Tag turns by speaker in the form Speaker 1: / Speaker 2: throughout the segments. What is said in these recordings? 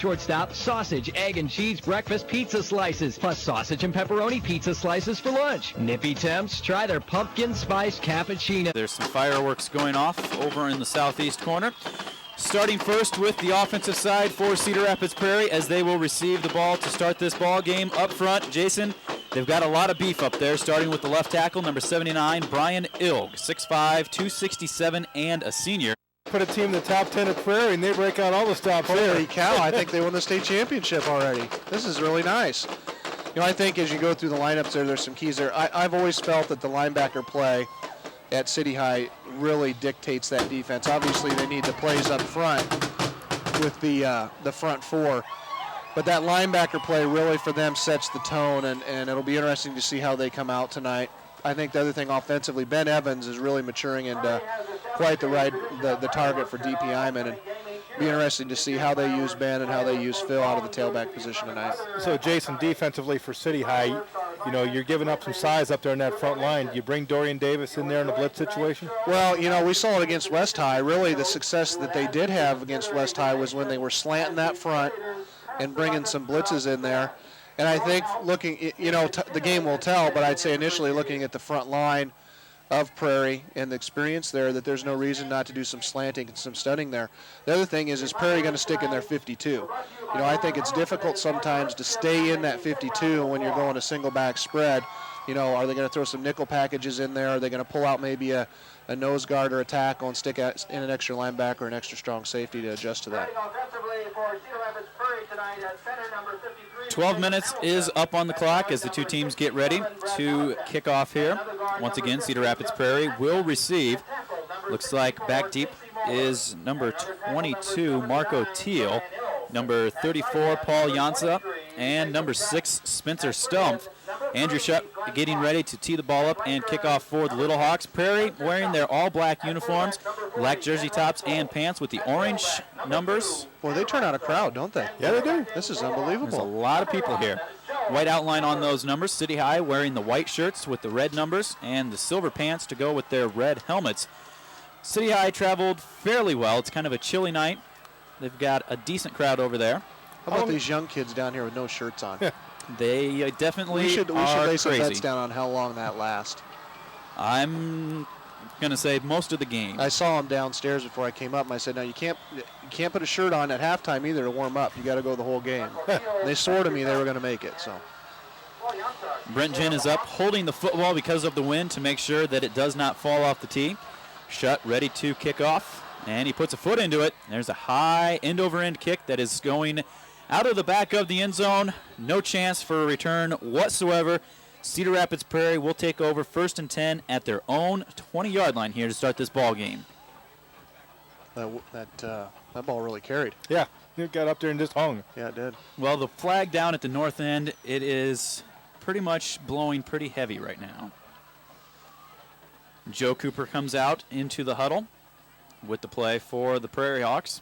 Speaker 1: shortstop, sausage, egg, and cheese breakfast pizza slices, plus sausage and pepperoni pizza slices for lunch. Nippy Temps, try their pumpkin spice cappuccino.
Speaker 2: There's some fireworks going off over in the southeast corner. Starting first with the offensive side for Cedar Rapids Prairie as they will receive the ball to start this ball game. Up front, Jason, they've got a lot of beef up there, starting with the left tackle, number 79, Brian Ilg, 6'5", 267, and a senior.
Speaker 3: Put a team in the top 10 at Prairie, and they break out all the stops there.
Speaker 4: Holy cow, I think they won the state championship already. This is really nice. You know, I think as you go through the lineups there's some keys there. I've always felt that the linebacker play at City High really dictates that defense. Obviously, they need the plays up front with the front four. But that linebacker play really for them sets the tone, and it'll be interesting to see how they come out tonight. I think the other thing offensively, Ben Evans is really maturing into quite the target for DP Iman, and be interesting to see how they use Ben and how they use Phil out of the tailback position tonight.
Speaker 3: So, Jason, defensively for City High, you know, you're giving up some size up there in that front line. You bring Dorian Davis in there in a blitz situation?
Speaker 4: Well, you know, we saw it against West High. Really, the success that they did have against West High was when they were slanting that front and bringing some blitzes in there. And I think looking, you know, the game will tell, but I'd say initially looking at the front line of Prairie and the experience there, that there's no reason not to do some slanting and some studying there. The other thing is Prairie going to stick in their 52? You know, I think it's difficult sometimes to stay in that 52 when you're going a single back spread. You know, are they going to throw some nickel packages in there? Are they going to pull out maybe a nose guard or a tackle and stick in an extra linebacker or an extra strong safety to adjust to that?
Speaker 2: 12 minutes is up on the clock as the two teams get ready to kick off here. Once again, Cedar Rapids Prairie will receive. Looks like back deep is number 22, Marco Teal, number 34, Paul Jansa, and number 6, Spencer Stumpf. Andrew Shutt getting ready to tee the ball up and kick off for the Little Hawks. Prairie wearing their all-black uniforms, black jersey tops and pants with the orange numbers.
Speaker 4: Boy, they turn out a crowd, don't they?
Speaker 3: Yeah, they do.
Speaker 4: This is unbelievable.
Speaker 2: There's a lot of people here. White outline on those numbers. City High wearing the white shirts with the red numbers and the silver pants to go with their red helmets. City High traveled fairly well. It's kind of a chilly night. They've got a decent crowd over there.
Speaker 4: How about these young kids down here with no shirts on?
Speaker 2: They definitely
Speaker 4: we should
Speaker 2: are
Speaker 4: lay some
Speaker 2: crazy.
Speaker 4: bets down on how long that lasts.
Speaker 2: I'm going to say most of the game.
Speaker 4: I saw them downstairs before I came up, and I said, "No, you can't put a shirt on at halftime either to warm up. You got to go the whole game." They swore to me they were going to make it. So
Speaker 2: Brent Ginn is up holding the football because of the wind to make sure that it does not fall off the tee. Shutt ready to kick off, and he puts a foot into it. There's a high end-over-end kick that is going out of the back of the end zone. No chance for a return whatsoever. Cedar Rapids Prairie will take over 1st and 10 at their own 20-yard line here to start this ball game.
Speaker 4: that ball really carried.
Speaker 3: Yeah, it got up there and just hung.
Speaker 4: Yeah, it did.
Speaker 2: Well, the flag down at the north end, it is pretty much blowing pretty heavy right now. Joe Cooper comes out into the huddle with the play for the Prairie Hawks.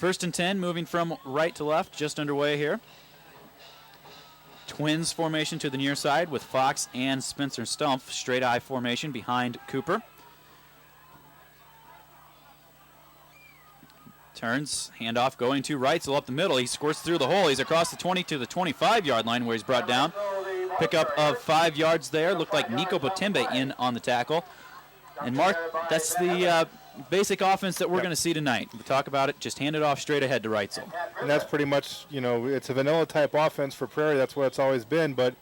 Speaker 2: 1st and 10, moving from right to left, just underway here. Twins formation to the near side with Fox and Spencer Stumpf. Straight eye formation behind Cooper. Turns, handoff going to Reitzel up the middle. He squirts through the hole. He's across the 20 to the 25-yard line where he's brought down. Pickup of 5 yards there. Looked like Nico Botembe in on the tackle. And Mark, that's the basic offense that we're going to see tonight. We talk about it, just hand it off straight ahead to Reitzel.
Speaker 3: And that's pretty much, you know, it's a vanilla type offense for Prairie. That's what it's always been, but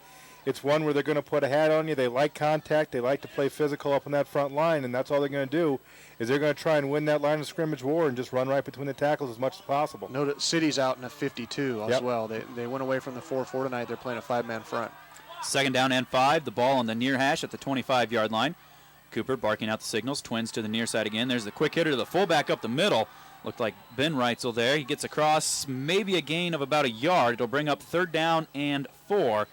Speaker 3: it's one where they're going to put a hat on you. They like contact. They like to play physical up on that front line, and that's all they're going to do is they're going to try and win that line of scrimmage war and just run right between the tackles as much as possible.
Speaker 4: Note City's out in a 52 as well. They went away from the 4-4 tonight. They're playing a 5-man front.
Speaker 2: 2nd down and 5. The ball on the near hash at the 25-yard line. Cooper barking out the signals. Twins to the near side again. There's the quick hitter to the fullback up the middle. Looked like Ben Reitzel there. He gets across, maybe a gain of about a yard. It'll bring up 3rd down and 4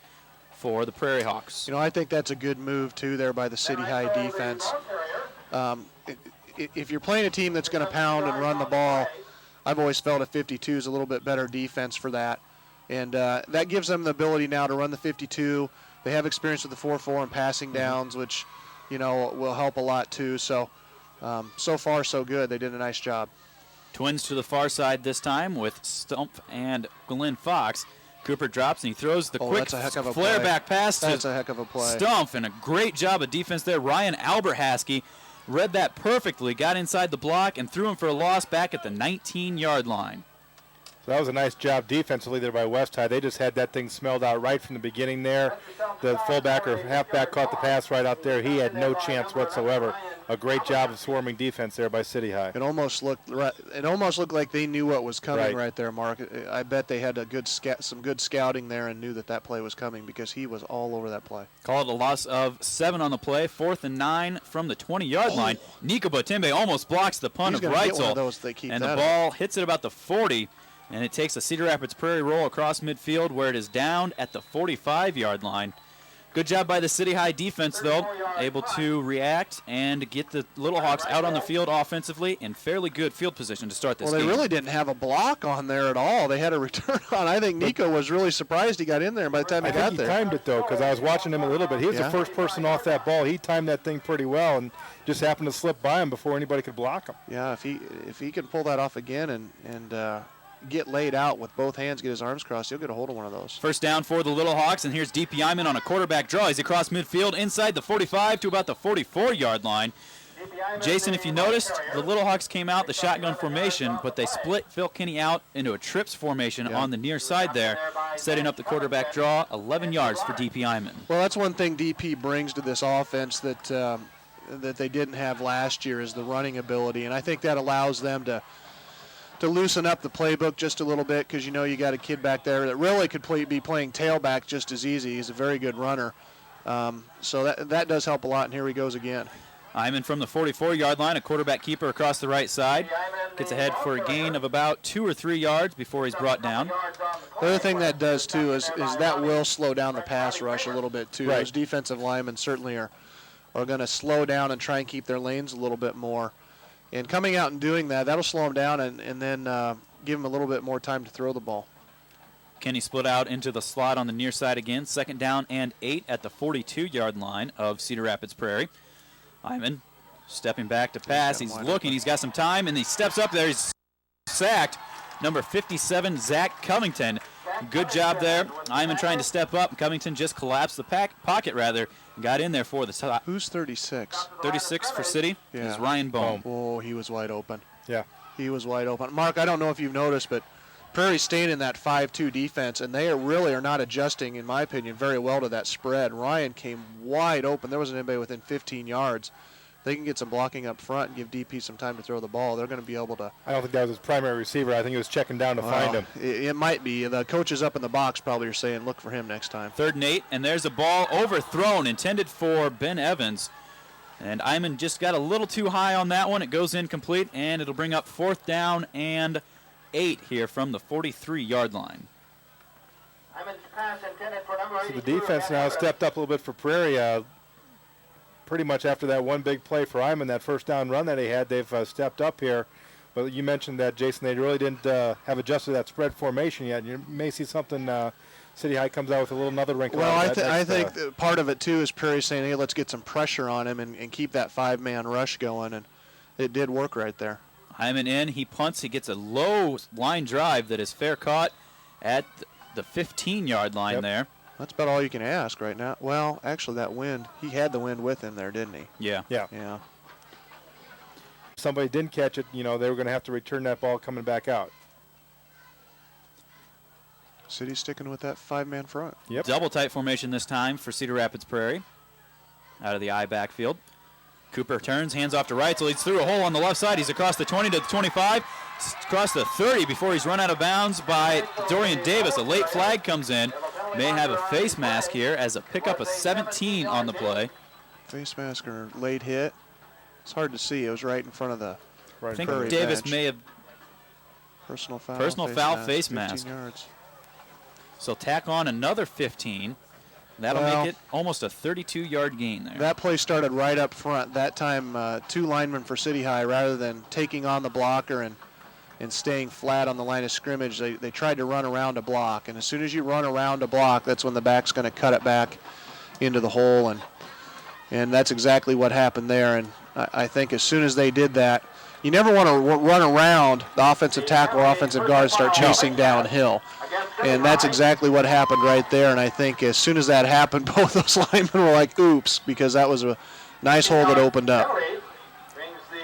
Speaker 2: for the Prairie Hawks.
Speaker 4: You know, I think that's a good move, too, there by the City High defense. If you're playing a team that's going to pound and run the ball, I've always felt a 52 is a little bit better defense for that. And that gives them the ability now to run the 52. They have experience with the 4-4 and passing downs, which, you know, will help a lot too. So, so far, so good. They did a nice job.
Speaker 2: Twins to the far side this time with Stumpf and Glenn Fox. Cooper drops and he throws the quick
Speaker 4: that's a heck of a
Speaker 2: flare
Speaker 4: play.
Speaker 2: back pass
Speaker 4: That's
Speaker 2: to
Speaker 4: a heck of a play.
Speaker 2: Stumpf, and a great job of defense there. Ryan Alberhaskey read that perfectly, got inside the block, and threw him for a loss back at the 19-yard line.
Speaker 3: So that was a nice job defensively there by West High. They just had that thing smelled out right from the beginning there. The fullback or halfback caught the pass right out there. He had no chance whatsoever. A great job of swarming defense there by City High.
Speaker 4: It almost looked like they knew what was coming right there, Mark. I bet they had some good scouting there and knew that play was coming because he was all over that play.
Speaker 2: Call it a loss of 7 on the play. 4th and 9 from the 20-yard line. Nico Botembe almost blocks the punt
Speaker 4: He's
Speaker 2: of
Speaker 4: gonna get one
Speaker 2: Reitzel,
Speaker 4: of those if they keep
Speaker 2: and
Speaker 4: that
Speaker 2: the
Speaker 4: up.
Speaker 2: ball hits it about the 40, and it takes a Cedar Rapids Prairie roll across midfield where it is down at the 45-yard line. Good job by the City High defense, though, able to react and get the Little Hawks out on the field offensively in fairly good field position to start this game.
Speaker 4: Well, they really didn't have a block on there at all. They had a return on. I think Nico was really surprised he got in there, and by the time he got there.
Speaker 3: I think he timed it, though, because I was watching him a little bit. He was the first person off that ball. He timed that thing pretty well and just happened to slip by him before anybody could block him.
Speaker 4: Yeah, if he can pull that off again and get laid out with both hands, get his arms crossed, he'll get a hold of one of those.
Speaker 2: First down for the Little Hawks, and here's DP Iman on a quarterback draw. He's across midfield inside the 45 to about the 44-yard line. Jason, if you noticed, the Little Hawks came out the shotgun formation, but they split Phil Kinney out into a trips formation on the near side there, setting up the quarterback draw, 11 yards for DP Iman.
Speaker 4: Well, that's one thing DP brings to this offense that they didn't have last year is the running ability, and I think that allows them to loosen up the playbook just a little bit because, you got a kid back there that really could be playing tailback just as easy. He's a very good runner. So that does help a lot, and here he goes again.
Speaker 2: Iman from the 44-yard line, a quarterback keeper across the right side. Gets ahead for a gain of about 2 or 3 yards before he's brought down.
Speaker 4: The other thing that does, too, is that will slow down the pass rush a little bit, too. Those defensive linemen certainly are going to slow down and try and keep their lanes a little bit more. And coming out and doing that, that'll slow him down and then give him a little bit more time to throw the ball.
Speaker 2: Kenny split out into the slot on the near side again. 2nd down and 8 at the 42-yard line of Cedar Rapids Prairie. Iman stepping back to pass. He's looking. He's got some time, and he steps up there. He's sacked. Number 57, Zach Covington. Good job there. Iman trying to step up. Covington just collapsed the pocket, rather. Got in there for the top.
Speaker 4: Who's 36?
Speaker 2: 36 for City is Ryan Bohm.
Speaker 4: Oh, he was wide open.
Speaker 3: Yeah.
Speaker 4: He was wide open. Mark, I don't know if you've noticed, but Prairie's staying in that 5-2 defense, and they really are not adjusting, in my opinion, very well to that spread. Ryan came wide open. There wasn't anybody within 15 yards. They can get some blocking up front and give DP some time to throw the ball. They're going to be able to.
Speaker 3: I don't think that was his primary receiver. I think he was checking down to find him.
Speaker 4: It might be. The coaches up in the box probably are saying, look for him next time.
Speaker 2: 3rd and 8, and there's a ball overthrown, intended for Ben Evans. And Iman just got a little too high on that one. It goes incomplete, and it'll bring up 4th down and 8 here from the 43-yard line.
Speaker 3: So the defense now stepped up a little bit for Prairie. Pretty much after that one big play for Iman, that first down run that he had, they've stepped up here. But you mentioned that, Jason, they really didn't have adjusted that spread formation yet. You may see something. City High comes out with another wrinkle.
Speaker 4: Well, I think part of it, too, is Prairie saying, hey, let's get some pressure on him and keep that 5-man rush going. And it did work right there.
Speaker 2: Hyman in. He punts. He gets a low line drive that is fair caught at the 15-yard line there.
Speaker 4: That's about all you can ask right now. Well, actually, that wind, he had the wind with him there, didn't he?
Speaker 2: Yeah.
Speaker 3: Yeah. Somebody didn't catch it, they were going to have to return that ball coming back out.
Speaker 4: City's sticking with that 5-man front.
Speaker 3: Yep.
Speaker 2: Double tight formation this time for Cedar Rapids Prairie. Out of the I backfield. Cooper turns, hands off to Reitzel. He's through a hole on the left side. He's across the 20 to the 25, across the 30 before he's run out of bounds by Dorian Davis. A late flag comes in. May have a face mask here as a pickup of 17 on the play.
Speaker 4: Face mask or late hit. It's hard to see. It was right in front of the
Speaker 2: I think Davis
Speaker 4: bench.
Speaker 2: may have
Speaker 4: personal
Speaker 2: foul, face
Speaker 4: 15
Speaker 2: mask.
Speaker 4: Yards.
Speaker 2: So tack on another 15. That'll make it almost a 32-yard gain there.
Speaker 4: That play started right up front. That time, 2 linemen for City High, rather than taking on the blocker and staying flat on the line of scrimmage, they tried to run around a block. And as soon as you run around a block, that's when the back's going to cut it back into the hole. And that's exactly what happened there. And I think as soon as they did that, you never want to run around the offensive tackle or offensive guard, start chasing downhill. And that's exactly what happened right there. And I think as soon as that happened, both those linemen were like, oops, because that was a nice hole that opened up.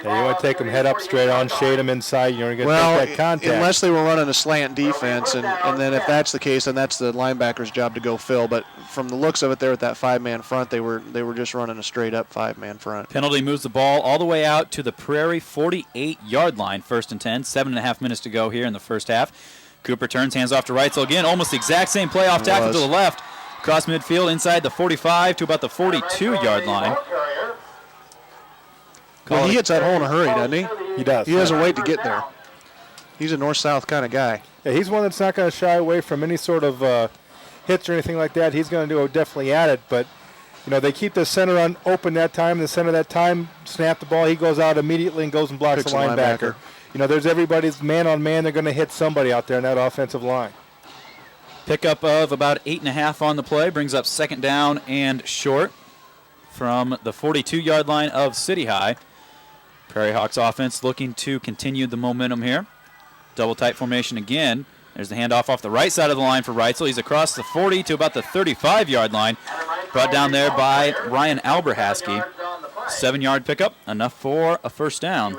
Speaker 3: Yeah, you want to take them head up straight on, shade them inside. You're going to take that contact.
Speaker 4: Unless they were running a slant defense, and then if that's the case, then that's the linebacker's job to go fill. But from the looks of it there with that 5-man front, they were just running a straight-up 5-man front.
Speaker 2: Penalty moves the ball all the way out to the Prairie 48-yard line, 1st and 10. 7.5 minutes to go here in the first half. Cooper turns, hands off to Reitzel again. Almost the exact same play off tackle to the left. Across midfield, inside the 45 to about the 42-yard line.
Speaker 4: Well, he hits that hole in a hurry, doesn't he?
Speaker 3: He does.
Speaker 4: He doesn't wait to get there. He's a north-south kind of guy.
Speaker 3: Yeah, he's one that's not going to shy away from any sort of hits or anything like that. He's going to do definitely at it, but they keep the center open that time. The center that time snap the ball. He goes out immediately and goes and blocks the linebacker. There's everybody's man-on-man. They're going to hit somebody out there in that offensive line.
Speaker 2: Pickup of about 8.5 on the play brings up 2nd down and short from the 42-yard line of City High. Prairie Hawks offense looking to continue the momentum here. Double tight formation again. There's the handoff off the right side of the line for Reitzel. He's across the 40 to about the 35-yard line. Brought down there by Ryan Alberhaski. 7-yard pickup, enough for a 1st down.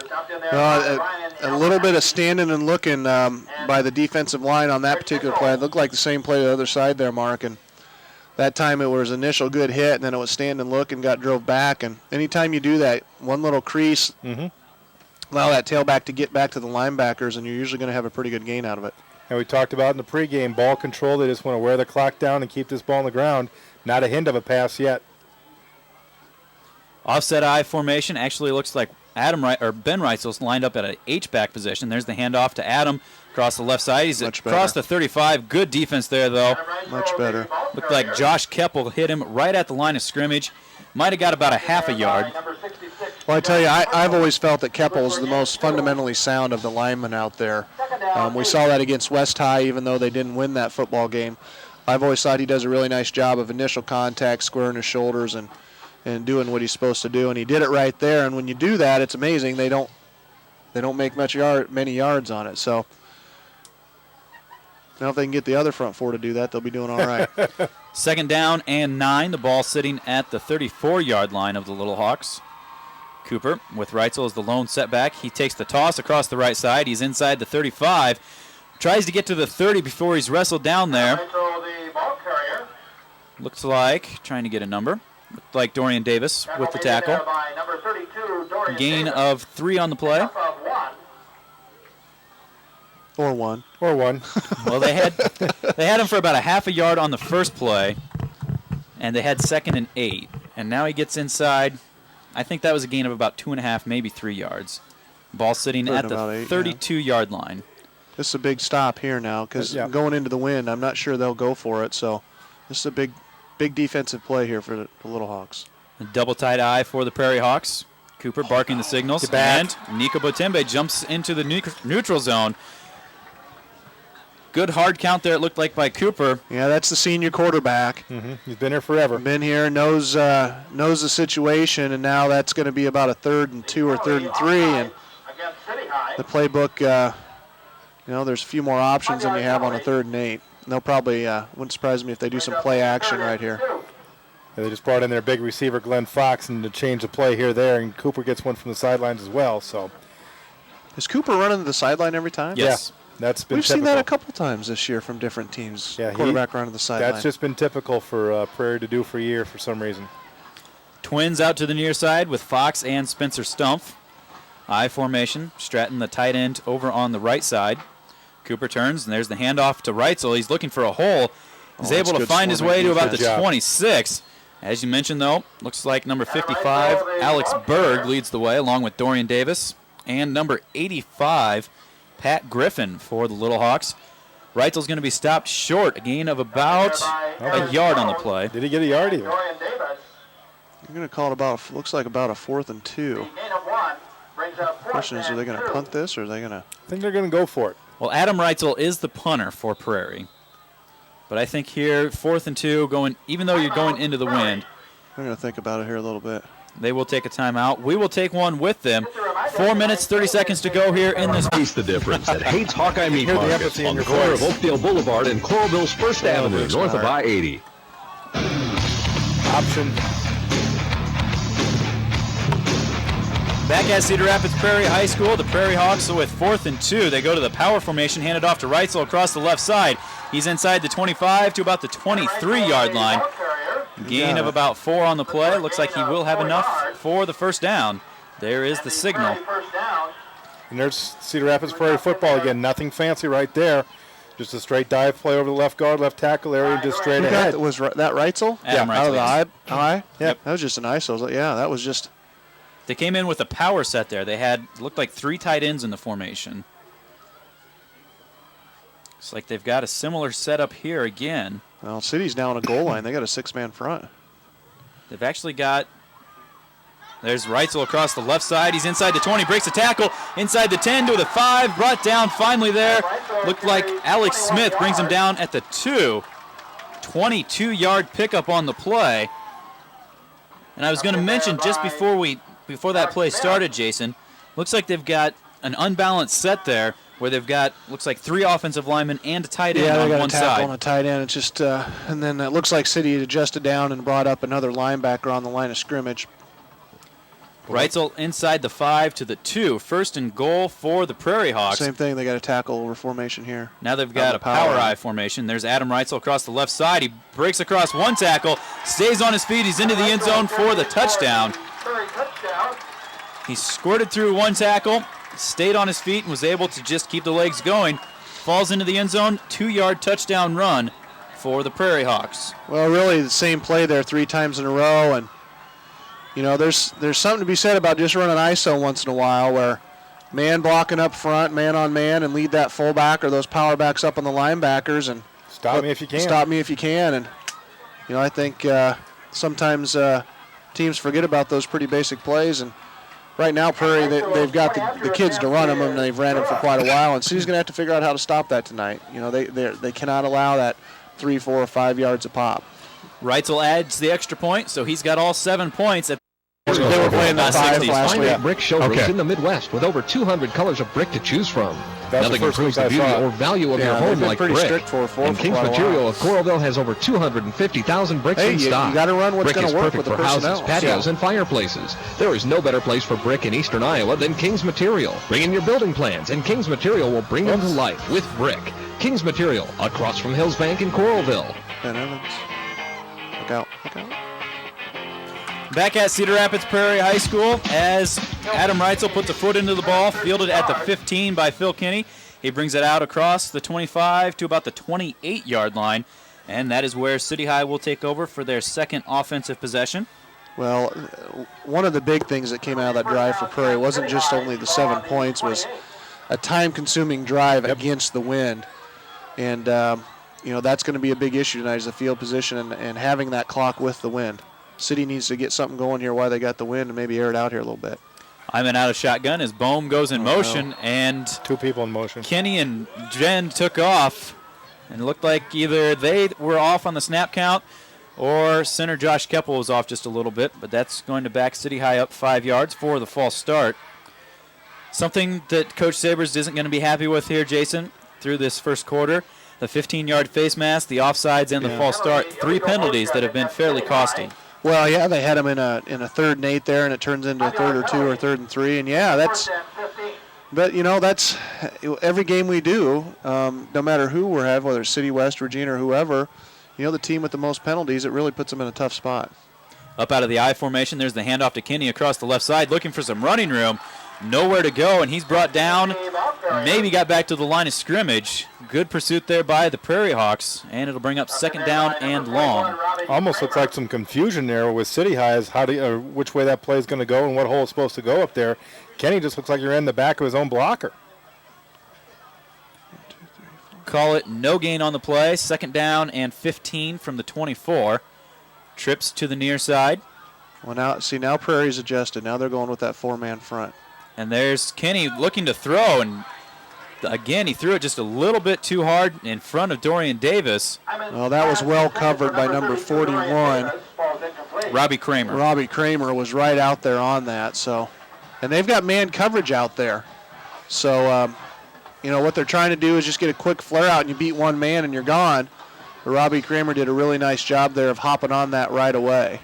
Speaker 4: A little bit of standing and looking by the defensive line on that particular play. It looked like the same play to the other side there, Mark. And that time it was initial good hit, and then it was stand and look and got drove back. And anytime you do that, one little crease, allow that tailback to get back to the linebackers, and you're usually going to have a pretty good gain out of it.
Speaker 3: And we talked about in the pregame, ball control. They just want to wear the clock down and keep this ball on the ground. Not a hint of a pass yet.
Speaker 2: Offset I formation actually looks like Ben Reitzel's lined up at an H-back position. There's the handoff to Adam across the left side. He's across the 35. Good defense there, though.
Speaker 4: Much better.
Speaker 2: Looked like Josh Keppel hit him right at the line of scrimmage. Might have got about a half a yard.
Speaker 4: Well, I tell you, I've always felt that Keppel is the most fundamentally sound of the linemen out there. We saw that against West High, even though they didn't win that football game. I've always thought he does a really nice job of initial contact, squaring his shoulders, and doing what he's supposed to do, and he did it right there. And when you do that, it's amazing. They don't make many yards on it. So now if they can get the other front four to do that, they'll be doing all right.
Speaker 2: 2nd down and 9. The ball sitting at the 34-yard line of the Little Hawks. Cooper with Reitzel as the lone setback. He takes the toss across the right side. He's inside the 35. Tries to get to the 30 before he's wrestled down there. Looks like, trying to get a number. Looked like Dorian Davis with the tackle. Gain of 3 on the play.
Speaker 4: Or one.
Speaker 2: Well, they had him for about a half a yard on the first play, and they had 2nd and 8. And now he gets inside. I think that was a gain of about 2.5, maybe 3 yards. Ball sitting at the 32-yard line.
Speaker 4: This is a big stop here now because going into the wind, I'm not sure they'll go for it. So this is a big defensive play here for the Little Hawks.
Speaker 2: A double tight eye for the Prairie Hawks. Cooper barking the signals. And Nico Botembe jumps into the neutral zone. Good hard count there, it looked like, by Cooper.
Speaker 4: Yeah, that's the senior quarterback.
Speaker 3: He's been here forever.
Speaker 4: Been here, knows the situation, and now that's going to be about a 3rd and 2 or 3rd and 3. And the playbook, there's a few more options than you have on a 3rd and 8. And they'll probably, wouldn't surprise me if they do some play action right here.
Speaker 3: Yeah, they just brought in their big receiver, Glenn Fox, and to change the play there, and Cooper gets one from the sidelines as well. So,
Speaker 4: is Cooper running to the sideline every time?
Speaker 2: Yes.
Speaker 3: Yeah. That's been
Speaker 4: We've
Speaker 3: typical.
Speaker 4: seen that a couple times this year from different teams.
Speaker 3: Yeah,
Speaker 4: quarterback running to the sideline.
Speaker 3: That's just been typical for Prairie to do for a year for some reason.
Speaker 2: Twins out to the near side with Fox and Spencer Stumpf. I formation. Stratton, the tight end, over on the right side. Cooper turns, and there's the handoff to Reitzel. He's looking for a hole. He's able to find his way to about the 26. As you mentioned, though, looks like number 55, Alex Berg, leads the way, along with Dorian Davis, and number 85, Pat Griffin for the Little Hawks. Reitzel's going to be stopped short, a gain of about a yard on the play.
Speaker 3: Did he get a yard even?
Speaker 4: You're going to call it looks like about a 4th and 2. Question is, are they going to punt this, or are they going to?
Speaker 3: I think they're going to go for it.
Speaker 2: Well, Adam Reitzel is the punter for Prairie. But I think here, 4th and 2, even though you're going into the wind.
Speaker 4: I'm going to think about it here a little bit.
Speaker 2: They will take a timeout. We will take one with them. 4 minutes, 30 seconds to go here in this.
Speaker 5: Taste the difference at Hates Hawkeye Meat
Speaker 3: Hear the
Speaker 5: Market
Speaker 3: empathy in
Speaker 5: on the
Speaker 3: your
Speaker 5: corner
Speaker 3: voice.
Speaker 5: of Oakdale Boulevard and Coralville's First Avenue, north of I-80.
Speaker 3: Option.
Speaker 2: Back at Cedar Rapids Prairie High School, the Prairie Hawks with 4th and 2. They go to the power formation, handed off to Reitzel across the left side. He's inside the 25 to about the 23-yard line. Gain of about 4 on the play. Looks like he will have enough for the first down. There is the signal.
Speaker 3: And there's Cedar Rapids Prairie football again. Nothing fancy right there. Just a straight dive play over the left guard, left tackle area, and just straight ahead.
Speaker 4: Was that Reitzel?
Speaker 2: Adam
Speaker 4: Out of the
Speaker 2: Reitzel,
Speaker 4: eye?
Speaker 3: Yep.
Speaker 4: That was just an ISO. Yeah, that was just.
Speaker 2: They came in with a power set there. They had, looked like 3 tight ends in the formation. Looks like they've got a similar setup here again.
Speaker 4: Well, City's now on a goal line. They got a 6-man front.
Speaker 2: They've actually got, there's Reitzel across the left side. He's inside the 20, breaks the tackle, inside the 10 to the 5, brought down finally there. Looked like Alex Smith brings him down at the 2. 22-yard pickup on the play. And I was going to mention just before that play started, Jason, looks like they've got an unbalanced set there where they've got, looks like 3 offensive linemen and a tight end on one
Speaker 4: they got a tackle
Speaker 2: side.
Speaker 4: on a tight end. It's just, and then it looks like City had adjusted down and brought up another linebacker on the line of scrimmage.
Speaker 2: Reitzel inside the 5 to the 2. First and goal for the Prairie Hawks.
Speaker 4: Same thing. They got a tackle over formation here.
Speaker 2: Now they've got a power eye formation. There's Adam Reitzel across the left side. He breaks across one tackle, stays on his feet. He's into the end zone for the touchdown. He squirted through one tackle, stayed on his feet, and was able to just keep the legs going. Falls into the end zone, 2-yard touchdown run for the Prairie Hawks.
Speaker 4: Well, really the same play there 3 times in a row, and you know there's something to be said about just running ISO once in a while, where man blocking up front, man on man, and lead that fullback or those power backs up on the linebackers and
Speaker 3: Stop me if you can.
Speaker 4: Stop me if you can, and you know I think sometimes teams forget about those pretty basic plays, and right now Prairie they've got the kids to run them, and they've ran them for quite a while, and City's going to have to figure out how to stop that tonight. You know they cannot allow that 3, 4, or 5 yards a pop.
Speaker 2: Reitzel adds the extra point, so he's got all 7 points.
Speaker 4: They were playing the 5 last
Speaker 5: Find
Speaker 4: week.
Speaker 5: a brick showrooms in the Midwest with over 200 colors of brick to choose from.
Speaker 3: That's
Speaker 5: Nothing
Speaker 3: the first
Speaker 5: improves
Speaker 3: week
Speaker 5: the
Speaker 3: I
Speaker 5: beauty
Speaker 3: saw it.
Speaker 5: or value of your
Speaker 4: Yeah,
Speaker 5: home
Speaker 4: they've been
Speaker 5: like
Speaker 4: pretty
Speaker 5: brick.
Speaker 4: strict for
Speaker 5: And King's
Speaker 4: quite a
Speaker 5: Material
Speaker 4: while.
Speaker 5: of Coralville has over 250,000 bricks
Speaker 4: Hey,
Speaker 5: in
Speaker 4: you
Speaker 5: stock.
Speaker 4: gotta run what's
Speaker 5: Brick
Speaker 4: gonna
Speaker 5: is
Speaker 4: work
Speaker 5: perfect
Speaker 4: with the
Speaker 5: for houses,
Speaker 4: personnel.
Speaker 5: patios,
Speaker 4: Yeah.
Speaker 5: and fireplaces. There is no better place for brick in eastern Iowa than King's Material. Bring in your building plans, and King's Material will bring them to life with brick. King's Material, across from Hills Bank in Coralville.
Speaker 4: Ben Evans. Look out. Look out.
Speaker 2: Back at Cedar Rapids Prairie High School as Adam Reitzel puts a foot into the ball, fielded at the 15 by Phil Kinney. He brings it out across the 25 to about the 28-yard line, and that is where City High will take over for their second offensive possession.
Speaker 4: Well, one of the big things that came out of that drive for Prairie wasn't just only the 7 points, was a time-consuming drive against the wind. And, you know, that's going to be a big issue tonight is the field position and having that clock with the wind. City needs to get something going here while they got the wind and maybe air it out here a little bit.
Speaker 2: I'm out of shotgun as Bohm goes in motion, and
Speaker 3: 2 people in motion.
Speaker 2: Kenny and Jen took off, and it looked like either they were off on the snap count or center Josh Keppel was off just a little bit, but that's going to back City High up 5 yards for the false start. Something that Coach Sabres isn't going to be happy with here, Jason, through this first quarter. The 15-yard face mask, the offsides, and the false start. 3 penalties that have been fairly costly.
Speaker 4: Well, yeah, they had him in a 3rd and 8 there, and it turns into a 3rd or 2 or 3rd and 3, and yeah, that's. But you know, that's every game we do, no matter who we're having, whether it's City, West, Regina, or whoever. You know, the team with the most penalties, it really puts them in a tough spot.
Speaker 2: Up out of the I formation, there's the handoff to Kinney across the left side, looking for some running room. Nowhere to go, and he's brought down. Maybe got back to the line of scrimmage. Good pursuit there by the Prairie Hawks, and it'll bring up 2nd down and long.
Speaker 3: Almost looks like some confusion there with City High as which way that play is going to go and what hole it's supposed to go up there. Kenny just looks like you're in the back of his own blocker.
Speaker 2: Call it no gain on the play. 2nd down and 15 from the 24. Trips to the near side.
Speaker 4: Well, now Prairie's adjusted. Now they're going with that 4-man front.
Speaker 2: And there's Kenny looking to throw, and again, he threw it just a little bit too hard in front of Dorian Davis.
Speaker 4: Well, that was well covered by number 41.
Speaker 2: Robbie Kramer.
Speaker 4: Robbie Kramer was right out there on that, so And they've got man coverage out there. So, what they're trying to do is just get a quick flare out and you beat one man and you're gone. But Robbie Kramer did a really nice job there of hopping on that right away.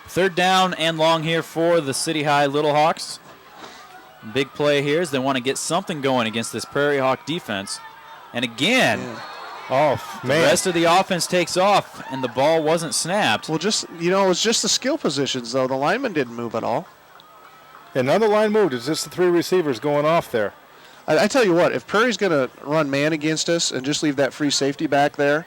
Speaker 2: 3rd down and long here for the City High Little Hawks. Big play here is they want to get something going against this Prairie Hawk defense. And again,
Speaker 3: the
Speaker 2: rest of the offense takes off, and the ball wasn't snapped.
Speaker 4: Well, it was just the skill positions, though. The linemen didn't move at all.
Speaker 3: And none of the line moved. It's just the 3 receivers going off there.
Speaker 4: I tell you what, if Prairie's going to run man against us and just leave that free safety back there,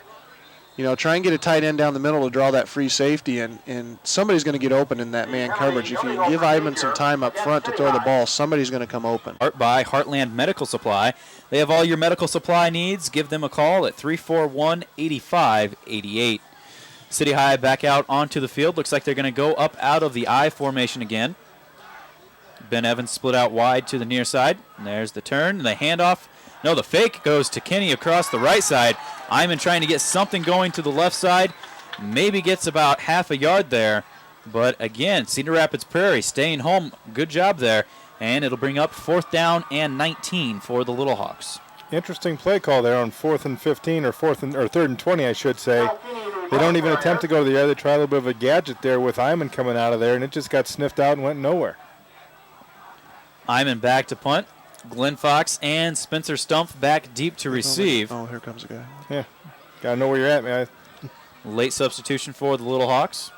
Speaker 4: try and get a tight end down the middle to draw that free safety, and somebody's going to get open in that man coverage. If you give Ivan some time up front to throw the ball, somebody's going to come open.
Speaker 2: By Heartland Medical Supply. They have all your medical supply needs. Give them a call at 341-8588. City High back out onto the field. Looks like they're going to go up out of the I formation again. Ben Evans split out wide to the near side. And there's the turn, the handoff. No, the fake goes to Kenny across the right side. Iman trying to get something going to the left side. Maybe gets about half a yard there. But again, Cedar Rapids Prairie staying home. Good job there. And it'll bring up 4th down and 19 for the Little Hawks.
Speaker 3: Interesting play call there on 4th and 15 or 3rd and 20, I should say. They don't even attempt to go to the air. They try a little bit of a gadget there with Iman coming out of there, and it just got sniffed out and went nowhere.
Speaker 2: Iman back to punt. Glenn Fox and Spencer Stumpf back deep to receive.
Speaker 4: Oh, here comes a guy.
Speaker 3: Yeah, got to know where you're at, man.
Speaker 2: Late substitution for the Little Hawks.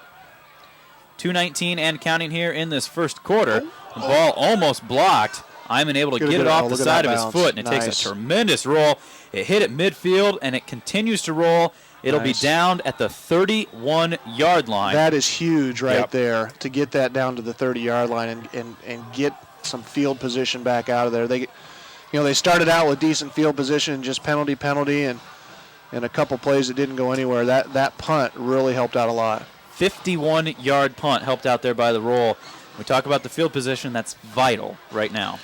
Speaker 2: 2:19 and counting here in this first quarter. The ball almost blocked. Iman able to get it off the side of his foot, and it takes a tremendous roll. It hit at midfield, and it continues to roll. It'll be down at the 31-yard line.
Speaker 4: That is huge right there to get that down to the 30-yard line and get some field position back out of there. They started out with decent field position, just penalty, and a couple plays that didn't go anywhere. That punt really helped out a lot.
Speaker 2: 51-yard punt helped out there by the roll. We talk about the field position, that's vital right now.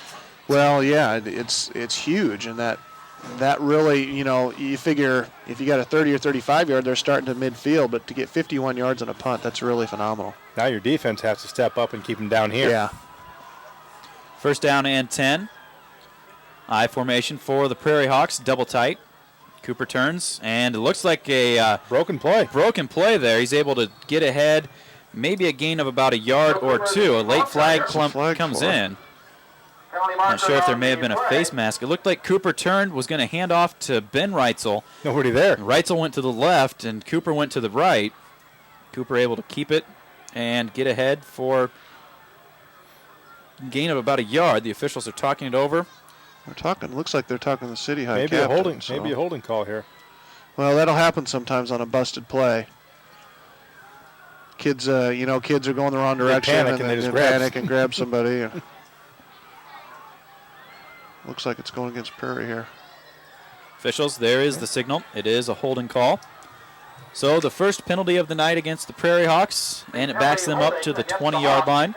Speaker 4: Well, yeah, it's huge, and that really, you figure if you got a 30 or 35-yard, they're starting to midfield, but to get 51 yards on a punt, that's really phenomenal.
Speaker 3: Now your defense has to step up and keep them down here.
Speaker 4: Yeah.
Speaker 2: 1st down and 10. I formation for the Prairie Hawks, double tight. Cooper turns, and it looks like a
Speaker 3: broken play.
Speaker 2: Broken play there. He's able to get ahead, maybe a gain of about a yard or two. A late flag comes in. Not sure if there may have been a face mask. It looked like Cooper turned, was going to hand off to Ben Reitzel.
Speaker 3: Nobody there.
Speaker 2: Reitzel went to the left, and Cooper went to the right. Cooper able to keep it and get ahead for gain of about a yard. The officials are talking it over.
Speaker 4: Looks like they're talking the City High
Speaker 3: maybe
Speaker 4: captain.
Speaker 3: Maybe a holding call here.
Speaker 4: Well, that'll happen sometimes on a busted play. Kids are going the wrong direction
Speaker 3: and they just
Speaker 4: panic and grab somebody. Looks like it's going against Prairie here.
Speaker 2: Officials, there is the signal. It is a holding call. So the first penalty of the night against the Prairie Hawks, and it backs them up to the 20-yard line.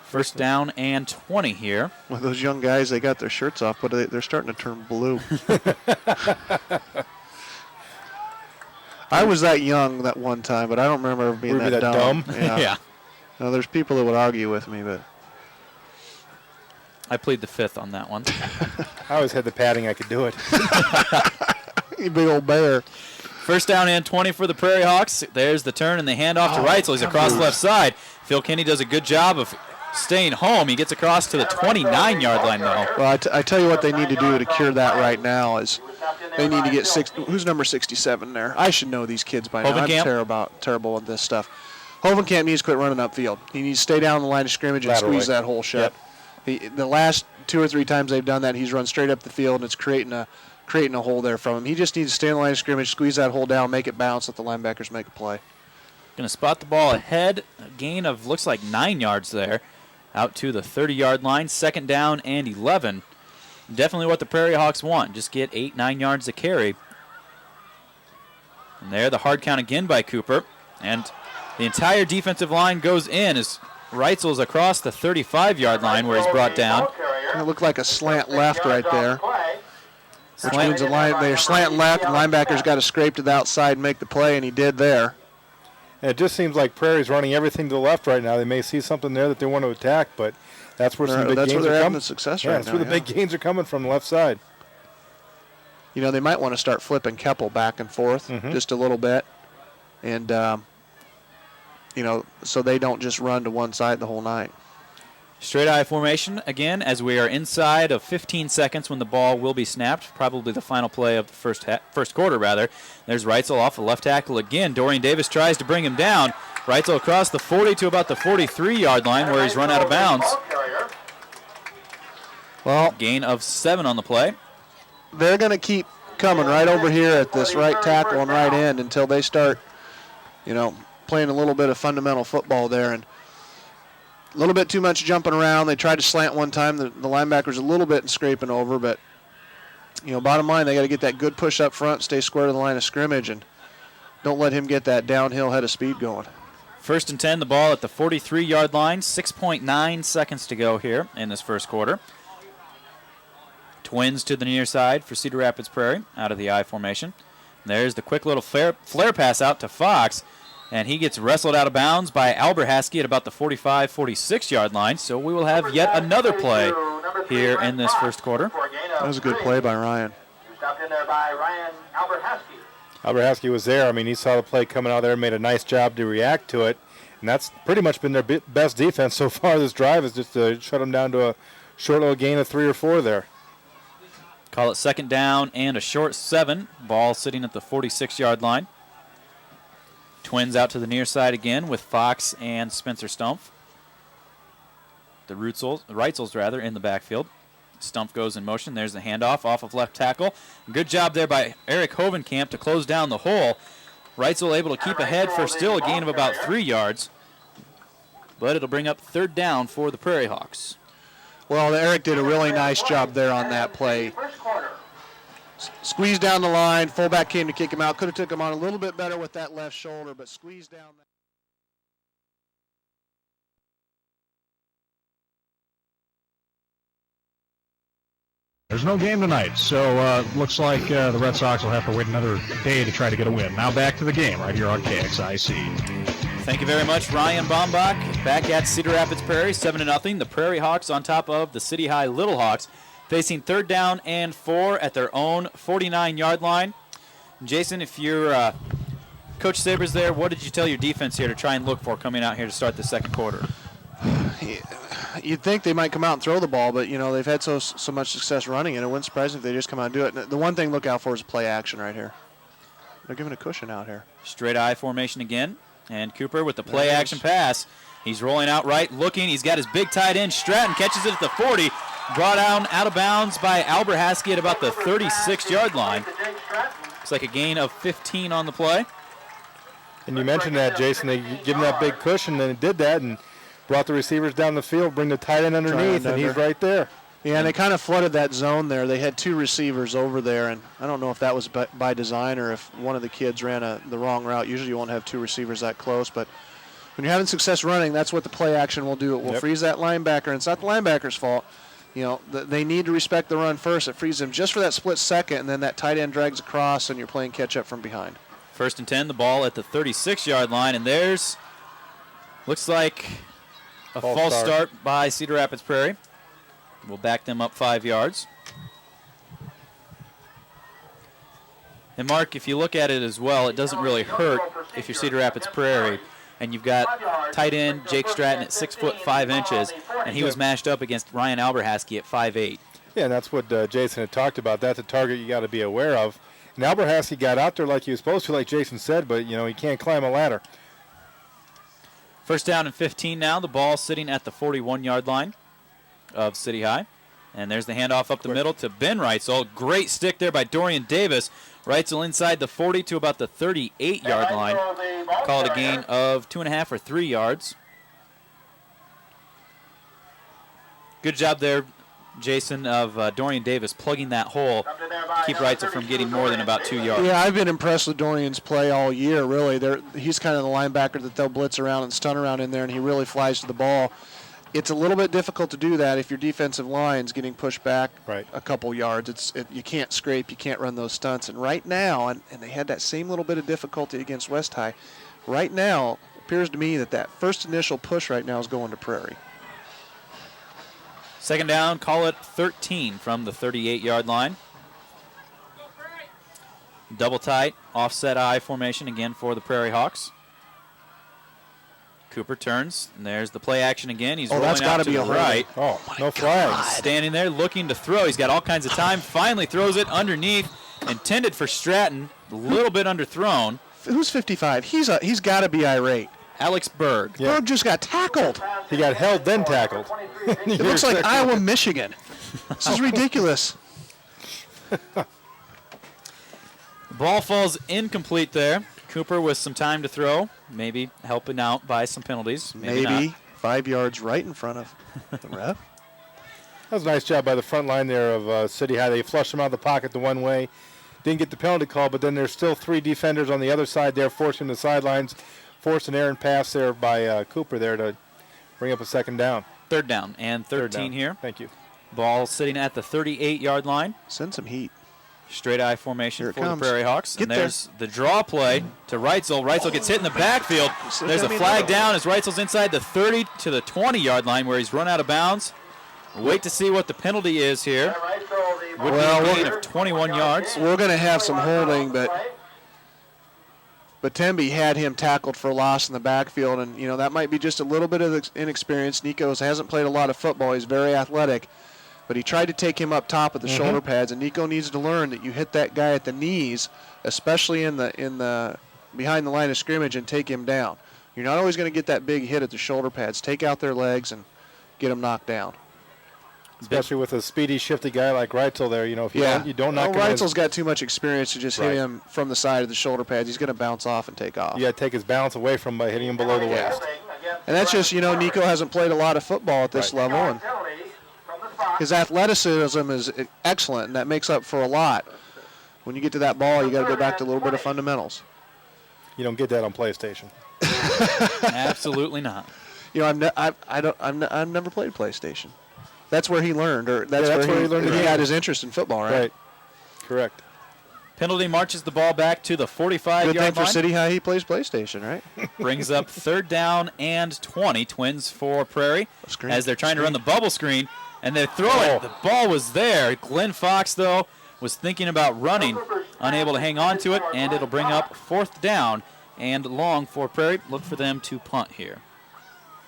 Speaker 2: First down and 20 here.
Speaker 4: Well, those young guys, they got their shirts off, but they're starting to turn blue. I was that young that one time, but I don't remember being that dumb.
Speaker 2: Yeah.
Speaker 4: Now, there's people that would argue with me, but
Speaker 2: I plead the fifth on that one.
Speaker 3: I always had the padding I could do it.
Speaker 4: You big old bear.
Speaker 2: First down and 20 for the Prairie Hawks. There's the turn and the handoff to Reitzel. He's across the left side. Phil Kinney does a good job of staying home. He gets across to the 29-yard line, though.
Speaker 4: Well, I tell you what they need to do to cure that right now is they need to get who's number 67 there? I should know these kids by now. I'm terrible at this stuff. Hovenkamp needs to quit running upfield. He needs to stay down the line of scrimmage and squeeze that hole shut. Yep. The last 2 or 3 times they've done that, he's run straight up the field, and it's creating a hole there from him. He just needs to stay in the line of scrimmage, squeeze that hole down, make it bounce, let the linebackers make a play.
Speaker 2: Going to spot the ball ahead. A gain of looks like 9 yards there. Out to the 30-yard line. Second down and 11. Definitely what the Prairie Hawks want. Just get 8-9 yards to carry. And there, the hard count again by Cooper. And the entire defensive line goes in as Reitzel's across the 35-yard line where he's brought down.
Speaker 4: It looked like a slant left right there. Which means they're slant left, and linebackers got to scrape to the outside and make the play, and he did there.
Speaker 3: And it just seems like Prairie's running everything to the left right now. They may see something there that they want to attack, but that's where some big gains
Speaker 4: they're
Speaker 3: are
Speaker 4: having
Speaker 3: coming.
Speaker 4: the success
Speaker 3: Yeah,
Speaker 4: right
Speaker 3: that's
Speaker 4: now.
Speaker 3: where the big gains are coming from the left side.
Speaker 4: You know, they might want to start flipping Keppel back and forth just a little bit. And, you know, so they don't just run to one side the whole night.
Speaker 2: Straight eye formation again as we are inside of 15 seconds when the ball will be snapped. Probably the final play of the first quarter, rather. There's Reitzel off the left tackle again. Dorian Davis tries to bring him down. Reitzel across the 40 to about the 43-yard line where he's run out of bounds.
Speaker 4: Well,
Speaker 2: gain of 7 on the play.
Speaker 4: They're going to keep coming right over here at this right tackle and right end until they start, you know, playing a little bit of fundamental football there. And a little bit too much jumping around. They tried to slant one time. The linebacker's a little bit scraping over, but, you know, bottom line, they got to get that good push up front, stay square to the line of scrimmage, and don't let him get that downhill head of speed going.
Speaker 2: 1st and 10, the ball at the 43-yard line. 6.9 seconds to go here in this first quarter. Twins to the near side for Cedar Rapids Prairie out of the I formation. There's the quick little flare pass out to Fox. And he gets wrestled out of bounds by Alberhaski at about the 45, 46-yard line. So we will have yet another play here in this first quarter.
Speaker 4: That was a good play by Ryan.
Speaker 6: Stopped in there by Ryan Alberhaski.
Speaker 3: Alberhaski was there. I mean, he saw the play coming out there and made a nice job to react to it. And that's pretty much been their best defense so far this drive, is just to shut them down to a short little gain of 3 or 4 there.
Speaker 2: Call it 2nd down and a short 7. Ball sitting at the 46-yard line. Twins out to the near side again with Fox and Spencer Stumpf. The Reitzels in the backfield. Stumpf goes in motion. There's the handoff off of left tackle. Good job there by Eric Hovenkamp to close down the hole. Reitzel able to keep ahead for still a gain of about 3 yards. But it'll bring up 3rd down for the Prairie Hawks.
Speaker 4: Well, Eric did a really nice job there on that play. Squeezed down the line. Fullback came to kick him out. Could have took him on a little bit better with that left shoulder, but squeezed down.
Speaker 7: There's no game tonight, so looks like the Red Sox will have to wait another day to try to get a win. Now back to the game right here on KXIC.
Speaker 2: Thank you very much, Ryan Bombach. Back at Cedar Rapids Prairie, 7-0. The Prairie Hawks on top of the City High Little Hawks, facing 3rd down and 4 at their own 49-yard line. Jason, if you're Coach Sabres there, what did you tell your defense here to try and look for coming out here to start the second quarter?
Speaker 4: You'd think they might come out and throw the ball, but, you know, they've had so much success running it. It wouldn't surprise me if they just come out and do it. The one thing to look out for is play action right here. They're giving a cushion out here.
Speaker 2: Straight I formation again. And Cooper with the play action pass. He's rolling out right, looking. He's got his big tight end, Stratton, catches it at the 40. Brought down out of bounds by Alberhaski at about the 36-yard line. Looks like a gain of 15 on the play.
Speaker 3: And you mentioned that, Jason. They give him that big cushion, and it did that, and brought the receivers down the field, bring the tight end underneath, and he's right there.
Speaker 4: Yeah, and they kind of flooded that zone there. They had 2 receivers over there, and I don't know if that was by design or if one of the kids ran the wrong route. Usually you won't have 2 receivers that close, but when you're having success running, that's what the play action will do. It will freeze that linebacker, and it's not the linebacker's fault. You know, they need to respect the run first. It frees them just for that split second, and then that tight end drags across, and you're playing catch-up from behind.
Speaker 2: 1st and 10, the ball at the 36-yard line, and there's, looks like a false start by Cedar Rapids Prairie. We'll back them up 5 yards. And, Mark, if you look at it as well, it doesn't really hurt if you're Cedar Rapids Prairie and you've got tight end Jake Stratton at 6'5", and he was matched up against Ryan Alberhaski at 5'8".
Speaker 3: Yeah, and that's what Jason had talked about. That's a target you got to be aware of. And Alberhaski got out there like he was supposed to, like Jason said, but, you know, he can't climb a ladder.
Speaker 2: 1st down and 15 now. The ball sitting at the 41-yard line of City High. And there's the handoff up the middle to Ben Reitzel. Great stick there by Dorian Davis. Reitzel inside the 40 to about the 38-yard line. Call it a gain of 2.5 or 3 yards. Good job there, Jason, of Dorian Davis plugging that hole to keep Reitzel from getting more than about 2 yards.
Speaker 4: Yeah, I've been impressed with Dorian's play all year, really. He's kind of the linebacker that they'll blitz around and stun around in there, and he really flies to the ball. It's a little bit difficult to do that if your defensive line's getting pushed back a couple yards. You can't scrape, you can't run those stunts. And right now, and they had that same little bit of difficulty against West High, right now, it appears to me that first initial push right now is going to Prairie.
Speaker 2: Second down, call it 13 from the 38-yard line. Double tight, offset I formation again for the Prairie Hawks. Cooper turns, and there's the play action again. He's rolling out to the right.
Speaker 3: Oh, no flags.
Speaker 2: Standing there looking to throw. He's got all kinds of time. Finally throws it underneath. Intended for Stratton. A little bit underthrown.
Speaker 4: Who's 55? He's got to be irate.
Speaker 2: Alex Berg.
Speaker 3: Yeah.
Speaker 4: Berg just got tackled.
Speaker 3: He got held, then tackled.
Speaker 4: It looks like Iowa, Michigan. This is ridiculous.
Speaker 2: The ball falls incomplete there. Cooper with some time to throw, maybe helping out by some penalties. Maybe
Speaker 4: 5 yards right in front of the ref.
Speaker 3: That was a nice job by the front line there of City High. They flushed him out of the pocket the one way. Didn't get the penalty call, but then there's still 3 defenders on the other side there forcing the sidelines. Forced an errant pass there by Cooper there to bring up a second down.
Speaker 2: Third down and 13 here.
Speaker 3: Thank you.
Speaker 2: Ball sitting at the 38-yard line.
Speaker 4: Send some heat.
Speaker 2: Straight I formation for
Speaker 4: comes.
Speaker 2: the Prairie Hawks.
Speaker 4: Get
Speaker 2: and there's the draw play to Reitzel. Reitzel gets hit in the backfield. There's a flag down as Reitzel's inside the 30 to the 20-yard line where he's run out of bounds. Wait to see what the penalty is here. Would be a gain of 21 yards.
Speaker 4: We're going to have some holding, but Temby had him tackled for loss in the backfield, and that might be just a little bit of inexperience. Nico hasn't played a lot of football. He's very athletic. But he tried to take him up top with the shoulder pads, and Nico needs to learn that you hit that guy at the knees, especially in the behind the line of scrimmage, and take him down. You're not always going to get that big hit at the shoulder pads. Take out their legs and get them knocked down.
Speaker 3: Especially with a speedy, shifty guy like Reitzel there, if you don't knock him.
Speaker 4: Reitzel's got too much experience to just hit him from the side of the shoulder pads. He's going to bounce off and take off.
Speaker 3: You got to take his balance away from him by hitting him below the waist.
Speaker 4: And that's just, Nico hasn't played a lot of football at this level, and his athleticism is excellent, and that makes up for a lot. When you get to that ball, you got to go back to a little bit of fundamentals.
Speaker 3: You don't get that on PlayStation.
Speaker 2: Absolutely not.
Speaker 4: I've never played PlayStation. That's where he learned, or that's where he learned. He got his interest in football, right?
Speaker 3: Right. Correct.
Speaker 2: Penalty marches the ball back to the 45-yard line.
Speaker 4: Good thing for City High, he plays PlayStation, right?
Speaker 2: Brings up third down and 20. Twins for Prairie as they're trying to run the bubble screen. And they throw it. The ball was there. Glenn Fox, though, was thinking about running, unable to hang on to it, and it'll bring up fourth down and long for Prairie. Look for them to punt here.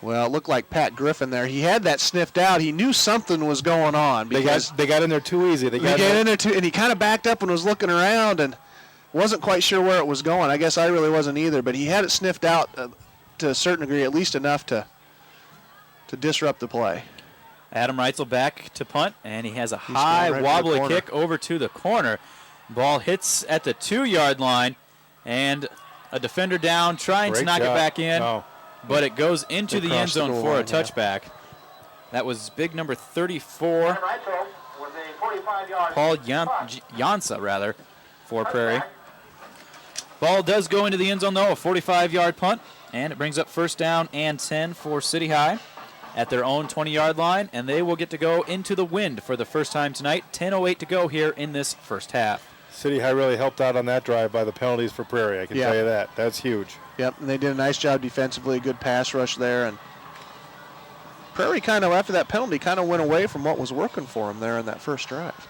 Speaker 4: Well, it looked like Pat Griffin there. He had that sniffed out. He knew something was going on. Because
Speaker 3: they got in there too easy.
Speaker 4: They got in there too, and he kind of backed up and was looking around and wasn't quite sure where it was going. I guess I really wasn't either, but he had it sniffed out to a certain degree, at least enough to disrupt the play.
Speaker 2: Adam Reitzel back to punt, and he has a high, wobbly kick over to the corner. Ball hits at the 2-yard line, and a defender down trying to knock it back in, but it goes into the end zone for a touchback. That was big number 34, Paul Jansa, for Prairie. Ball does go into the end zone, though, a 45-yard punt, and it brings up first down and 10 for City High at their own 20-yard line, and they will get to go into the wind for the first time tonight. 10:08 to go here in this first half.
Speaker 3: City High really helped out on that drive by the penalties for Prairie, I can tell you that. That's huge.
Speaker 4: Yep, and they did a nice job defensively, a good pass rush there, and Prairie kind of, after that penalty, kind of went away from what was working for them there in that first drive.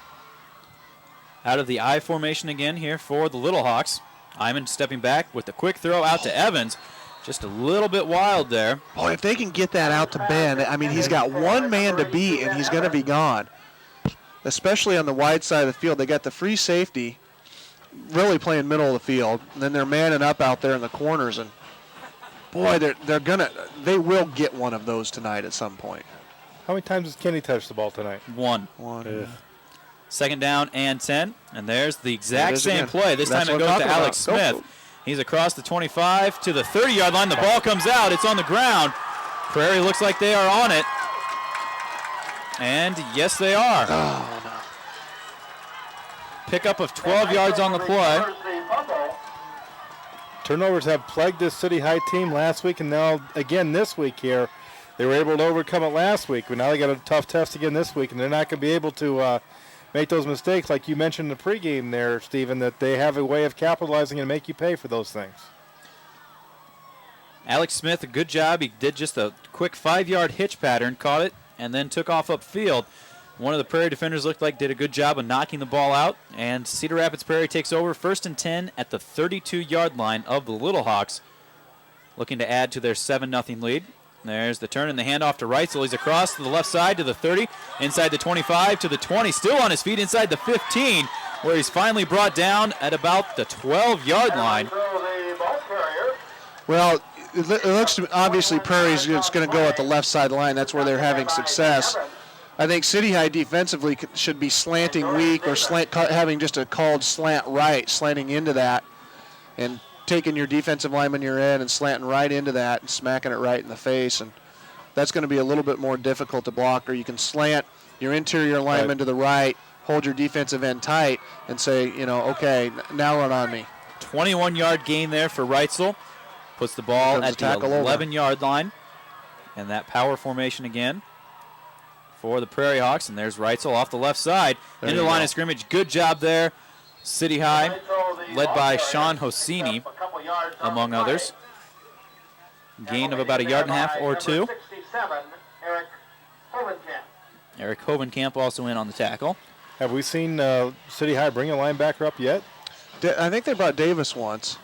Speaker 2: Out of the I formation again here for the Little Hawks. Iman stepping back with a quick throw out to Evans. Just a little bit wild there.
Speaker 4: Boy, if they can get that out to Ben, I mean, he's got one man to beat, and he's going to be gone, especially on the wide side of the field. They got the free safety really playing middle of the field, and then they're manning up out there in the corners, and boy, they will get one of those tonight at some point.
Speaker 3: How many times has Kenny touched the ball tonight?
Speaker 2: One.
Speaker 3: Yeah.
Speaker 2: Second down and 10, and there's the exact same play. This time it goes to Alex Smith. He's across the 25 to the 30-yard line. The ball comes out. It's on the ground. Prairie looks like they are on it. And yes, they are.
Speaker 4: Oh, no.
Speaker 2: Pickup of 12 yards on the play.
Speaker 3: Turnovers have plagued this City High team last week, and now again this week here. They were able to overcome it last week, but now they got a tough test again this week, and they're not going to be able to make those mistakes like you mentioned in the pregame there, Stephen, that they have a way of capitalizing and make you pay for those things.
Speaker 2: Alex Smith, a good job. He did just a quick 5-yard hitch pattern, caught it, and then took off upfield. One of the Prairie defenders looked like did a good job of knocking the ball out, and Cedar Rapids Prairie takes over 1st and 10 at the 32-yard line of the Little Hawks, looking to add to their 7-0 lead. There's the turn and the handoff to Reitzel. He's across to the left side to the 30, inside the 25 to the 20, still on his feet inside the 15, where he's finally brought down at about the 12-yard line.
Speaker 4: Well, it looks to me, obviously Prairie's just going to go at the left side line. That's where they're having success. I think City High defensively should be slanting weak or having just a called slant right, slanting into that, and taking your defensive lineman you're in and slanting right into that and smacking it right in the face. And that's going to be a little bit more difficult to block. Or you can slant your interior lineman to the right, hold your defensive end tight, and say, okay, now run on me.
Speaker 2: 21-yard gain there for Reitzel. Puts the ball at the 11-yard line. And that power formation again for the Prairie Hawks. And there's Reitzel off the left side into the line of scrimmage. Good job there. City High, led by Sean Hosini, among others. Gain of about 1.5 yards or 2. Eric Hovenkamp also in on the tackle.
Speaker 3: Have we seen City High bring a linebacker up yet?
Speaker 4: I think they brought Davis once.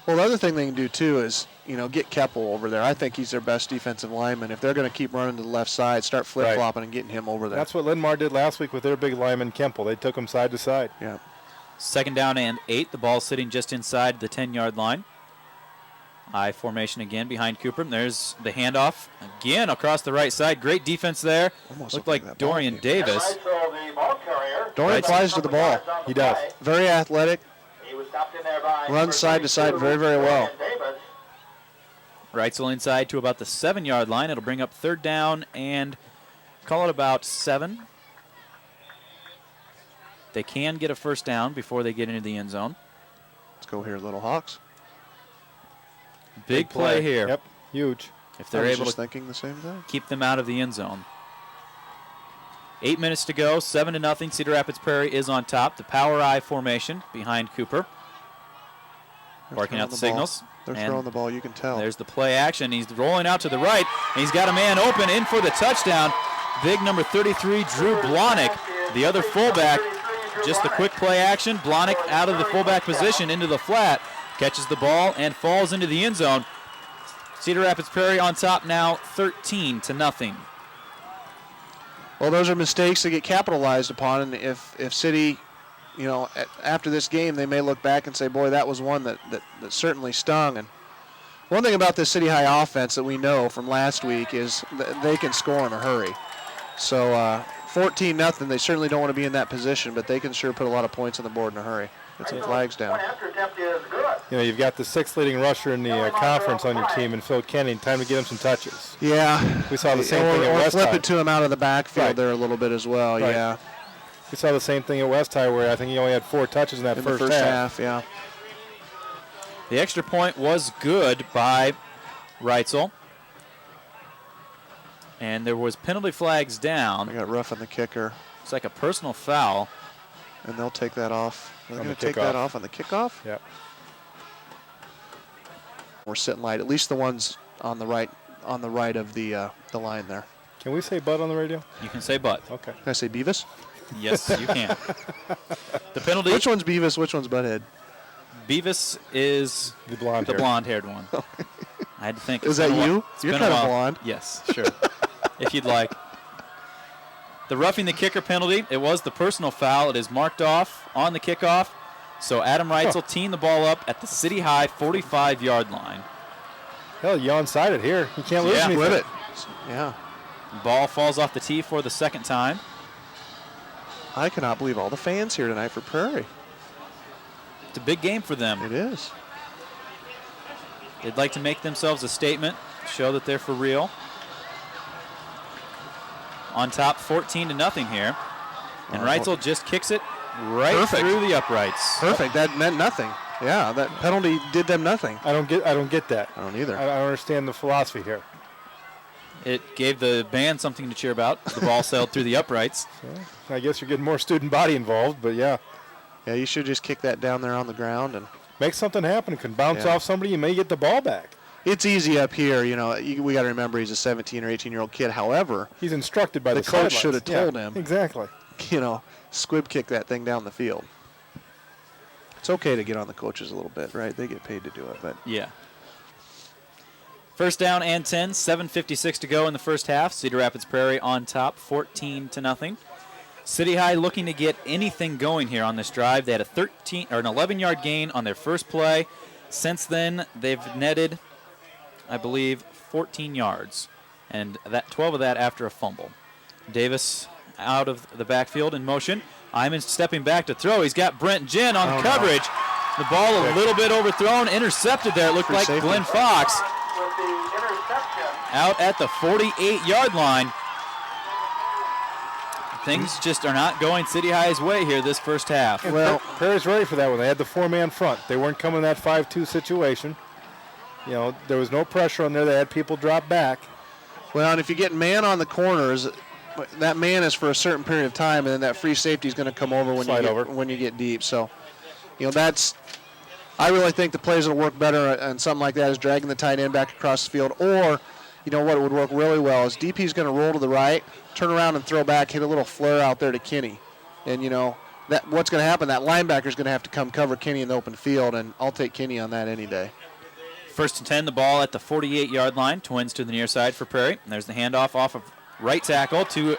Speaker 4: Well, the other thing they can do, too, is, get Keppel over there. I think he's their best defensive lineman. If they're going to keep running to the left side, start flip-flopping and getting him over there.
Speaker 3: That's what Linmar did last week with their big lineman, Kemple. They took him side to side.
Speaker 4: Yeah.
Speaker 2: 2nd down and 8. The ball sitting just inside the 10-yard line. I formation again behind Cooper. There's the handoff again across the right side. Great defense there. Looked like Dorian Davis.
Speaker 4: Dorian flies to the ball.
Speaker 3: He does.
Speaker 4: Very athletic. Runs side to side very, very well.
Speaker 2: Reitzel inside to about the 7-yard line. It'll bring up 3rd down and call it about 7. They can get a 1st down before they get into the end zone.
Speaker 4: Let's go here, Little Hawks.
Speaker 2: Big play here.
Speaker 3: Yep, huge.
Speaker 2: If they're able to
Speaker 4: thinking the same thing.
Speaker 2: Keep them out of the end zone. 8 minutes to go, 7-0. Cedar Rapids Prairie is on top. The power I formation behind Cooper. Barking out the signals.
Speaker 4: They're throwing the ball, you can tell.
Speaker 2: There's the play action. He's rolling out to the right, and he's got a man open in for the touchdown. Big number 33, Drew Blahnik, the other fullback. Just the quick play action. Blahnik out of the fullback position into the flat. Catches the ball and falls into the end zone. Cedar Rapids Prairie on top now, 13-0.
Speaker 4: Well, those are mistakes that get capitalized upon, and if City, after this game, they may look back and say, boy, that was one that certainly stung. And one thing about this City High offense that we know from last week is that they can score in a hurry. So 14-0, they certainly don't want to be in that position, but they can sure put a lot of points on the board in a hurry. Get some flags down.
Speaker 3: You've got the 6th leading rusher in the conference on your team, and Phil Kenny. Time to get him some touches.
Speaker 4: Yeah.
Speaker 3: We saw the same thing at West High.
Speaker 4: Flip it to him out of the backfield there a little bit as well, yeah.
Speaker 3: We saw the same thing at West High where I think he only had 4 touches in that first half.
Speaker 4: Yeah.
Speaker 2: The extra point was good by Reitzel. And there was penalty flags down.
Speaker 4: I got rough on the kicker.
Speaker 2: It's like a personal foul.
Speaker 4: And they'll take that off. They're going to take that off on the kickoff?
Speaker 3: Yeah.
Speaker 4: We're sitting light. At least the ones on the right of the line there.
Speaker 3: Can we say butt on the radio?
Speaker 2: You can say butt.
Speaker 3: Okay.
Speaker 4: Can I say Beavis?
Speaker 2: Yes, you can. The penalty.
Speaker 4: Which one's Beavis? Which one's Butthead?
Speaker 2: Beavis is
Speaker 3: the
Speaker 2: blonde-haired one. I had to think.
Speaker 4: Is that you? You're kind of blonde.
Speaker 2: Yes, sure. If you'd like. The roughing the kicker penalty, it was the personal foul. It is marked off on the kickoff. So Adam Reitzel teeing the ball up at the City High 45-yard line.
Speaker 3: Hell, you onside it here. You can't lose anything.
Speaker 4: With it. Yeah.
Speaker 2: Ball falls off the tee for the 2nd time.
Speaker 4: I cannot believe all the fans here tonight for Prairie.
Speaker 2: It's a big game for them.
Speaker 4: It is.
Speaker 2: They'd like to make themselves a statement, show that they're for real. On top, 14-0 here. And Reitzel just kicks it right through the uprights.
Speaker 4: Perfect. That meant nothing. Yeah, that penalty did them nothing.
Speaker 3: I don't get that.
Speaker 4: I don't either.
Speaker 3: I don't understand the philosophy here.
Speaker 2: It gave the band something to cheer about. The ball sailed through the uprights.
Speaker 3: I guess you're getting more student body involved, but yeah.
Speaker 4: Yeah, you should just kick that down there on the ground. And
Speaker 3: make something happen. It can bounce off somebody. You may get the ball back.
Speaker 4: It's easy up here. We got to remember he's a 17 or 18-year-old kid. However,
Speaker 3: he's instructed by the
Speaker 4: coach should have told him.
Speaker 3: Exactly.
Speaker 4: Squib kick that thing down the field. It's okay to get on the coaches a little bit, right? They get paid to do it, but
Speaker 2: yeah. First down and 10, 7:56 to go in the first half. Cedar Rapids Prairie on top, 14-0. City High looking to get anything going here on this drive. They had an 11-yard gain on their first play. Since then, they've netted, I believe, 14 yards, and 12 of that after a fumble. Davis out of the backfield in motion. Iman stepping back to throw. He's got Brent Ginn on coverage. The ball a little bit overthrown, intercepted there. It looked like safety. Glenn Fox out at the 48-yard line. Things just are not going City High's way here this first half.
Speaker 3: Well, Prairie's ready for that one. They had the 4-man front. They weren't coming in that 5-2 situation. There was no pressure on there. They had people drop back.
Speaker 4: Well, and if you get man on the corners, that man is for a certain period of time, and then that free safety is going to come over when you get deep. So, that's. I really think the plays that will work better on something like that is dragging the tight end back across the field, or what would work really well is DP is going to roll to the right, turn around and throw back, hit a little flare out there to Kinney, and that what's going to happen? That linebacker is going to have to come cover Kinney in the open field, and I'll take Kinney on that any day.
Speaker 2: First and 10, the ball at the 48-yard line. Twins to the near side for Prairie. And there's the handoff off of right tackle to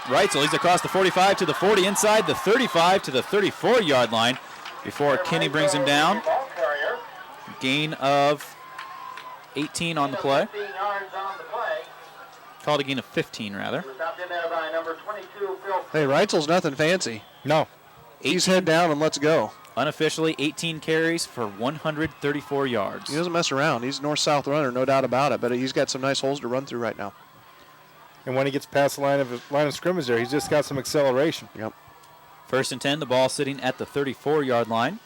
Speaker 2: Reitzel. He's across the 45 to the 40, inside the 35 to the 34-yard line before Kinney brings him down. Gain of 18 on the play. Called a gain of 15, rather.
Speaker 4: Hey, Reitzel's nothing fancy.
Speaker 3: No.
Speaker 4: He's head down and let's go.
Speaker 2: Unofficially, 18 carries for 134 yards.
Speaker 4: He doesn't mess around. He's a north-south runner, no doubt about it, but he's got some nice holes to run through right now.
Speaker 3: And when he gets past the line of scrimmage there, he's just got some acceleration.
Speaker 4: Yep.
Speaker 2: First and 10, the ball sitting at the 34-yard line.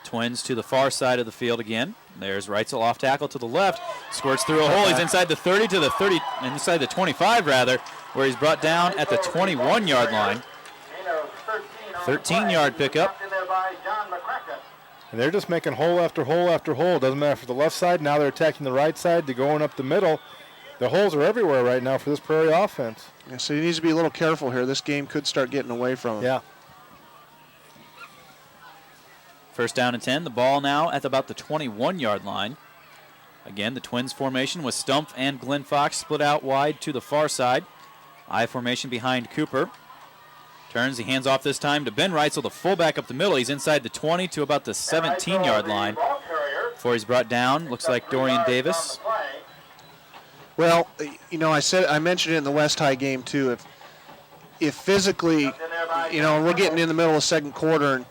Speaker 2: Twins to the far side of the field again. There's Reitzel off tackle to the left. Squirts through a hole. He's inside the 30 to the 30, inside the 25 rather, where he's brought down at the 21-yard line. 13-yard pickup.
Speaker 3: And they're just making hole after hole after hole. Doesn't matter for the left side. Now they're attacking the right side. They're going up the middle. The holes are everywhere right now for this Prairie offense.
Speaker 4: Yeah, so he needs to be a little careful here. This game could start getting away from him.
Speaker 3: Yeah.
Speaker 2: First down and 10. The ball now at about the 21-yard line. Again, the Twins formation with Stumpf and Glenn Fox split out wide to the far side. I formation behind Cooper. Turns, he hands off this time to Ben Reitzel, the fullback up the middle. He's inside the 20 to about the 17-yard line before he's brought down. Looks like Dorian Davis.
Speaker 4: Well, I mentioned it in the West High game too. If physically, we're getting in the middle of the second quarter, and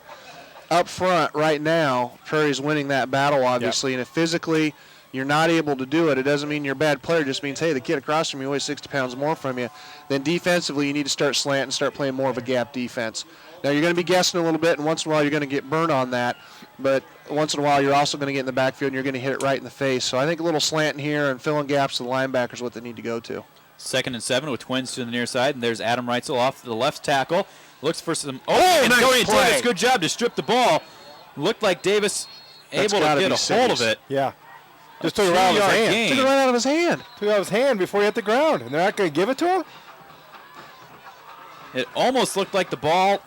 Speaker 4: up front right now, Prairie's winning that battle, obviously. Yep. And if physically you're not able to do it, it doesn't mean you're a bad player. It just means, hey, the kid across from you weighs 60 pounds more from you. Then defensively, you need to start slanting and start playing more of a gap defense. Now, you're going to be guessing a little bit, and once in a while you're going to get burned on that. But once in a while you're also going to get in the backfield, and you're going to hit it right in the face. So I think a little slanting here and filling gaps to the linebackers is what they need to go to.
Speaker 2: 2nd and 7 with Twins to the near side, and there's Adam Reitzel off to the left tackle. Looks for some. And
Speaker 4: nice
Speaker 2: Dorian
Speaker 4: play.
Speaker 2: Davis, good job to strip the ball. Looked like Davis able to get a hold of it.
Speaker 3: Yeah. Just took it right out of his hand.
Speaker 4: Took it right out of his hand.
Speaker 3: Took it out of his hand before he hit the ground, and they're not going to give it to him?
Speaker 2: It almost looked like the ball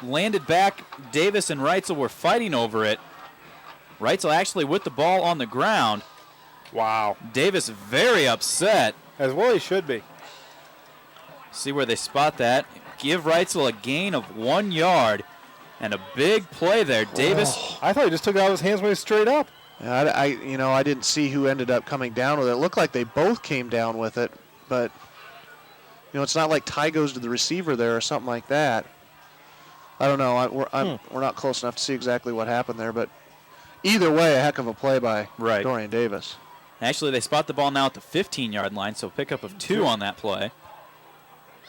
Speaker 2: landed back. Davis and Reitzel were fighting over it. Reitzel actually with the ball on the ground.
Speaker 3: Wow.
Speaker 2: Davis very upset.
Speaker 3: As well he should be.
Speaker 2: See where they spot that. Give Reitzel a gain of 1 yard. And a big play there. Davis.
Speaker 3: I thought he just took it out of his hands when he was straight up.
Speaker 4: I didn't see who ended up coming down with it. It looked like they both came down with it, but it's not like Ty goes to the receiver there or something like that. I don't know. We're not close enough to see exactly what happened there, but either way, a heck of a play by Dorian Davis.
Speaker 2: Actually, they spot the ball now at the 15-yard line, so pickup of 2 on that play.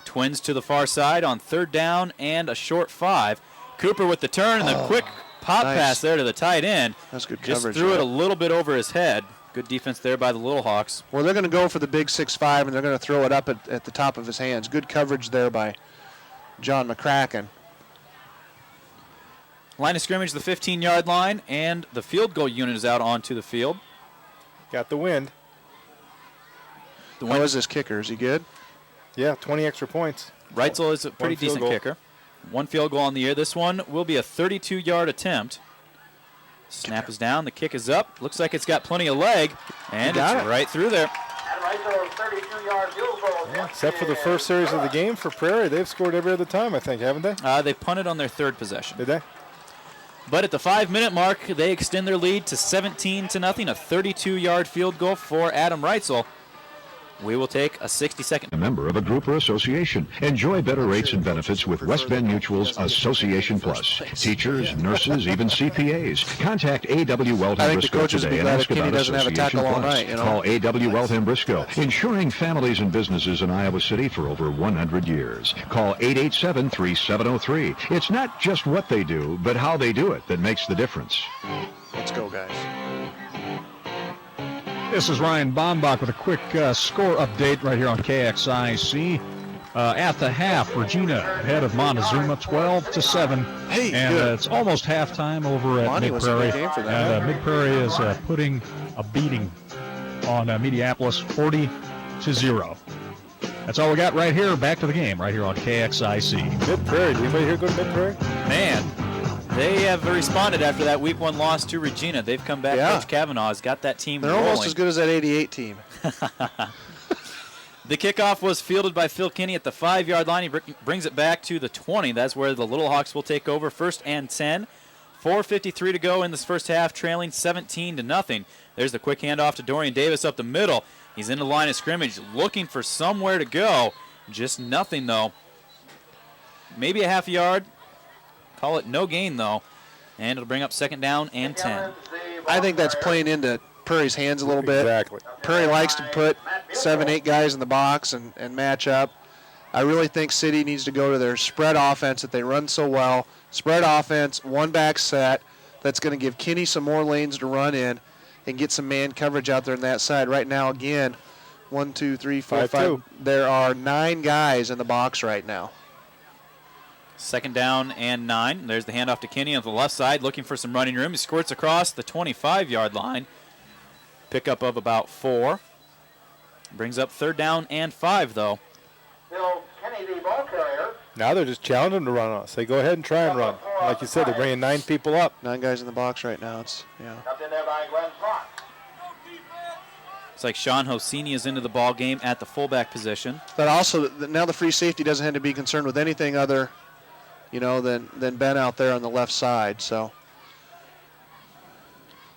Speaker 2: Twins to the far side on 3rd down and a short 5. Cooper with the turn and the quick pop pass there to the tight end.
Speaker 4: That's good
Speaker 2: Just
Speaker 4: coverage.
Speaker 2: threw it a little bit over his head. Good defense there by the Little Hawks.
Speaker 4: Well, they're going to go for the big 6'5", and they're going to throw it up at the top of his hands. Good coverage there by John McCracken.
Speaker 2: Line of scrimmage, the 15-yard line, and the field goal unit is out onto the field.
Speaker 3: Got the wind.
Speaker 4: How is this kicker? Is he good?
Speaker 3: Yeah, 20 extra points.
Speaker 2: Reitzel is a pretty
Speaker 3: field
Speaker 2: decent
Speaker 3: goal.
Speaker 2: kicker. One field goal on the year. This one will be a 32-yard attempt. Snap is down. The kick is up. Looks like it's got plenty of leg, and it's right through there.
Speaker 6: And Reitzel's 32-yard field goal.
Speaker 3: Yeah, except for the first series of the game for Prairie, they've scored every other time, I think, haven't they?
Speaker 2: They punted on their third possession.
Speaker 3: Did they?
Speaker 2: But at the 5-minute mark, they extend their lead to 17-0, a 32-yard field goal for Adam Reitzel. We will take a 60-second.
Speaker 8: A member of a group or association. Enjoy better rates and benefits with West Bend Mutual's Association Plus. Teachers, nurses, even CPAs. Contact A.W. Wealth
Speaker 4: I
Speaker 8: and
Speaker 4: think the
Speaker 8: Briscoe
Speaker 4: coaches would be
Speaker 8: today and
Speaker 4: glad if
Speaker 8: ask
Speaker 4: Kenny
Speaker 8: about
Speaker 4: doesn't have a
Speaker 8: Association
Speaker 4: tackle all
Speaker 8: Plus.
Speaker 4: night, you know.
Speaker 8: Call A.W. Wealth and Briscoe. Insuring families and businesses in Iowa City for over 100 years. Call 887-3703. It's not just what they do, but how they do it that makes the difference.
Speaker 4: Let's go, guys.
Speaker 7: This is Ryan Bombach with a quick score update right here on KXIC. At the half, Regina ahead of Montezuma 12-7.
Speaker 4: Hey,
Speaker 7: and
Speaker 4: good.
Speaker 7: it's almost halftime over at
Speaker 4: Monty was a
Speaker 7: Mid-Prairie.
Speaker 4: good game for that.
Speaker 7: And Mid-Prairie is putting a beating on Mediapolis 40-0. That's all we got right here. Back to the game right here on KXIC.
Speaker 3: Mid-Prairie. Did anybody here go to Mid-Prairie?
Speaker 2: Man, they have responded after that Week 1 loss to Regina. They've come back.
Speaker 4: Yeah.
Speaker 2: Coach Kavanaugh has got that team
Speaker 4: They're
Speaker 2: rolling.
Speaker 4: almost as good as that 88 team.
Speaker 2: The kickoff was fielded by Phil Kinney at the 5-yard line. He brings it back to the 20. That's where the Little Hawks will take over. 1st and 10. 4:53 to go in this first half, trailing 17-0. There's the quick handoff to Dorian Davis up the middle. He's in the line of scrimmage looking for somewhere to go. Just nothing, though. Maybe a half yard. Call it no gain, though. And it'll bring up 2nd down and 10.
Speaker 4: I think that's playing into Prairie's hands a little bit.
Speaker 3: Exactly.
Speaker 4: Prairie likes to put 7, 8 guys in the box and match up. I really think City needs to go to their spread offense that they run so well. Spread offense, one back set. That's going to give Kinney some more lanes to run in and get some man coverage out there on that side. Right now, again, 1, 2, 3, 4, 5. There are 9 guys in the box right now.
Speaker 2: 2nd down and 9. There's the handoff to Kinney on the left side, looking for some running room. He squirts across the 25-yard line. Pickup of about 4. Brings up 3rd down and 5, though.
Speaker 6: Bill Kenny, the ball carrier.
Speaker 3: Now they're just challenging them to run on us. They go ahead and try and run. Like you said, they're bringing 9 people up.
Speaker 4: 9 guys in the box right now.
Speaker 6: Up in there by Glenn Fox.
Speaker 2: It's like Sean Hosini is into the ball game at the fullback position.
Speaker 4: But also, now the free safety doesn't have to be concerned with anything other, than Ben out there on the left side. So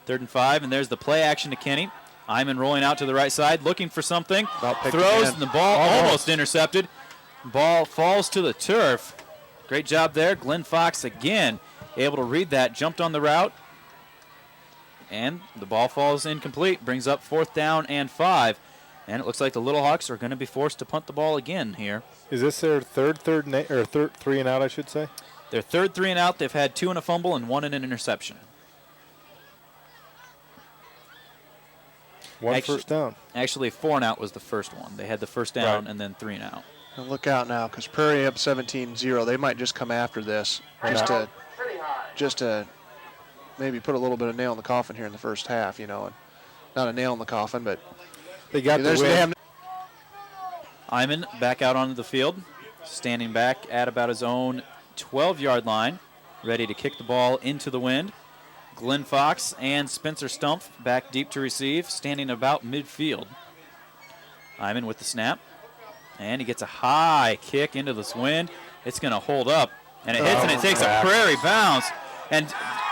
Speaker 2: 3rd and 5, and there's the play action to Kinney. Iman rolling out to the right side, looking for something. Throws, and the ball almost intercepted. Ball falls to the turf. Great job there. Glenn Fox again able to read that, jumped on the route, and the ball falls incomplete. Brings up 4th down and 5. And it looks like the Little Hawks are going to be forced to punt the ball again here.
Speaker 3: Is this their third 3 and out, I should say?
Speaker 2: Their 3rd 3 and out. They've had 2 in a fumble and 1 in an interception.
Speaker 3: 1 first down.
Speaker 2: Actually, 4 and out was the first one. They had the first down and then 3 and out.
Speaker 4: And look out now, because Prairie up 17-0. They might just come after this just to maybe put a little bit of nail in the coffin here in the first half, and not a nail in the coffin, but
Speaker 3: they got the win.
Speaker 2: Iman back out onto the field, standing back at about his own 12-yard line, ready to kick the ball into the wind. Glenn Fox and Spencer Stumpf back deep to receive, standing about midfield. Iman with the snap, and he gets a high kick into this wind. It's going to hold up, and it hits, and it takes a Prairie bounce. And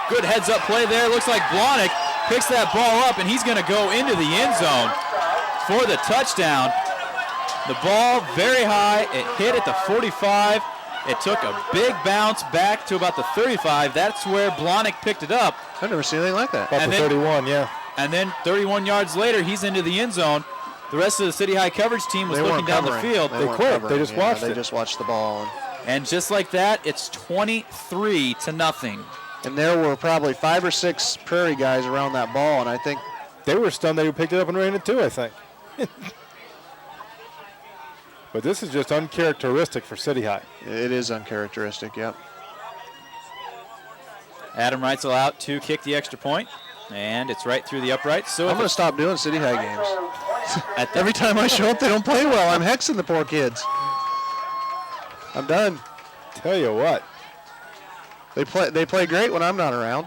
Speaker 2: good heads-up play there. Looks like Blahnik picks that ball up, and he's going to go into the end zone for the touchdown. The ball very high. It hit at the 45. It took a big bounce back to about the 35. That's where Blahnik picked it up.
Speaker 4: I've never seen anything like that.
Speaker 3: About the 31, yeah.
Speaker 2: And then 31 yards later, he's into the end zone. The rest of the City High coverage team was looking down the field.
Speaker 3: They quit. They just watched it.
Speaker 4: They just watched the ball.
Speaker 2: And just like that, it's 23-0.
Speaker 4: And there were probably 5 or 6 Prairie guys around that ball, and I think
Speaker 3: they were stunned that he picked it up and ran it too, I think. But this is just uncharacteristic for City High.
Speaker 4: It is uncharacteristic, yep.
Speaker 2: Adam Reitzel out to kick the extra point, and it's right through the uprights. So
Speaker 4: I'm going to stop doing City High games.
Speaker 2: at
Speaker 4: Every time I show up, they don't play well. I'm hexing the poor kids. I'm done.
Speaker 3: Tell you what.
Speaker 4: They play great when I'm not around.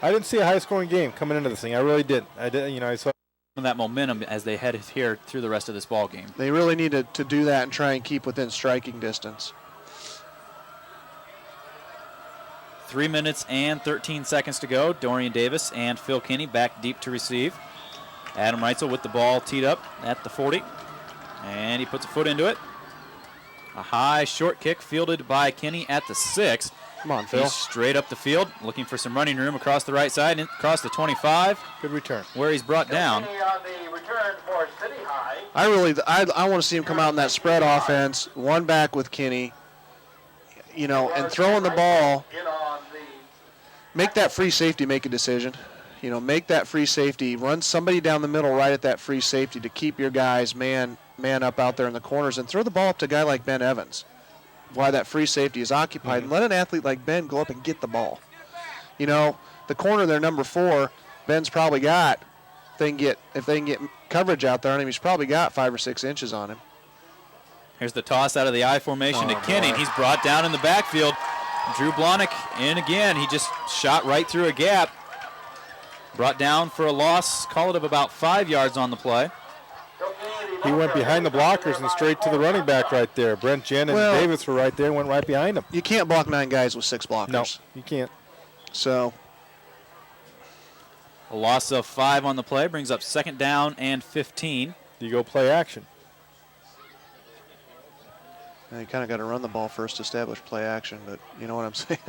Speaker 3: I didn't see a high-scoring game coming into this thing. I really didn't. I saw
Speaker 2: that momentum as they head here through the rest of this ball game.
Speaker 4: They really need to do that and try and keep within striking distance.
Speaker 2: 3 minutes and 13 seconds to go. Dorian Davis and Phil Kinney back deep to receive. Adam Reitzel with the ball teed up at the 40. And he puts a foot into it. A high short kick fielded by Kinney at the 6.
Speaker 4: Come on, Phil.
Speaker 2: He's straight up the field, looking for some running room across the right side and across the 25.
Speaker 3: Good return.
Speaker 2: Where he's brought down.
Speaker 4: I want to see him come out in that spread offense, one back with Kinney, and throwing the ball. Make that free safety make a decision. Make that free safety. Run somebody down the middle right at that free safety to keep your guys man up out there in the corners and throw the ball up to a guy like Ben Evans while that free safety is occupied, and let an athlete like Ben go up and get the ball. The corner there, number 4, Ben's probably got, if they can get coverage out there on him, he's probably got 5 or 6 inches on him.
Speaker 2: Here's the toss out of the I formation to Kinney. He's brought down in the backfield. Drew Blahnik in again. He just shot right through a gap. Brought down for a loss, call it of about 5 yards on the play.
Speaker 3: He went behind the blockers and straight to the running back right there. Brent Jen and Davis were right there and went right behind him.
Speaker 4: You can't block 9 guys with 6 blockers.
Speaker 3: No, you can't.
Speaker 4: So
Speaker 2: a loss of 5 on the play brings up 2nd down and 15.
Speaker 3: You go play action.
Speaker 4: Now you kind of got to run the ball first to establish play action, but you know what I'm saying?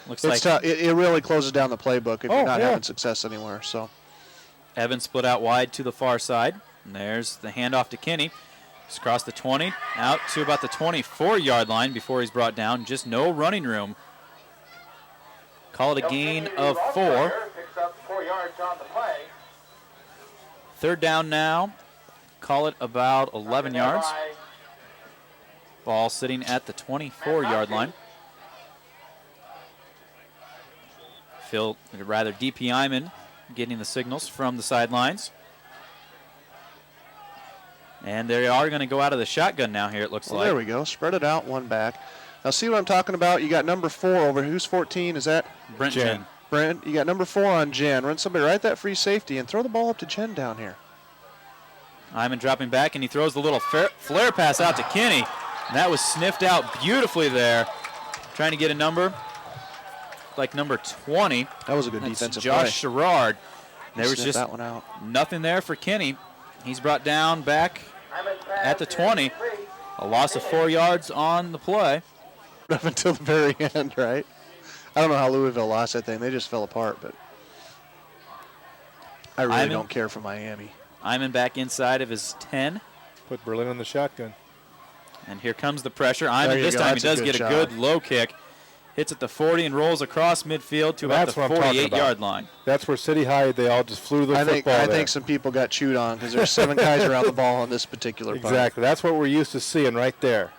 Speaker 2: Looks
Speaker 4: it's
Speaker 2: like
Speaker 4: tough. It really closes down the playbook if you're not having success anywhere. So
Speaker 2: Evans split out wide to the far side. And there's the handoff to Kinney. He's across the 20, out to about the 24-yard line before he's brought down. Just no running room. Call it a gain of 4. 3rd down now. Call it about 11 yards. Ball sitting at the 24-yard line. DP Iman getting the signals from the sidelines. And they are going to go out of the shotgun now here, it looks like.
Speaker 4: There we go. Spread it out, one back. Now see what I'm talking about? You got number 4 over. Who's 14? Is that?
Speaker 2: Brent Jen.
Speaker 4: Brent, you got number 4 on Jen. Run somebody right at that free safety and throw the ball up to Jen down here.
Speaker 2: Iman dropping back, and he throws the little flare pass out to Kinney. And that was sniffed out beautifully there. Trying to get a number, like number 20.
Speaker 4: That was a good defensive
Speaker 2: Josh
Speaker 4: play.
Speaker 2: Sherrard. There was just
Speaker 4: that one out.
Speaker 2: Nothing there for Kinney. He's brought down back at the 20. A loss of 4 yards on the play.
Speaker 4: Up until the very end, right? I don't know how Louisville lost that thing. They just fell apart, but I really don't care for Miami.
Speaker 2: Iman back inside of his 10.
Speaker 3: Put Berlin on the shotgun.
Speaker 2: And here comes the pressure. Iman this time he does get a good low kick. Hits at the 40 and rolls across midfield to about the 48-yard line.
Speaker 3: That's where City High, they all just flew the football
Speaker 4: I think some people got chewed on because there's 7 guys around the ball on this particular punt.
Speaker 3: Exactly. That's what we're used to seeing right there.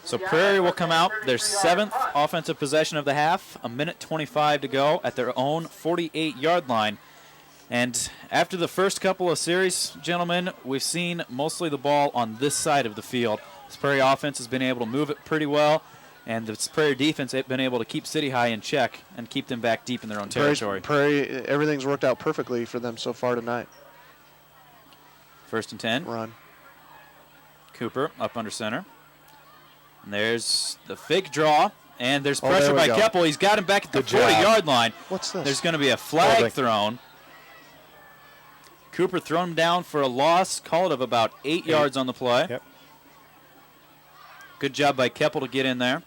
Speaker 2: So Prairie will come out, their 7th offensive possession of the half, 1:25 to go at their own 48-yard line. And after the first couple of series, gentlemen, we've seen mostly the ball on this side of the field. This Prairie offense has been able to move it pretty well, and the Prairie defense has been able to keep City High in check and keep them back deep in their own territory.
Speaker 4: Prairie, everything's worked out perfectly for them so far tonight.
Speaker 2: 1st and 10.
Speaker 4: Run.
Speaker 2: Cooper up under center. And there's the fake draw, and there's pressure by Keppel. He's got him back at the 40-yard line.
Speaker 4: What's this?
Speaker 2: There's going to be a flag thrown. Cooper thrown him down for a loss, call it of about 8 yards on the play.
Speaker 3: Yep.
Speaker 2: Good job by Keppel to get in there.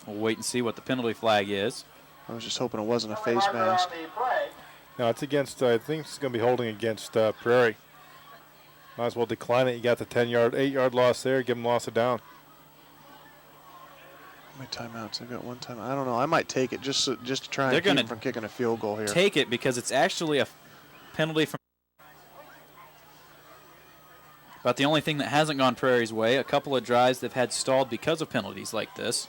Speaker 2: We'll wait and see what the penalty flag is.
Speaker 4: I was just hoping it wasn't a face mask.
Speaker 3: No, it's against, I think it's going to be holding against Prairie. Might as well decline it. You got the 8-yard loss there. Give them loss of down.
Speaker 4: How many timeouts? I've got 1 timeout. I don't know. I might take it just to try and keep them from kicking a field goal here.
Speaker 2: Take it because it's actually a penalty from. About the only thing that hasn't gone Prairie's way. A couple of drives they've had stalled because of penalties like this.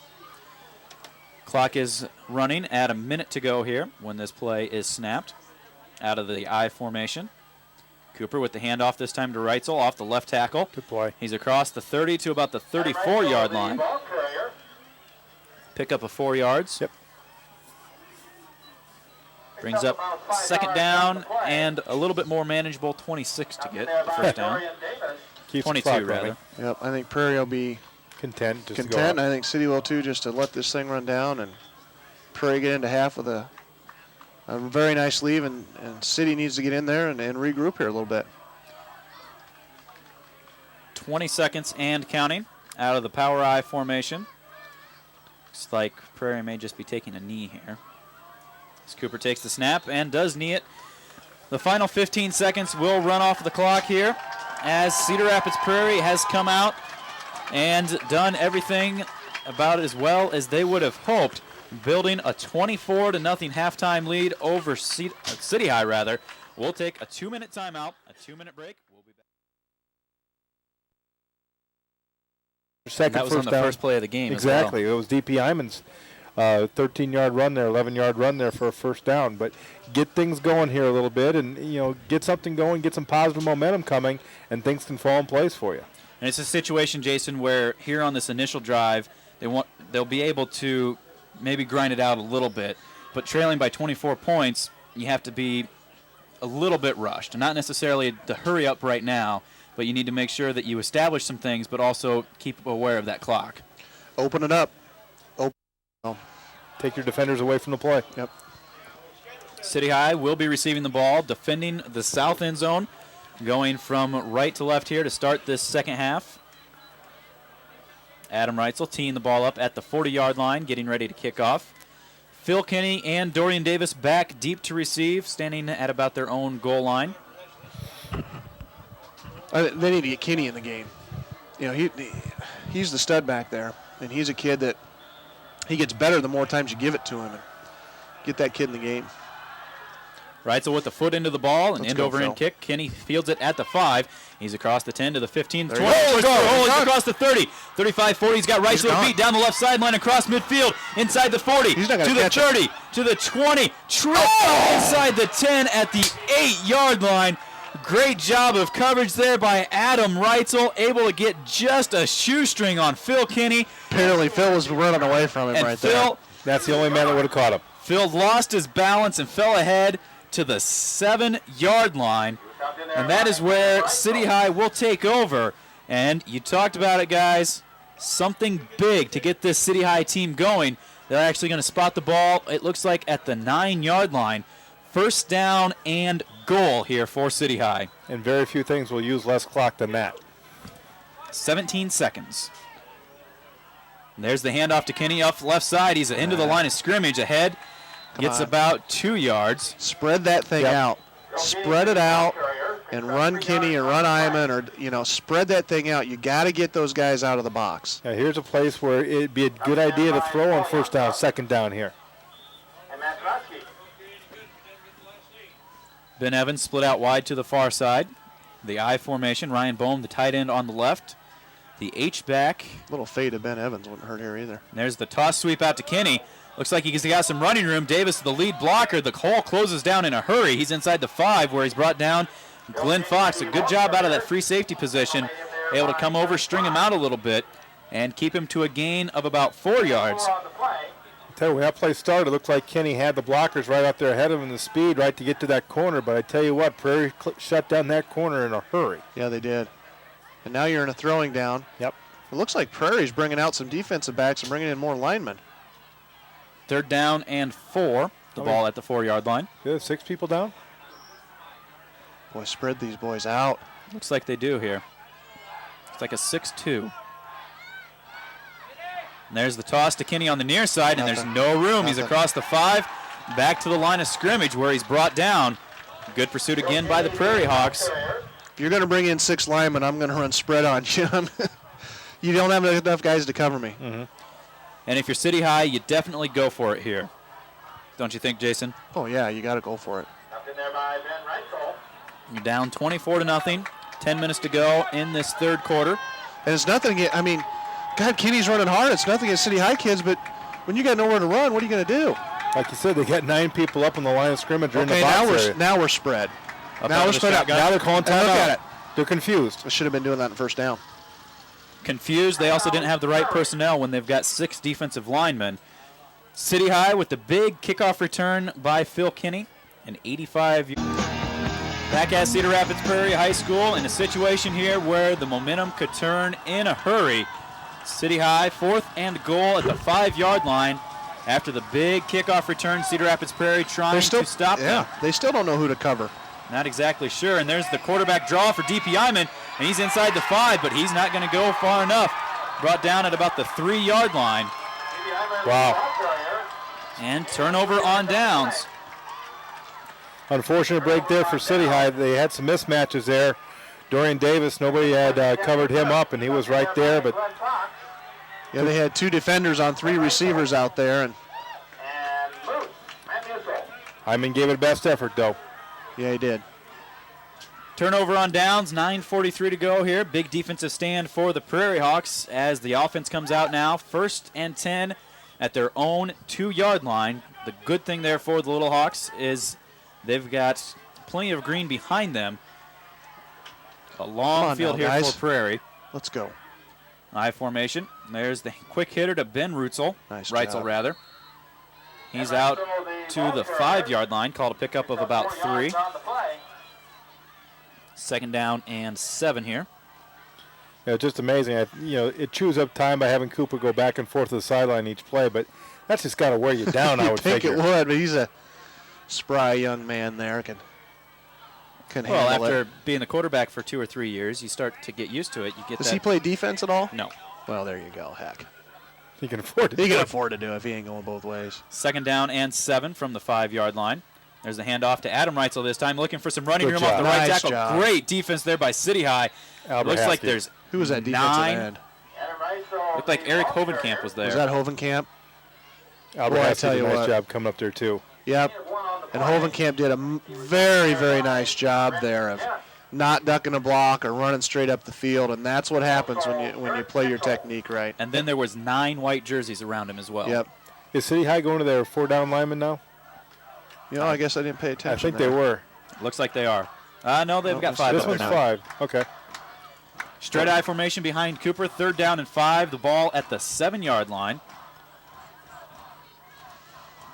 Speaker 2: Clock is running at a minute to go here when this play is snapped out of the I formation. Cooper with the handoff this time to Reitzel off the left tackle.
Speaker 3: Good play.
Speaker 2: He's across the 30 to about the 34-yard line. Pick up a 4 yards.
Speaker 3: Yep.
Speaker 2: Brings up second down and a little bit more manageable 26 to get the first down.
Speaker 3: Keeps
Speaker 2: 22 rather.
Speaker 4: Yep, I think Prairie will be
Speaker 3: content. Just
Speaker 4: content. I think City will too, just to let this thing run down and Prairie get into half with a very nice lead, and City needs to get in there and regroup here a little bit.
Speaker 2: 20 seconds and counting out of the power I formation. Looks like Prairie may just be taking a knee here. As Cooper takes the snap and does knee it. The final 15 seconds will run off the clock here as Cedar Rapids Prairie has come out and done everything about as well as they would have hoped, building a 24-0 halftime lead over City High rather. We'll take a 2-minute timeout, a 2-minute break. We'll be back.
Speaker 3: Second
Speaker 2: that was on the first play of the game.
Speaker 3: Exactly.
Speaker 2: As well.
Speaker 3: It was DP Hyman's 13-yard run there, 11-yard run there for a first down. But get things going here a little bit, and get something going, get some positive momentum coming, and things can fall in place for you.
Speaker 2: And it's a situation, Jason, where here on this initial drive, they'll be able to maybe grind it out a little bit, but trailing by 24 points, you have to be a little bit rushed. Not necessarily to hurry up right now, but you need to make sure that you establish some things, but also keep aware of that clock.
Speaker 4: Open it up.
Speaker 3: Take your defenders away from the play.
Speaker 4: Yep.
Speaker 2: City High will be receiving the ball, defending the south end zone, going from right to left here to start this second half. Adam Reitzel teeing the ball up at the 40-yard line, getting ready to kick off. Phil Kinney and Dorian Davis back deep to receive, standing at about their own goal line.
Speaker 4: They need to get Kinney in the game. He's the stud back there, and he's a kid that he gets better the more times you give it to him. And get that kid in the game.
Speaker 2: Reitzel with the foot into the ball, an
Speaker 4: Let's go,
Speaker 2: end-over-end
Speaker 4: Phil.
Speaker 2: kick. Kinney fields it at the 5. He's across the 10 to the 15, the 20.
Speaker 4: He's
Speaker 2: He's across the 30. 35, 40. He's got Reitzel beat down the left sideline across midfield, inside the 40,
Speaker 4: He's not
Speaker 2: to
Speaker 4: gonna
Speaker 2: the
Speaker 4: catch
Speaker 2: 30, to the 20. Inside the 10 at the 8-yard line. Great job of coverage there by Adam Reitzel, able to get just a shoestring on Phil Kinney.
Speaker 4: Apparently Phil was running away from him
Speaker 2: And
Speaker 4: right
Speaker 2: Phil,
Speaker 4: there.
Speaker 3: That's the only man that would have caught him.
Speaker 2: Phil lost his balance and fell ahead to the 7-yard line. And that is where City High will take over. And you talked about it, guys. Something big to get this City High team going. They're actually going to spot the ball, it looks like, at the 9-yard line. First down and goal here for City High.
Speaker 3: And very few things will use less clock than that.
Speaker 2: 17 seconds. And there's the handoff to Kinney up left side. He's into the line of scrimmage ahead. Gets about 2 yards.
Speaker 4: Spread that thing out. Spread it out and run Kinney or run Iman, or spread that thing out. You got to get those guys out of the box.
Speaker 3: Now here's a place where it'd be a good idea to throw on first down, second down here.
Speaker 2: Ben Evans split out wide to the far side. The I formation. Ryan Bohm, the tight end on the left. The H-back.
Speaker 4: Little fade of Ben Evans wouldn't hurt here either.
Speaker 2: And there's the toss sweep out to Kinney. Looks like he's got some running room. Davis, the lead blocker. The hole closes down in a hurry. He's inside the 5 where he's brought down Glenn Fox. A good job out of that free safety position. Able to come over, string him out a little bit, and keep him to a gain of about 4 yards.
Speaker 3: I tell you, when that play started, it looked like Kenny had the blockers right up there ahead of him, the speed right to get to that corner. But I tell you what, Prairie shut down that corner in a hurry.
Speaker 4: Yeah, they did. And now you're in a throwing down.
Speaker 3: Yep.
Speaker 4: It looks like Prairie's bringing out some defensive backs and bringing in more linemen.
Speaker 2: Third down and 4. The ball at the 4-yard line.
Speaker 3: Good, 6 people down.
Speaker 4: Boy, spread these boys out.
Speaker 2: Looks like they do here. It's like a 6-2. And there's the toss to Kinney on the near side, and there's no room. He's across the 5, back to the line of scrimmage where he's brought down. Good pursuit again by the Prairie Hawks.
Speaker 4: If you're going to bring in 6 linemen, I'm going to run spread on you. You don't have enough guys to cover me.
Speaker 2: Mm-hmm. And if you're City High, you definitely go for it here. Don't you think, Jason?
Speaker 4: Oh, yeah, you got to go for it.
Speaker 2: You're down 24-0. 10 minutes to go in this third quarter.
Speaker 4: And it's nothing, God, Kinney's running hard. It's nothing against City High kids, but when you got nowhere to run, what are you going to do?
Speaker 3: Like you said, they got 9 people up on the line of scrimmage or in the
Speaker 4: Okay,
Speaker 3: box area.
Speaker 4: now we're spread.
Speaker 2: Up
Speaker 4: Now
Speaker 2: under
Speaker 4: we're
Speaker 2: the
Speaker 4: spread out.
Speaker 2: shotgun.
Speaker 3: Now they're calling
Speaker 4: And look
Speaker 3: timeout.
Speaker 4: at it.
Speaker 3: They're confused.
Speaker 4: I should have been doing that in first down.
Speaker 2: Confused. They also didn't have the right personnel when they've got 6 defensive linemen. City High with the big kickoff return by Phil Kinney, an 85. Back at Cedar Rapids Prairie High School in a situation here where the momentum could turn in a hurry. City High 4th and goal at the 5-yard line after the big kickoff return. Cedar Rapids Prairie trying to stop them.
Speaker 4: They still don't know who to cover.
Speaker 2: Not exactly sure. And there's the quarterback draw for DP Iman, and he's inside the 5, but he's not going to go far enough. Brought down at about the 3-yard line.
Speaker 3: Wow.
Speaker 2: And turnover on downs.
Speaker 3: Unfortunate break there for City High. They had some mismatches there. Dorian Davis, nobody had covered him up, and he was right there. But
Speaker 4: yeah, they had 2 defenders on 3 receivers out there, and
Speaker 3: Hyman gave it best effort, though.
Speaker 4: Yeah, he did.
Speaker 2: Turnover on downs, 9:43 to go here. Big defensive stand for the Prairie Hawks as the offense comes out now. 1st and 10 at their own 2-yard line. The good thing there for the Little Hawks is they've got plenty of green behind them. A long field here for Prairie.
Speaker 4: Let's go.
Speaker 2: I formation. There's the quick hitter to Ben Rutzel.
Speaker 4: Nice
Speaker 2: Reitzel,
Speaker 4: job.
Speaker 2: rather. He's out to the 5-yard line. Called a pickup of about 3. 2nd down and 7 here.
Speaker 3: Yeah, just amazing. It chews up time by having Cooper go back and forth to the sideline each play, but that's just got to wear you down, I would
Speaker 4: think
Speaker 3: figure.
Speaker 4: it would, but he's a spry young man there. Can handle
Speaker 2: after
Speaker 4: it.
Speaker 2: being the quarterback for 2 or 3 years, you start to get used to it. You get
Speaker 4: Does he play defense at all?
Speaker 2: No.
Speaker 4: Well, there you go. Heck.
Speaker 3: He can afford to
Speaker 4: He can afford to do it if he ain't going both ways.
Speaker 2: 2nd down and 7 from the 5-yard line. There's the handoff to Adam Reitzel this time, looking for some running
Speaker 3: Good
Speaker 2: room off the
Speaker 3: job.
Speaker 2: right
Speaker 4: Nice
Speaker 2: tackle.
Speaker 4: job.
Speaker 2: Great defense there by City High.
Speaker 3: Albert
Speaker 2: Looks like
Speaker 3: Haskey.
Speaker 2: there's
Speaker 4: Who was that defensive
Speaker 2: 9.
Speaker 4: end?
Speaker 2: Looked like Eric Hovenkamp was there.
Speaker 4: Was that Hovenkamp?
Speaker 3: Albert
Speaker 4: Boy, I
Speaker 3: Haskey
Speaker 4: tell
Speaker 3: did
Speaker 4: you
Speaker 3: a nice
Speaker 4: what.
Speaker 3: job coming up there, too.
Speaker 4: Yep. And Hovenkamp did a very, very nice job there of not ducking a block or running straight up the field, and that's what happens when you play your technique right.
Speaker 2: And then there was 9 white jerseys around him as well.
Speaker 4: Yep.
Speaker 3: Is City High going to their 4-down linemen now?
Speaker 4: I guess I didn't pay attention.
Speaker 3: I think
Speaker 4: there.
Speaker 3: they were.
Speaker 2: Looks like they are. No, they've got 5
Speaker 3: This
Speaker 2: up there
Speaker 3: one's
Speaker 2: now.
Speaker 3: 5. Okay.
Speaker 2: Straight eye formation behind Cooper. 3rd down and 5. The ball at the 7-yard line.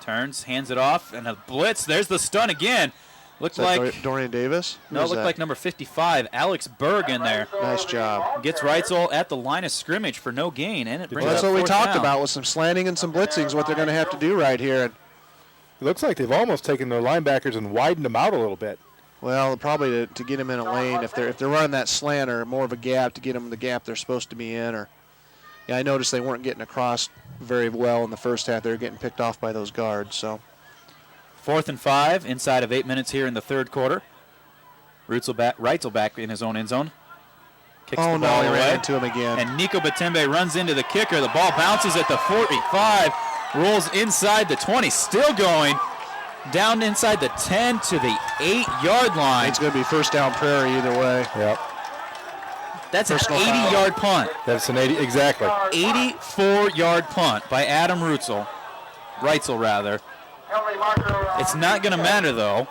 Speaker 2: Turns, hands it off, and a blitz. There's the stun again. Looked
Speaker 4: Is that
Speaker 2: like
Speaker 4: Dorian Davis? Who
Speaker 2: no, it
Speaker 4: was
Speaker 2: looked
Speaker 4: that?
Speaker 2: like number 55, Alex Berg in there.
Speaker 4: Nice job.
Speaker 2: Gets Reitzel at the line of scrimmage for no gain, and it brings
Speaker 4: Well, that's
Speaker 2: up
Speaker 4: what we
Speaker 2: 4th
Speaker 4: talked
Speaker 2: down.
Speaker 4: about with some slanting and some blitzing is what they're going to have to do right here. And,
Speaker 3: It looks like they've almost taken their linebackers and widened them out a little bit.
Speaker 4: well, probably to get them in a lane if they're running that slant or more of a gap to get them in the gap they're supposed to be in. Or yeah, I noticed they weren't getting across very well in the first half. They were getting picked off by those guards. So
Speaker 2: 4th and 5 inside of 8 minutes here in the 3rd quarter. Reitzel back in his own end zone. Kicks the ball
Speaker 4: he
Speaker 2: away.
Speaker 4: ran into him again.
Speaker 2: And Nico Batembe runs into the kicker. The ball bounces at the 45, rolls inside the 20, still going. Down inside the 10 to the 8-yard line.
Speaker 4: It's going to be first down Prairie either way.
Speaker 3: Yep.
Speaker 2: That's an
Speaker 4: personal foul.
Speaker 2: 80-yard punt.
Speaker 3: That's an 80, exactly.
Speaker 2: 84-yard punt by Adam Reitzel, rather. It's not going to matter, though.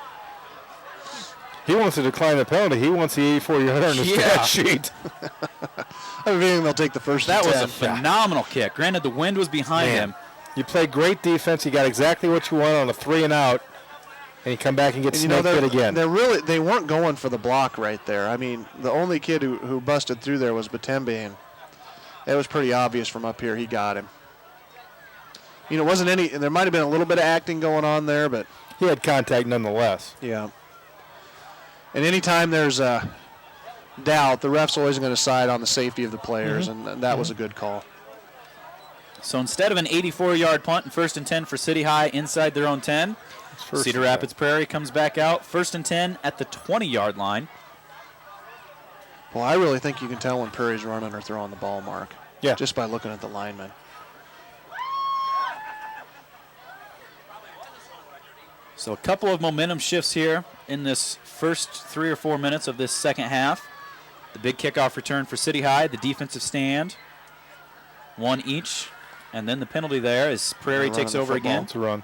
Speaker 3: He wants to decline the penalty. He wants the 84-yarder on the
Speaker 2: Yeah.
Speaker 3: stat sheet.
Speaker 4: I have a feeling they'll take the first
Speaker 2: That
Speaker 4: and
Speaker 2: was
Speaker 4: 10.
Speaker 2: a phenomenal kick. Granted, the wind was behind
Speaker 3: Man.
Speaker 2: him.
Speaker 3: You play great defense. You got exactly what you want on a 3 and out, and you come back and get
Speaker 4: And, you know,
Speaker 3: snaked again.
Speaker 4: they weren't going for the block right there. I mean, the only kid who busted through there was Batembe, and it was pretty obvious from up here he got him. It wasn't any. There might have been a little bit of acting going on there, but
Speaker 3: He had contact nonetheless.
Speaker 4: yeah. And anytime there's a doubt, the ref's always going to side on the safety of the players, and that was a good call.
Speaker 2: So instead of an 84-yard punt and 1st and 10 for City High inside their own 10, Cedar Rapids Prairie comes back out. 1st and 10 at the 20-yard line.
Speaker 4: Well, I really think you can tell when Prairie's running or throwing the ball, Mark.
Speaker 3: Yeah.
Speaker 4: Just by looking at the linemen.
Speaker 2: So a couple of momentum shifts here in this first 3 or 4 minutes of this second half. The big kickoff return for City High, the defensive stand. 1 each And then the penalty there as Prairie takes over again.
Speaker 3: It's a run.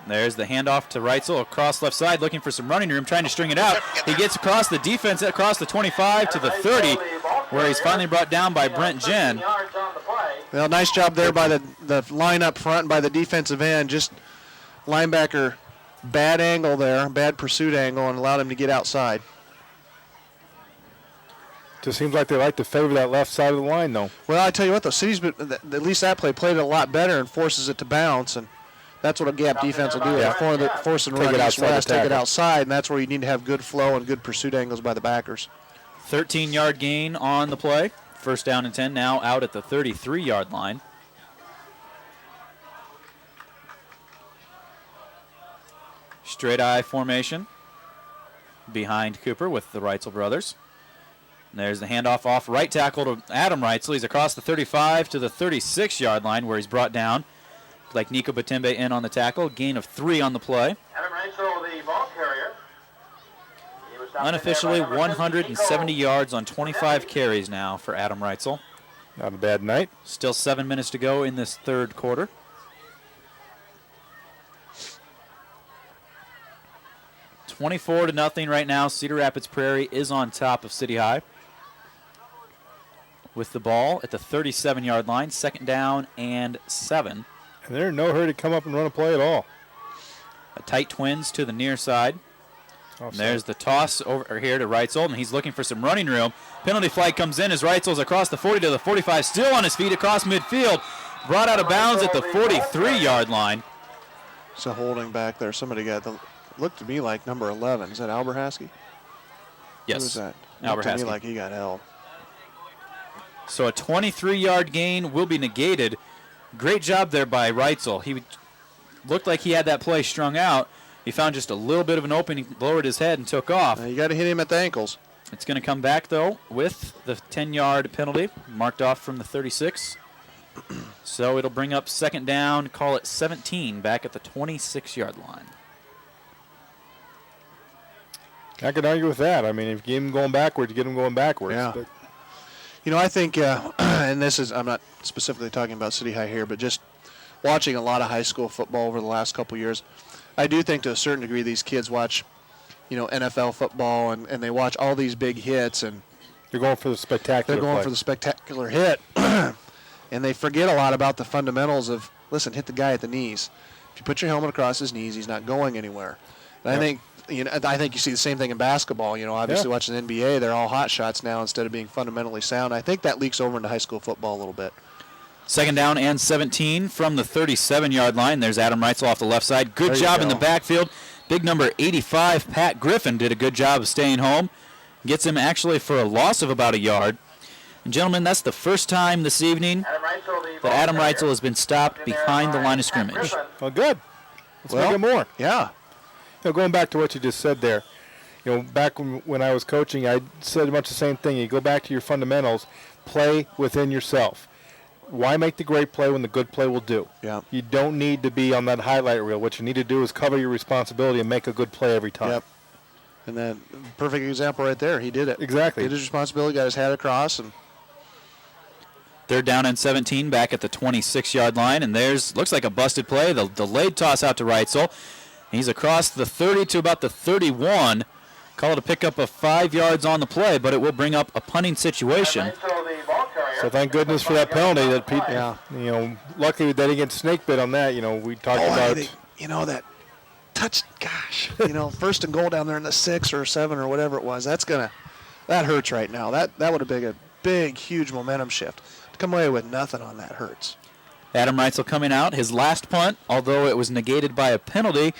Speaker 2: There's the handoff to Reitzel across left side, looking for some running room, trying to string it out. He gets across the defense, across the 25 to the 30, where he's finally brought down by Brent Jen.
Speaker 4: Well, nice job there by the line up front and by the defensive end. Just linebacker, bad angle there, bad pursuit angle, and allowed him to get outside.
Speaker 3: Just seems like they like to favor that left side of the line, though.
Speaker 4: Well, I tell you what, though, City's been, at least that play played it a lot better and forces it to bounce, and that's what a gap defense will do. Yeah. Force and run east-west, take it outside, and that's where you need to have good flow and good pursuit angles by the backers.
Speaker 2: 13-yard gain on the play. First down and 10, now out at the 33-yard line. Straight eye formation behind Cooper with the Reitzel brothers. And there's the handoff off right tackle to Adam Reitzel. He's across the 35 to the 36-yard line where he's brought down. Like Nico Batembe in on the tackle. Gain of 3 on the play.
Speaker 6: Adam Reitzel, the ball carrier.
Speaker 2: Unofficially 170 yards on 25 carries now for Adam Reitzel.
Speaker 3: Not a bad night.
Speaker 2: Still 7 minutes to go in this third quarter. (24-0) right now. Cedar Rapids Prairie is on top of City High with the ball at the 37-yard line. Second down and 7.
Speaker 3: And they're in no hurry to come up and run a play at all.
Speaker 2: A tight twins to the near side. And there's the toss over here to Reitzel, and he's looking for some running room. Penalty flag comes in as Reitzel's across the 40 to the 45, still on his feet across midfield. Brought out of bounds at the 43-yard line.
Speaker 4: So holding back there. Somebody got the, looked to me like number 11. Is that Albert Haskey?
Speaker 2: Yes.
Speaker 4: Who was that?
Speaker 2: Albert
Speaker 4: Looked to
Speaker 2: Haskey.
Speaker 4: me like he got held.
Speaker 2: So a 23-yard gain will be negated. Great job there by Reitzel. He looked like he had that play strung out. He found just a little bit of an opening, lowered his head, and took off.
Speaker 4: You got to hit him at the ankles.
Speaker 2: It's going to come back, though, with the 10-yard penalty, marked off from the 36. So it'll bring up second down, call it 17, back at the 26-yard line.
Speaker 3: I could argue with that. I mean, if you get him going backwards, you get him going backwards.
Speaker 4: Yeah.
Speaker 3: But
Speaker 4: you know, I think, and this is, I'm not specifically talking about City High here, but just watching a lot of high school football over the last couple years, I do think to a certain degree these kids watch, you know, NFL football and they watch all these big hits and
Speaker 3: they're going for the spectacular
Speaker 4: They're going
Speaker 3: play.
Speaker 4: for the spectacular hit. And they forget a lot about the fundamentals of, listen, hit the guy at the knees. If you put your helmet across his knees, he's not going anywhere. And I think you see the same thing in basketball. You know, obviously watching the NBA, they're all hot shots now instead of being fundamentally sound. I think that leaks over into high school football a little bit.
Speaker 2: Second down and 17 from the 37-yard line. There's Adam Reitzel off the left side. Good job in the backfield. Big number 85, Pat Griffin, did a good job of staying home. Gets him actually for a loss of about a yard. And gentlemen, that's the first time this evening that Adam Reitzel has been stopped behind the line of scrimmage.
Speaker 3: Well, good. Let's make it more.
Speaker 4: Yeah.
Speaker 3: You know, going back to what you just said there, you know, back when I was coaching, I said much the same thing. You go back to your fundamentals, play within yourself. Why make the great play when the good play will do?
Speaker 4: Yeah.
Speaker 3: You don't need to be on that highlight reel. What you need to do is cover your responsibility and make a good play every time.
Speaker 4: Yep. And then, perfect example right there. He did it.
Speaker 3: Exactly.
Speaker 4: He did his responsibility, got his hat across, and
Speaker 2: Third down and 17 back at the 26-yard line, and there's, looks like a busted play. The delayed toss out to Reitzel. He's across the 30 to about the 31. Call it a pickup of 5 yards on the play, but it will bring up a punting situation.
Speaker 3: So thank goodness for that penalty that Pete, you know, luckily they didn't get snake bit on that. You know, we talked about.
Speaker 4: You know, that touch, gosh, you know, first and goal down there in the 6 or 7 or whatever it was, that hurts right now. That would have been a big, huge momentum shift. To come away with nothing on that hurts.
Speaker 2: Adam Reitzel coming out. His last punt, although it was negated by a penalty,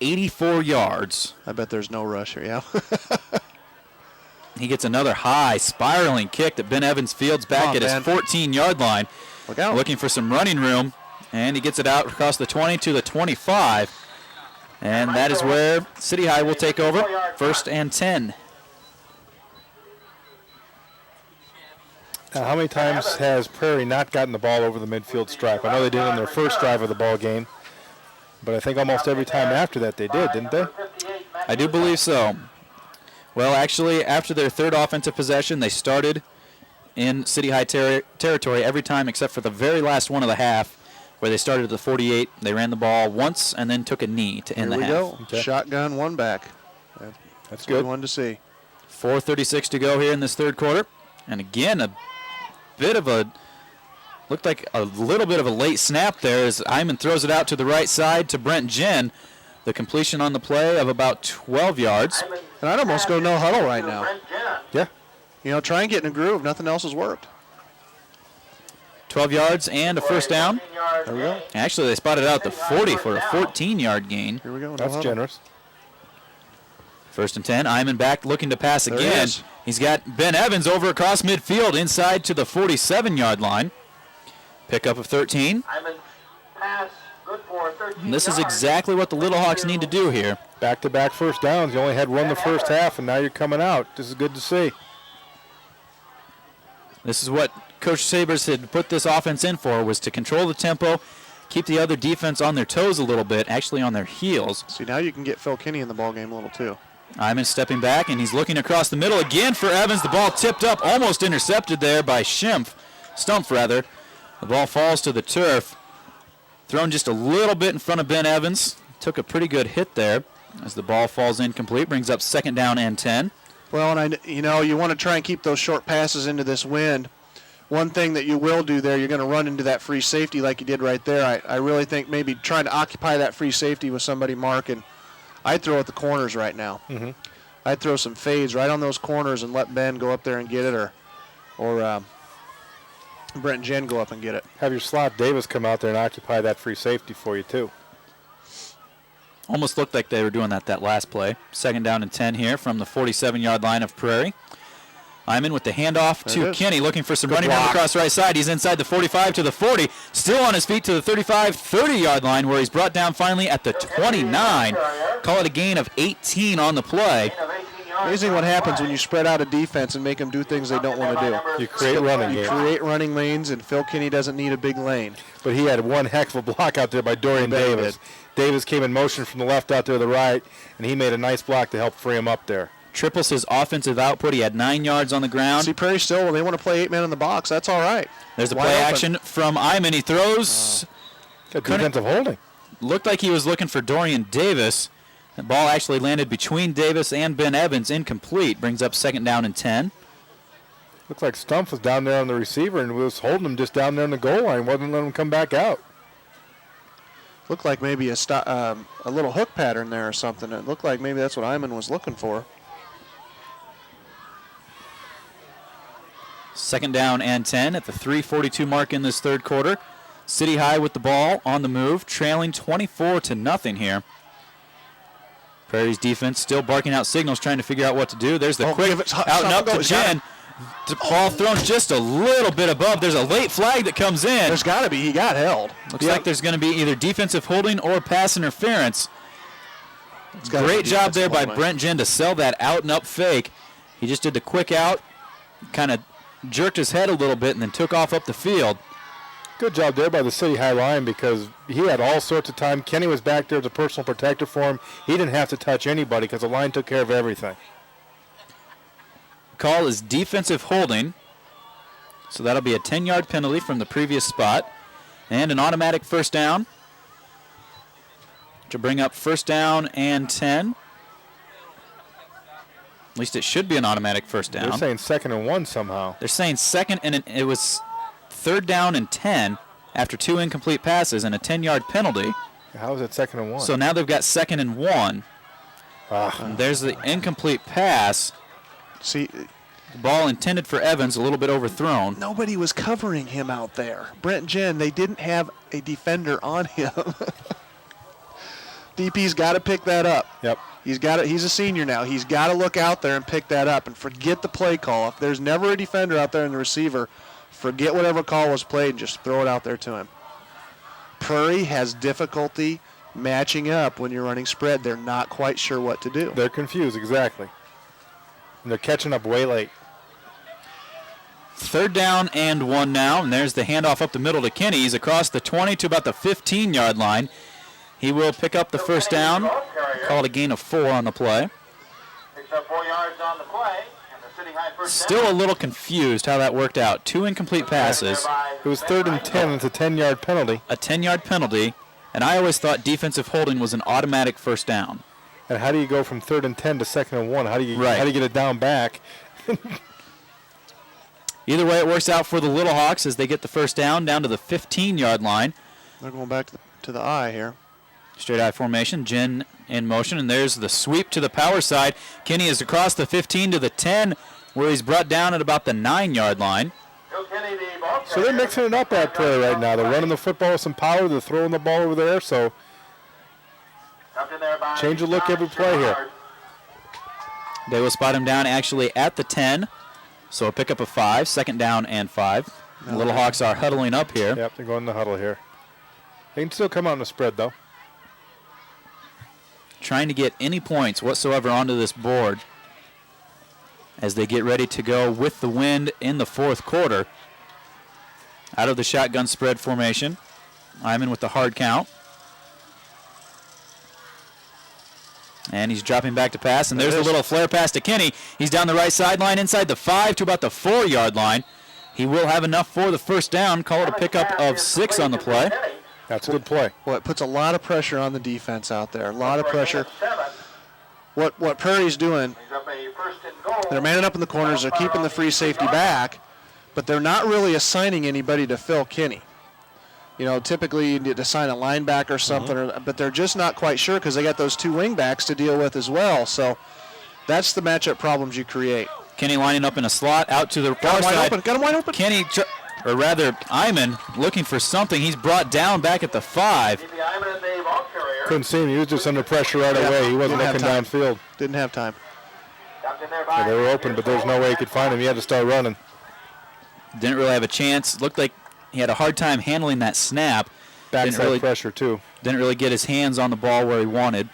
Speaker 2: 84 yards.
Speaker 4: I bet there's no rush here, yeah.
Speaker 2: He gets another high spiraling kick that Ben Evans fields back at his 14-yard line.
Speaker 4: Look out.
Speaker 2: Looking for some running room, and he gets it out across the 20 to the 25. And that is where City High will take over. First and 10.
Speaker 3: How many times has Prairie not gotten the ball over the midfield stripe? I know they did on their first drive of the ball game, but I think almost every time after that they did, didn't they?
Speaker 2: I do believe so. Well, actually, after their third offensive possession, they started in City High territory every time except for the very last one of the half, where they started at the 48. They ran the ball once and then took a knee to end the half.
Speaker 4: Here we go. Okay. Shotgun, one back.
Speaker 3: That's good.
Speaker 4: One to see.
Speaker 2: 4:36 to go here in this third quarter. And again, a bit of a, looked like a little bit of a late snap there as Iman throws it out to the right side to Brent Jen. The completion on the play of about 12 yards.
Speaker 4: And I'd almost go no huddle right now.
Speaker 3: Yeah.
Speaker 4: You know, try and get in a groove. Nothing else has worked.
Speaker 2: 12 yards and a first down.
Speaker 4: There we go.
Speaker 2: Actually, they spotted out the 40 for a 14-yard gain.
Speaker 4: Here we go. No
Speaker 3: That's
Speaker 4: huddle.
Speaker 3: generous.
Speaker 2: 1st and 10. Iman back looking to pass again. He's got Ben Evans over across midfield inside to the 47-yard line. Pickup of 13. And this is exactly what the Little Hawks need to do here.
Speaker 3: Back-to-back first downs. You only had one the first half, and now you're coming out. This is good to see.
Speaker 2: This is what Coach Sabers had put this offense in for, was to control the tempo, keep the other defense on their toes a little bit, actually on their heels.
Speaker 4: See, now you can get Phil Kinney in the ballgame a little too.
Speaker 2: Iman stepping back, and he's looking across the middle again for Evans. The ball tipped up, almost intercepted there by Stumpf. The ball falls to the turf. Thrown just a little bit in front of Ben Evans. Took a pretty good hit there as the ball falls incomplete. Brings up 2nd down and 10.
Speaker 4: Well, and you want to try and keep those short passes into this wind. One thing that you will do there, you're going to run into that free safety like you did right there. I really think maybe trying to occupy that free safety with somebody marking. I'd throw at the corners right now.
Speaker 3: Mm-hmm.
Speaker 4: I'd throw some fades right on those corners and let Ben go up there and get it, or Brent Jen go up and get it.
Speaker 3: Have your slot Davis come out there and occupy that free safety for you, too.
Speaker 2: Almost looked like they were doing that last play. 2nd down and 10 here from the 47-yard line of Prairie. Iman with the handoff to Kinney, looking for some running room across the right side. He's inside the 45 to the 40, still on his feet to the 35, 30-yard line, where he's brought down finally at the 29. Call it a gain of 18 on the play.
Speaker 4: Amazing what happens when you spread out a defense and make them do things they don't want to do.
Speaker 3: You create running
Speaker 4: You create running lanes, and Phil Kinney doesn't need a big lane.
Speaker 3: But he had one heck of a block out there by Dorian Davis. Davis came in motion from the left out to the right, and he made a nice block to help free him up there.
Speaker 2: Triples his offensive output. He had 9 yards on the ground.
Speaker 4: See, Prairie still, when they want to play 8-man in the box, that's all right.
Speaker 2: There's the play action from Iman. He throws.
Speaker 3: Good defensive holding.
Speaker 2: Looked like he was looking for Dorian Davis. The ball actually landed between Davis and Ben Evans, incomplete. Brings up 2nd down and 10.
Speaker 3: Looks like Stumpf was down there on the receiver and was holding him just down there on the goal line, wasn't letting him come back out.
Speaker 4: Looked like maybe a little hook pattern there or something. It looked like maybe that's what Iman was looking for.
Speaker 2: 2nd down and 10 at the 3:42 mark in this third quarter. City High with the ball on the move, trailing 24-0 here. Prairie's defense still barking out signals, trying to figure out what to do. There's the quick out and up to Jen. The ball thrown just a little bit above. There's a late flag that comes in.
Speaker 4: There's got to be. He got held.
Speaker 2: Looks like there's going to be either defensive holding or pass interference. Great job there by Brent Jen to sell that out and up fake. He just did the quick out, kind of jerked his head a little bit, and then took off up the field.
Speaker 3: Good job there by the City High line, because he had all sorts of time. Kenny was back there as a personal protector for him. He didn't have to touch anybody because the line took care of everything.
Speaker 2: Call is defensive holding, so that'll be a 10-yard penalty from the previous spot, and an automatic first down to bring up 1st down and 10. At least it should be an automatic first down.
Speaker 3: They're saying 2nd and 1 somehow.
Speaker 2: They're saying 2nd, and it was 3rd down and 10 after 2 incomplete passes and a 10-yard penalty.
Speaker 3: How is it 2nd and 1?
Speaker 2: So now they've got 2nd and 1. And there's the incomplete pass.
Speaker 4: See,
Speaker 2: the ball intended for Evans, a little bit overthrown.
Speaker 4: Nobody was covering him out there. Brent Jen, they didn't have a defender on him. DP's got to pick that up.
Speaker 3: Yep.
Speaker 4: He's a senior now. He's got to look out there and pick that up and forget the play call. If there's never a defender out there in the receiver, forget whatever call was played and just throw it out there to him. Prairie has difficulty matching up when you're running spread. They're not quite sure what to do.
Speaker 3: They're confused, exactly. And they're catching up way late.
Speaker 2: 3rd down and 1 now, and there's the handoff up the middle to Kinney. He's across the 20 to about the 15-yard line. He will pick up the 1st down. Call it a gain of 4 on the play.
Speaker 6: Picks up 4 yards on the play, and the City
Speaker 2: Still a little confused how that worked out. 2 incomplete passes.
Speaker 3: It was 3rd and 10. It's a 10-yard penalty.
Speaker 2: A 10-yard penalty. And I always thought defensive holding was an automatic first down.
Speaker 3: And how do you go from 3rd and 10 to 2nd and 1? How do you get it down back?
Speaker 2: Either way, it works out for the Little Hawks as they get the first down to the 15-yard line.
Speaker 4: They're going back to the I here.
Speaker 2: Straight I formation. Jen in motion, and there's the sweep to the power side. Kenny is across the 15 to the 10, where he's brought down at about the 9-yard line.
Speaker 3: So they're mixing it up at Prairie right now. They're running the football with some power. They're throwing the ball over there. So change the look every play here.
Speaker 2: They will spot him down actually at the 10. So a pickup of 5, 2nd down and 5. The Little Hawks are huddling up here.
Speaker 3: Yep, they're going to huddle here. They can still come out in the spread, though.
Speaker 2: Trying to get any points whatsoever onto this board as they get ready to go with the wind in the 4th quarter. Out of the shotgun spread formation. Iman with the hard count. And he's dropping back to pass, and there's a little flare pass to Kenny. He's down the right sideline inside the 5 to about the 4-yard line. He will have enough for the first down. Call it a pickup of 6 on the play.
Speaker 3: That's a good play.
Speaker 4: Well, it puts a lot of pressure on the defense out there. A lot of pressure. What Prairie's doing, they're manning up in the corners. They're keeping the free safety back, but they're not really assigning anybody to fill Kenny. You know, typically you need to assign a linebacker or something, but they're just not quite sure because they got those 2 wing backs to deal with as well. So that's the matchup problems you create.
Speaker 2: Kenny lining up in a slot out to the far side.
Speaker 4: Got him wide open.
Speaker 2: Kenny, or rather, Iman looking for something. He's brought down back at the 5.
Speaker 3: Couldn't see him. He was just under pressure right away. He wasn't looking downfield.
Speaker 4: Didn't have time.
Speaker 3: Yeah, they were open, but there's no way he could find him. He had to start running.
Speaker 2: Didn't really have a chance. Looked like he had a hard time handling that snap.
Speaker 3: Backside pressure, too.
Speaker 2: Didn't really get his hands on the ball where he wanted.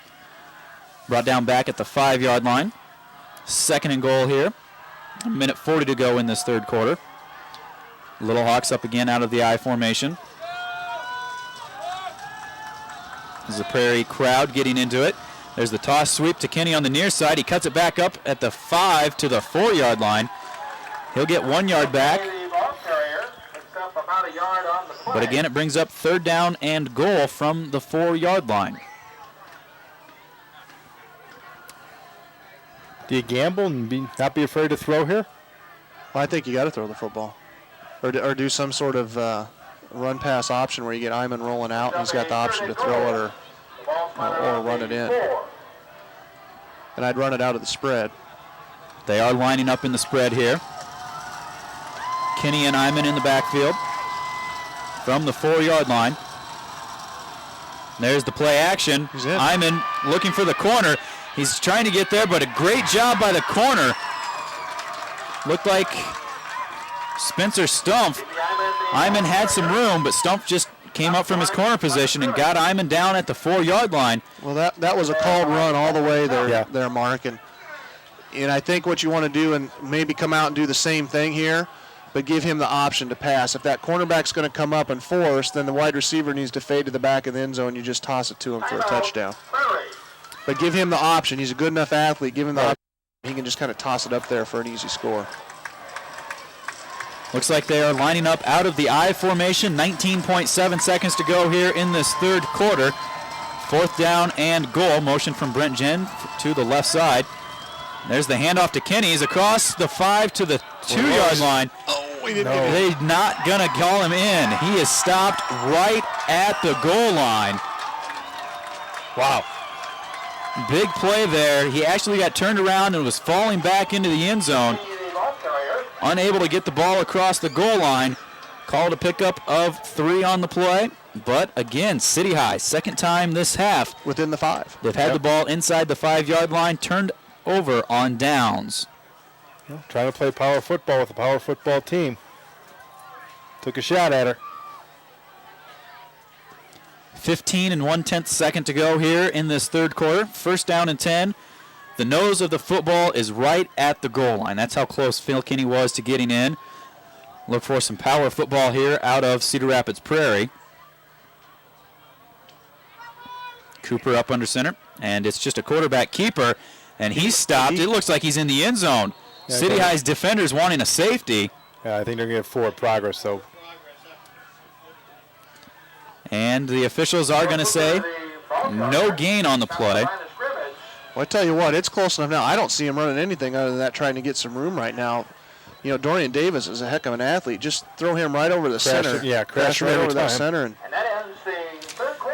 Speaker 2: Brought down back at the 5-yard line. 2nd and goal here. 1:40 to go in this 3rd quarter. Little Hawks up again out of the I formation. This is the Prairie crowd getting into it. There's the toss sweep to Kenny on the near side. He cuts it back up at the 5 to the 4-yard line. He'll get 1 yard back. But again, it brings up 3rd down and goal from the 4-yard line.
Speaker 3: Do you gamble and not be afraid to throw here?
Speaker 4: Well, I think you got to throw the football. Or do some sort of run-pass option where you get Iman rolling out and he's got the option to throw it or run it in. And I'd run it out of the spread.
Speaker 2: They are lining up in the spread here. Kenny and Iman in the backfield from the 4-yard line. There's the play action. Iman looking for the corner. He's trying to get there, but a great job by the corner. Looked like Spencer Stumpf. Iman had some room, but Stumpf just came up from his corner position and got Iman down at the 4-yard line.
Speaker 4: Well, that was a called run all the way there, Mark. And I think what you want to do, and maybe come out and do the same thing here, but give him the option to pass. If that cornerback's going to come up and force, then the wide receiver needs to fade to the back of the end zone. You just toss it to him for a touchdown. But give him the option. He's a good enough athlete. Give him the option. He can just kind of toss it up there for an easy score.
Speaker 2: Looks like they are lining up out of the I formation. 19.7 seconds to go here in this 3rd quarter. 4th down and goal. Motion from Brent Jen to the left side. There's the handoff to Kenny. He's across the 5 to the 2-yard line. They're not going to call him in. He is stopped right at the goal line. Wow. Big play there. He actually got turned around and was falling back into the end zone. Unable to get the ball across the goal line. Called a pickup of 3 on the play. But again, City High, 2nd time this half.
Speaker 4: Within the 5.
Speaker 2: They've had the ball inside the 5-yard line, turned over on downs.
Speaker 3: Trying to play power football with a power football team. Took a shot at her.
Speaker 2: 15 and 1/10 second to go here in this 3rd quarter. 1st down and 10. The nose of the football is right at the goal line. That's how close Phil Kinney was to getting in. Look for some power football here out of Cedar Rapids Prairie. Cooper up under center, and it's just a quarterback keeper, and he's stopped. It looks like he's in the end zone. City High's defenders wanting a safety.
Speaker 3: Yeah, I think they're going to get forward progress, though.
Speaker 2: And the officials are going to say no gain on the play.
Speaker 4: Well, I tell you what, it's close enough now. I don't see him running anything other than that, trying to get some room right now. You know, Dorian Davis is a heck of an athlete. Just throw him right over the center.
Speaker 3: Yeah,
Speaker 4: crash right over that center. And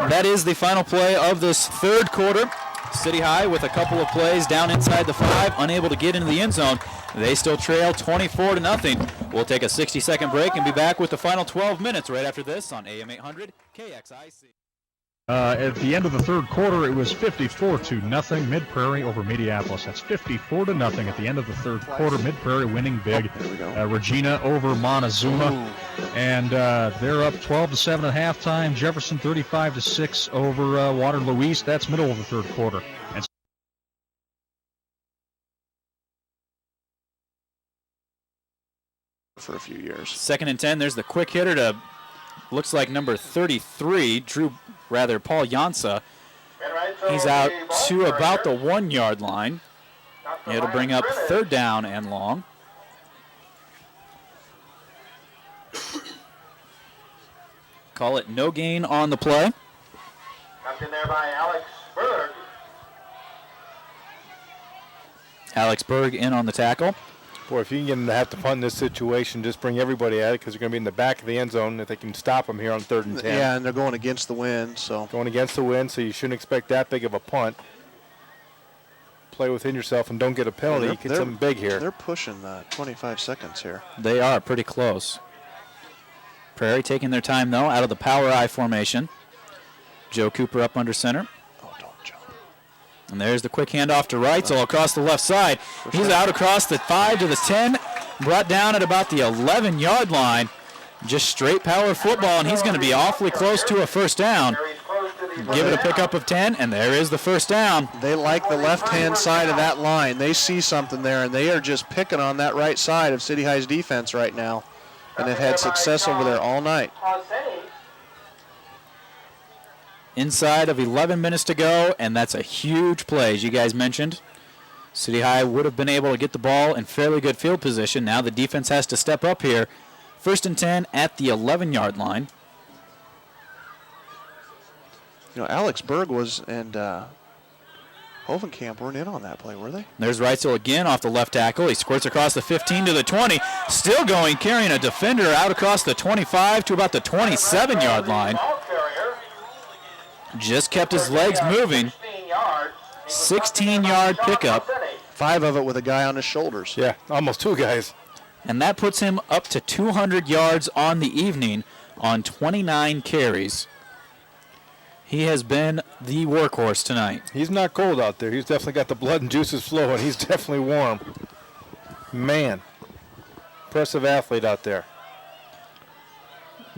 Speaker 2: that is the final play of this third quarter. City High with a couple of plays down inside the 5, unable to get into the end zone. They still trail 24-0. We'll take a 60-second break and be back with the final 12 minutes right after this on AM 800 KXIC.
Speaker 7: At the end of the third quarter, it was 54-0, Mid-Prairie over Mediapolis. That's 54-0 at the end of the third quarter. Mid-Prairie winning big. Regina over Montezuma. And they're up 12-7 at halftime. Jefferson 35-6 over Waterloo East. That's middle of the third quarter. And
Speaker 4: for a few years.
Speaker 2: 2nd and 10. There's the quick hitter to, looks like number 33, Paul Jansa. He's out to about the 1-yard line. It'll bring up 3rd down and long. Call it no gain on the play.
Speaker 6: Knocked in there by Alex Berg.
Speaker 2: Alex Berg in on the tackle.
Speaker 3: Boy, if you can get them to have to punt in this situation, just bring everybody at it because they're going to be in the back of the end zone if they can stop them here on 3rd and 10.
Speaker 4: Yeah, and they're going against the wind.
Speaker 3: Going against the wind, so you shouldn't expect that big of a punt. Play within yourself and don't get a penalty. You get something big here.
Speaker 4: They're pushing 25 seconds here.
Speaker 2: They are pretty close. Prairie taking their time, though, out of the power I formation. Joe Cooper up under center. And there's the quick handoff to Reitzel across the left side. He's out across the 5 to the 10, brought down at about the 11-yard line. Just straight power football, and he's going to be awfully close to a first down. Give it a pickup of 10, and there is the first down.
Speaker 4: They like the left-hand side of that line. They see something there, and they are just picking on that right side of City High's defense right now. And they've had success over there all night.
Speaker 2: Inside of 11 minutes to go, and that's a huge play, as you guys mentioned. City High would have been able to get the ball in fairly good field position. Now the defense has to step up here. 1st and 10 at the 11-yard line.
Speaker 4: You know, Alex Berg and Hovenkamp weren't in on that play, were they?
Speaker 2: There's Reitzel again off the left tackle. He squirts across the 15 to the 20. Still going, carrying a defender out across the 25 to about the 27-yard line. Just kept his legs moving. 16-yard pickup.
Speaker 4: 5 of it with a guy on his shoulders.
Speaker 3: Yeah, almost 2 guys.
Speaker 2: And that puts him up to 200 yards on the evening on 29 carries. He has been the workhorse tonight.
Speaker 3: He's not cold out there. He's definitely got the blood and juices flowing. He's definitely warm. Man, impressive athlete out there.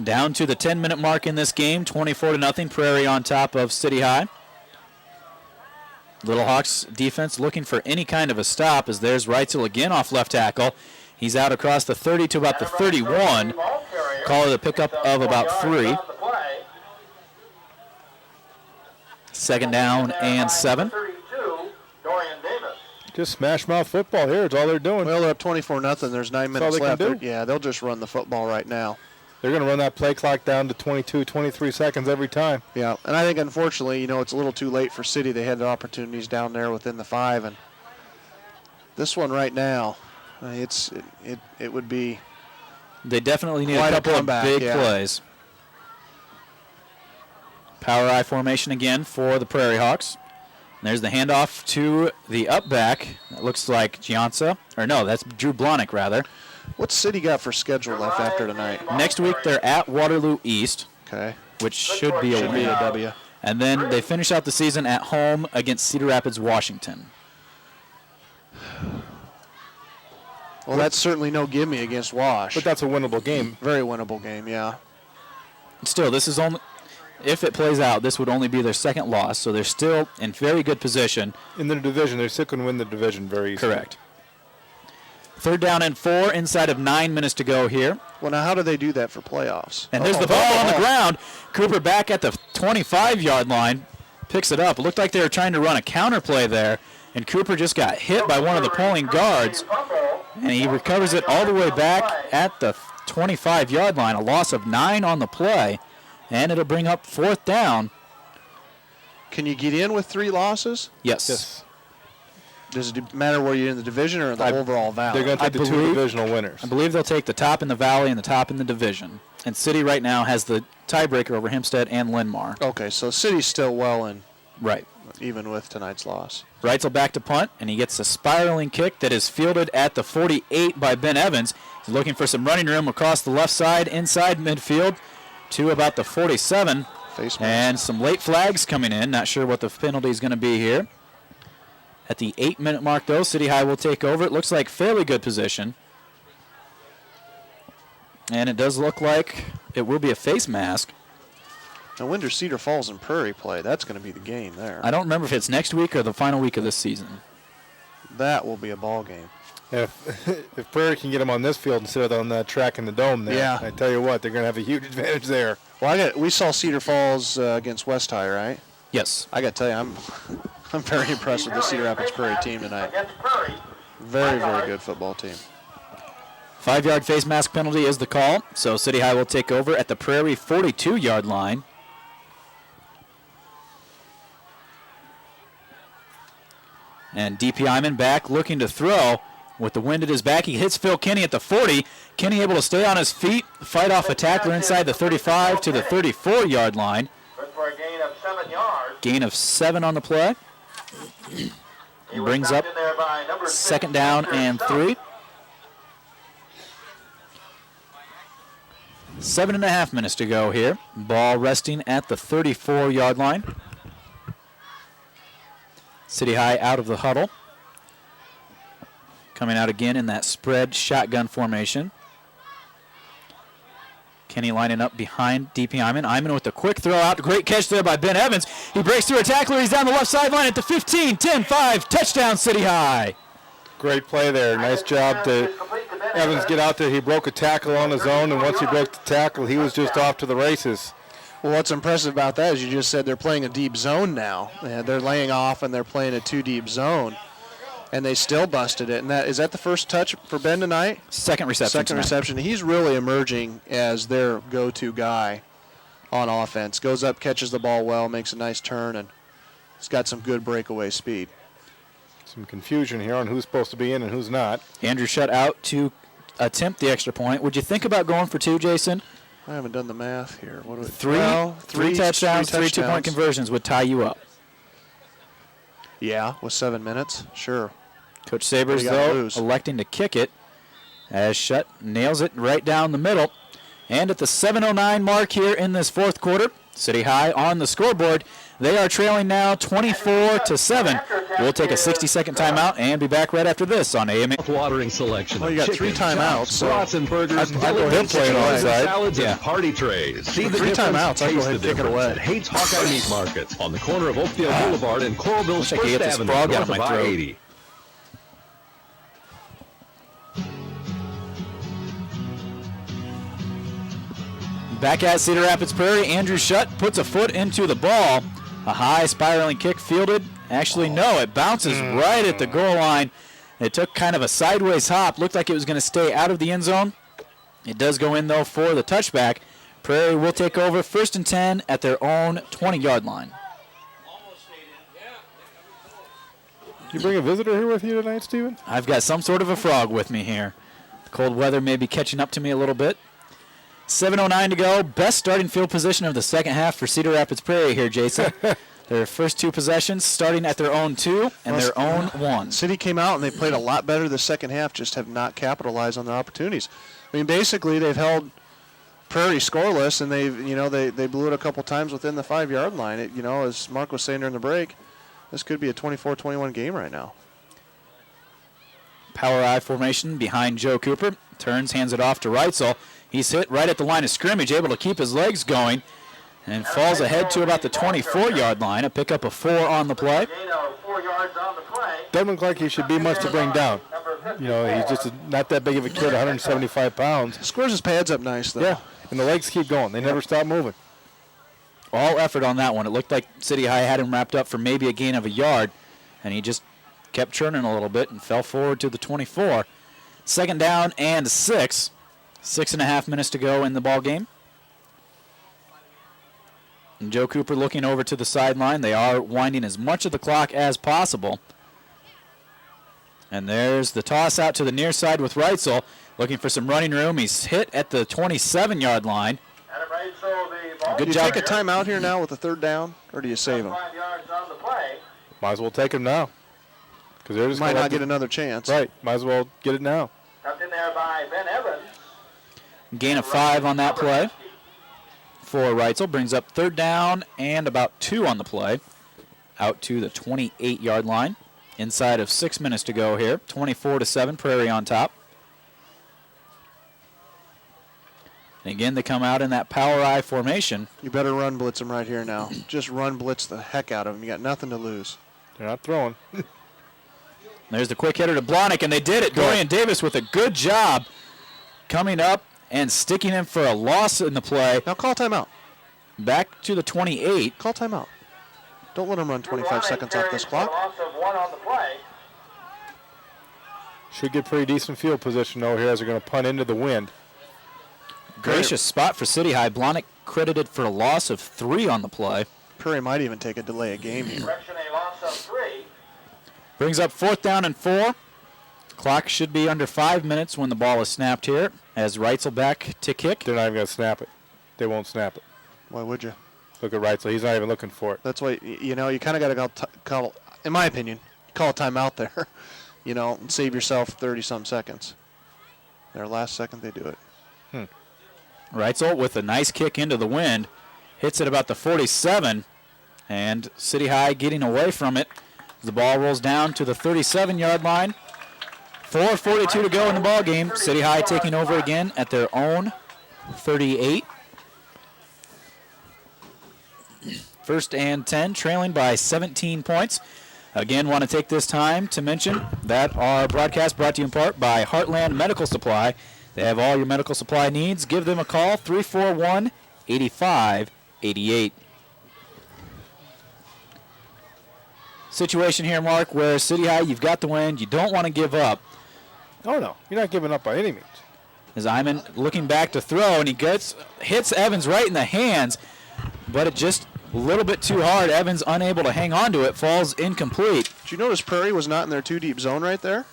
Speaker 2: Down to the 10-minute mark in this game, 24-0, Prairie on top of City High. Little Hawks defense looking for any kind of a stop as there's Reitzel again off left tackle. He's out across the 30 to about the 31. Call it a pickup of about 3. 2nd down and 7.
Speaker 3: Just smash mouth football here. It's all they're doing.
Speaker 4: Well, they're up 24-0. There's 9 minutes left. Yeah, they'll just run the football right now.
Speaker 3: They're going to run that play clock down to 22, 23 seconds every time.
Speaker 4: Yeah, and I think, unfortunately, you know, it's a little too late for City. They had the opportunities down there within the 5. And this one right now, it would be
Speaker 2: They definitely need a couple of big plays. Power I formation again for the Prairie Hawks. And there's the handoff to the up back. That looks like Gianza. Or no, that's Drew Blonick, rather.
Speaker 4: What's City got for schedule left after tonight?
Speaker 2: Next week they're at Waterloo East.
Speaker 4: Okay.
Speaker 2: Which should be a win.
Speaker 4: W.
Speaker 2: And then they finish out the season at home against Cedar Rapids, Washington.
Speaker 4: Well, that's certainly no gimme against Wash.
Speaker 3: But that's a winnable game.
Speaker 4: Very winnable game, yeah.
Speaker 2: Still, this is only, if it plays out, this would only be their 2nd loss, so they're still in very good position.
Speaker 3: In the division, they're still going to win the division very easily.
Speaker 2: Correct. 3rd down and 4 inside of 9 minutes to go here.
Speaker 4: Well, now how do they do that for playoffs?
Speaker 2: And there's the ball on the ground. Cooper back at the 25-yard line. Picks it up. It looked like they were trying to run a counter play there, and Cooper just got hit by one of the pulling guards. And he recovers it all the way back at the 25-yard line, a loss of 9 on the play, and it'll bring up 4th down.
Speaker 4: Can you get in with 3 losses?
Speaker 2: Yes.
Speaker 4: Does it matter where you're in the division or the overall valley?
Speaker 3: They're going to take the 2 divisional winners.
Speaker 2: I believe they'll take the top in the valley and the top in the division. And City right now has the tiebreaker over Hempstead and Linn-Mar.
Speaker 4: Okay, so City's still well in.
Speaker 2: Right.
Speaker 4: Even with tonight's loss.
Speaker 2: Reitzel back to punt, and he gets a spiraling kick that is fielded at the 48 by Ben Evans. He's looking for some running room across the left side, inside midfield, to about the 47. And some late flags coming in. Not sure what the penalty is going to be here. At the 8-minute mark, though, City High will take over. It looks like fairly good position. And it does look like it will be a face mask.
Speaker 4: Now, when do Cedar Falls and Prairie play? That's going to be the game there.
Speaker 2: I don't remember if it's next week or the final week of this season.
Speaker 4: That will be a ball game.
Speaker 3: If Prairie can get them on this field instead of on that track in the dome there, I tell you what, they're going to have a huge advantage there.
Speaker 4: Well, we saw Cedar Falls against West High, right?
Speaker 2: Yes.
Speaker 4: I got to tell you, I'm very impressed with the Cedar Rapids Prairie team tonight. Very, very good football team.
Speaker 2: 5-yard face mask penalty is the call, so City High will take over at the Prairie 42-yard line. And DP Hyman back looking to throw. With the wind at his back, he hits Phil Kinney at the 40. Kinney able to stay on his feet, fight off a tackler inside the 35 to the 34-yard line.
Speaker 6: For a gain of 7 yards.
Speaker 2: Gain of 7 on the play. Brings up 2nd down and 3. 7.5 minutes to go here. Ball resting at the 34-yard line. City High out of the huddle. Coming out again in that spread shotgun formation. Kenny lining up behind DP Hyman. Hyman with a quick throw out. Great catch there by Ben Evans. He breaks through a tackler. He's down the left sideline at the 15, 10, 5. Touchdown, City High.
Speaker 3: Great play there. Nice job to Evans get out there. He broke a tackle on his own, and once he broke the tackle, he was just off to the races.
Speaker 4: Well, what's impressive about that is you just said they're playing a deep zone now. They're laying off, and they're playing a 2-deep zone. And they still busted it. And is that the first touch for Ben tonight?
Speaker 2: Second reception.
Speaker 4: Second reception. He's really emerging as their go-to guy on offense. Goes up, catches the ball well, makes a nice turn, and he's got some good breakaway speed.
Speaker 3: Some confusion here on who's supposed to be in and who's not.
Speaker 2: Andrew shut out to attempt the extra point. Would you think about going for 2, Jason?
Speaker 4: I haven't done the math here. What do we,
Speaker 2: three touchdowns, 3 2-point conversions would tie you up.
Speaker 4: Yeah, with 7 minutes, sure.
Speaker 2: Coach Sabers, though, electing to kick it as Shutt nails it right down the middle. And at the 7:09 mark here in this 4th quarter, City High on the scoreboard. They are trailing now 24-7. We'll take a 60-second timeout and be back right after this on AMA.
Speaker 5: Watering selection.
Speaker 4: Well, you got 3 timeouts. So
Speaker 5: brats and burgers,
Speaker 3: them playing on side.
Speaker 5: salads and party trays. See the
Speaker 4: 3
Speaker 5: difference?
Speaker 4: timeouts. I'll go
Speaker 5: Taste
Speaker 4: ahead and
Speaker 5: the
Speaker 4: kick it
Speaker 5: difference
Speaker 4: away.
Speaker 5: at Hates Hawkeye Meat Market on the corner of Oakdale Boulevard and Coralville's
Speaker 2: Wish I could get
Speaker 5: First
Speaker 2: this
Speaker 5: Avenue,
Speaker 2: frog out
Speaker 5: north
Speaker 2: of my
Speaker 5: of
Speaker 2: throat.
Speaker 5: I-80.
Speaker 2: Back at Cedar Rapids Prairie, Andrew Shutt puts a foot into the ball. A high spiraling kick fielded. Actually, no, it bounces right at the goal line. It took kind of a sideways hop. Looked like it was going to stay out of the end zone. It does go in, though, for the touchback. Prairie will take over 1st and 10 at their own 20-yard line.
Speaker 3: You bring a visitor here with you tonight, Steven?
Speaker 2: I've got some sort of a frog with me here. The cold weather may be catching up to me a little bit. 7:09 to go. Best starting field position of the second half for Cedar Rapids Prairie here, Jason. Their first 2 possessions starting at their own 2 and their own 1.
Speaker 4: City came out and they played a lot better the second half, just have not capitalized on their opportunities. I mean, basically they've held Prairie scoreless, and they blew it a couple times within the 5-yard line. As Mark was saying during the break, this could be a 24-21 game right now.
Speaker 2: Power I formation behind Joe Cooper. Turns, hands it off to Reitzel. He's hit right at the line of scrimmage, able to keep his legs going, and falls ahead to about the 24-yard line. A pickup of 4 on the play.
Speaker 3: Doesn't look like he should be much to bring down. He's just not that big of a kid, 175 pounds.
Speaker 4: Squares his pads up nice, though.
Speaker 3: Yeah, and the legs keep going. They never stop moving.
Speaker 2: All effort on that one. It looked like City High had him wrapped up for maybe a gain of a yard, and he just kept churning a little bit and fell forward to the 24. Second down and 6. 6.5 minutes to go in the ball game. And Joe Cooper looking over to the sideline. They are winding as much of the clock as possible. And there's the toss out to the near side with Reitzel, looking for some running room. He's hit at the 27-yard line.
Speaker 4: Good job. Do you take a timeout here now with the third down, or do you save him?
Speaker 3: Might as well take him now. Because they're just
Speaker 4: might not get another chance.
Speaker 3: Right. Might as well get it now.
Speaker 6: Tucked in there by Ben Evans.
Speaker 2: Gain of 5 on that play for Reitzel. Brings up third down and about 2 on the play. Out to the 28-yard line. Inside of 6 minutes to go here. 24-7, Prairie on top. And again, they come out in that power I formation.
Speaker 4: You better run blitz them right here now. Just run blitz the heck out of them. You got nothing to lose.
Speaker 3: They're not throwing.
Speaker 2: There's the quick hitter to Blahnik, and they did it. Dorian Davis with a good job coming up and sticking him for a loss in the play.
Speaker 4: Now call timeout.
Speaker 2: Back to the 28.
Speaker 4: Call timeout. Don't let him run 25 seconds off this clock.
Speaker 3: Should get pretty decent field position though here as they're going to punt into the wind.
Speaker 2: Gracious spot for City High. Blahnik credited for a loss of 3 on the play.
Speaker 4: Prairie might even take a delay of game here.
Speaker 2: Brings up 4th down and 4. Clock should be under 5 minutes when the ball is snapped here. As Reitzel back to kick.
Speaker 3: They're not even going to snap it. They won't snap it.
Speaker 4: Why would you?
Speaker 3: Look at Reitzel. He's not even looking for it.
Speaker 4: That's why, you know, you kind of got to call, in my opinion, call a timeout there. You know, and save yourself 30-some seconds. Their last second they do it.
Speaker 2: Reitzel with a nice kick into the wind. Hits it about the 47. And City High getting away from it. The ball rolls down to the 37-yard line. 4:42 to go in the ball game. City High taking over again at their own 38. 1st and 10, trailing by 17 points. Again, want to take this time to mention that our broadcast brought to you in part by Heartland Medical Supply. They have all your medical supply needs. Give them a call, 341-8588. Situation here, Mark, where City High, you've got the win. You don't want to give up.
Speaker 3: Oh, no. You're not giving up by any means.
Speaker 2: As Iman looking back to throw, and he hits Evans right in the hands, but it just a little bit too hard. Evans unable to hang on to it, falls incomplete.
Speaker 4: Did you notice Prairie was not in their 2-deep zone right there?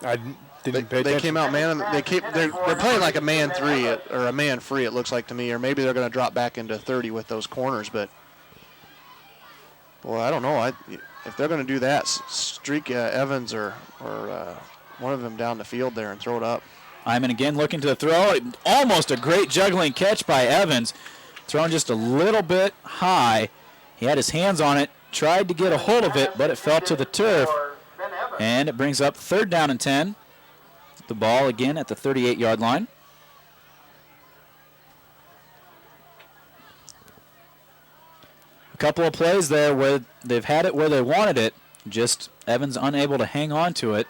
Speaker 3: I didn't pay attention.
Speaker 4: They came out man. They're playing like a man 3 or a man free. It looks like to me, or maybe they're going to drop back into 30 with those corners. But boy, I don't know. If they're going to do that, streak Evans or one of them down the field there and throw it up.
Speaker 2: Iman again looking to the throw. Almost a great juggling catch by Evans. Thrown just a little bit high. He had his hands on it, tried to get a hold of it, but it fell to the turf. And it brings up 3rd down and 10. The ball again at the 38-yard line. A couple of plays there where they've had it where they wanted it. Just Evans unable to hang on to it.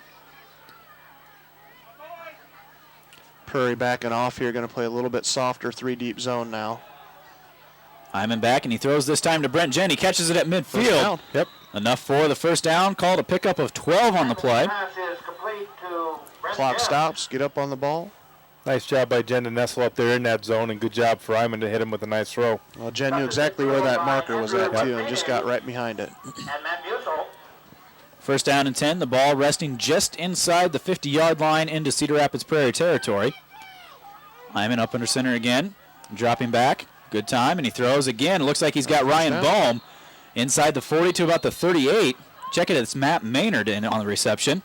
Speaker 4: Prairie backing off here, going to play a little bit softer 3-deep zone now.
Speaker 2: Hyman back, and he throws this time to Brent Jen. He catches it at midfield.
Speaker 3: Yep.
Speaker 2: Enough for the first down. Called a pickup of 12 on the play.
Speaker 4: Clock stops. Get up on the ball.
Speaker 3: Nice job by Jen to nestle up there in that zone, and good job for Iman to hit him with a nice throw.
Speaker 4: Well, Jen knew exactly where that marker was at, too, and just got right behind it.
Speaker 2: First down and 10. The ball resting just inside the 50-yard line into Cedar Rapids Prairie territory. Hyman up under center again. Dropping back. Good time, and he throws again. It looks like he's got Ryan Bohm inside the 40 to about the 38. Check it, it's Matt Maynard in on the reception.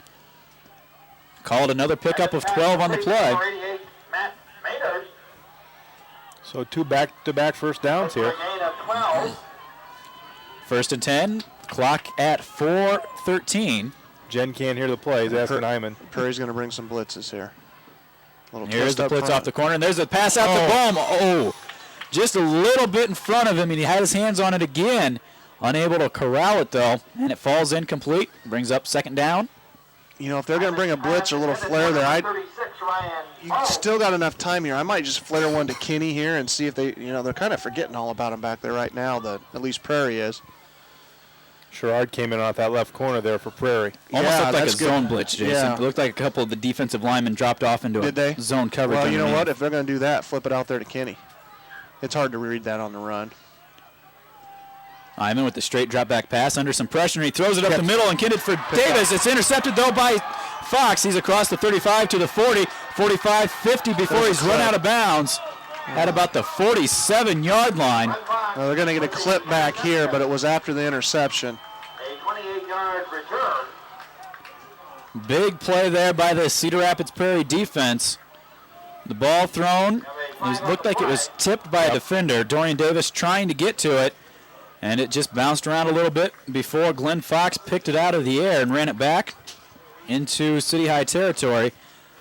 Speaker 2: Called another pickup of 12 on the play.
Speaker 3: So 2 back-to-back first downs here.
Speaker 2: 1st and 10. Clock at 4:13.
Speaker 3: Jen can't hear the plays. Asking Iman.
Speaker 4: Prairie's going to bring some blitzes here.
Speaker 2: Here's the blitz off the corner, and there's a pass out to Bohm. Oh, just a little bit in front of him, and he had his hands on it again. Unable to corral it, though, and it falls incomplete. Brings up 2nd down.
Speaker 4: You know, if they're going to bring a blitz or a little flare there, you still got enough time here. I might just flare one to Kinney here and see if they, they're kind of forgetting all about him back there right now, at least Prairie is.
Speaker 3: Sherrard came in off that left corner there for Prairie.
Speaker 2: Almost looked like a
Speaker 4: that's good.
Speaker 2: zone blitz, Jason.
Speaker 4: Yeah.
Speaker 2: It looked like a couple of the defensive linemen dropped off into a zone coverage.
Speaker 4: Well, you know
Speaker 2: underneath.
Speaker 4: what? If they're going to do that, flip it out there to Kenny. It's hard to read that on the run.
Speaker 2: Hyman with the straight drop back pass under some pressure, and he throws it up the middle, intended for Davis. It's intercepted, though, by Fox. He's across the 35 to the 40, 45, 50 before he's run out of bounds at about the 47-yard line.
Speaker 4: Well, they're going to get a clip back here, but it was after the interception.
Speaker 6: A 28-yard return.
Speaker 2: Big play there by the Cedar Rapids Prairie defense. The ball thrown. It looked like it was tipped by a defender. Dorian Davis trying to get to it, and it just bounced around a little bit before Glenn Fox picked it out of the air and ran it back into City High territory.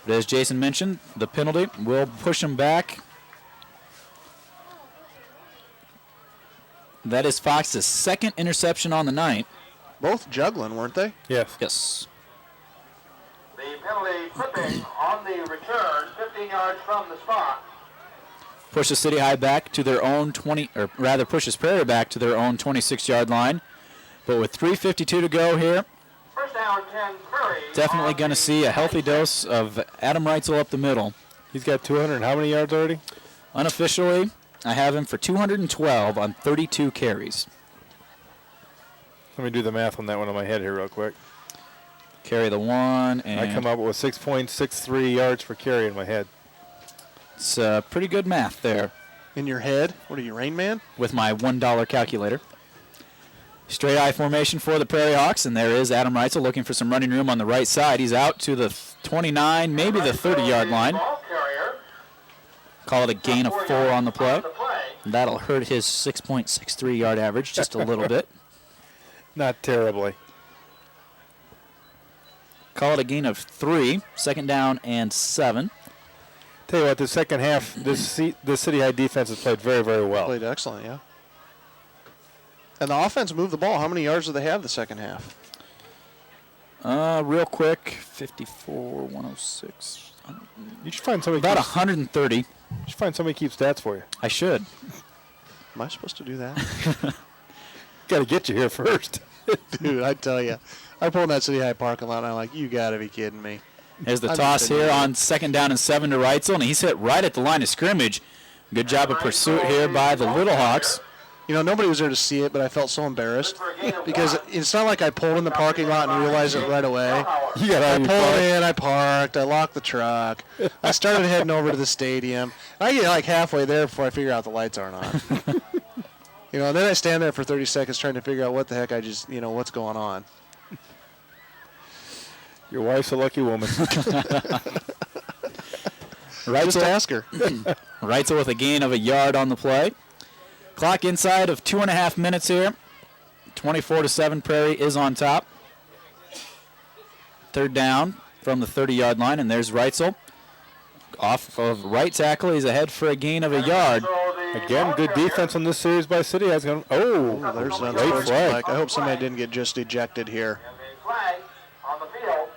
Speaker 2: But as Jason mentioned, the penalty will push him back. That is Fox's second interception on the night.
Speaker 4: Both juggling, weren't they?
Speaker 3: Yes.
Speaker 2: Yes.
Speaker 6: The penalty clipping on the return, 15 yards from the spot.
Speaker 2: Pushes City High back to their own 20, or rather pushes Prairie back to their own 26-yard line. But with 3:52 to go here,
Speaker 6: First down, 10 Prairie.
Speaker 2: definitely going to see a healthy dose of Adam Reitzel up the middle.
Speaker 3: He's got 200 and how many yards already?
Speaker 2: Unofficially, I have him for 212 on 32 carries.
Speaker 3: Let me do the math on that one in my head here real quick.
Speaker 2: Carry the one, and
Speaker 3: I come up with 6.63 yards per carry in my head.
Speaker 2: it's pretty good math there
Speaker 4: In your head? What are you, Rain Man?
Speaker 2: with my $1 calculator. Straight eye formation for the Prairie Hawks, and there is Adam Reitzel looking for some running room on the right side. He's out to the 29, maybe the 30-yard line.
Speaker 6: Ball carrier.
Speaker 2: Call it a gain of 4 on the play. That'll hurt his 6.63-yard average just a little bit.
Speaker 3: Not terribly.
Speaker 2: Call it a gain of 3, second down and 7.
Speaker 3: Tell you what, the second half, the City High defense has played very, very well.
Speaker 4: Played excellent, yeah. And the offense moved the ball. How many yards did they have the second half?
Speaker 2: Real quick, 54, 106.
Speaker 3: You should find somebody.
Speaker 2: About 130.
Speaker 3: You should find somebody who keeps stats for you.
Speaker 2: I should.
Speaker 4: Am I supposed to do that?
Speaker 3: Got to get you here first.
Speaker 4: Dude, I tell you. I pulled in that City High parking lot, and I'm like, you got to be kidding me.
Speaker 2: There's the
Speaker 4: I'm
Speaker 2: toss
Speaker 4: just
Speaker 2: here
Speaker 4: an
Speaker 2: on second down and 7 to Reitzel, and he's hit right at the line of scrimmage. Good job of pursuit here by the Little Hawks.
Speaker 4: You know, nobody was there to see it, but I felt so embarrassed because it's not like I pulled in the parking lot and realized it right away.
Speaker 3: You got
Speaker 4: I pulled in, I parked, I locked the truck. I started heading over to the stadium. I get like halfway there before I figure out the lights aren't on. You know, and then I stand there for 30 seconds trying to figure out what the heck I just, you know, what's going on.
Speaker 3: Your wife's a lucky woman.
Speaker 4: Just ask her.
Speaker 2: Reitzel with a gain of a yard on the play. Clock inside of 2.5 minutes here. 24-7, Prairie is on top. Third down from the 30-yard line, and there's Reitzel. Off of right tackle, he's ahead for a gain of a yard.
Speaker 3: Again, good defense on this series by City. I was going. Oh,
Speaker 4: There's an
Speaker 3: late
Speaker 4: unsports
Speaker 3: flag.
Speaker 4: flag. I hope somebody didn't get just ejected here.
Speaker 6: Flag on the field.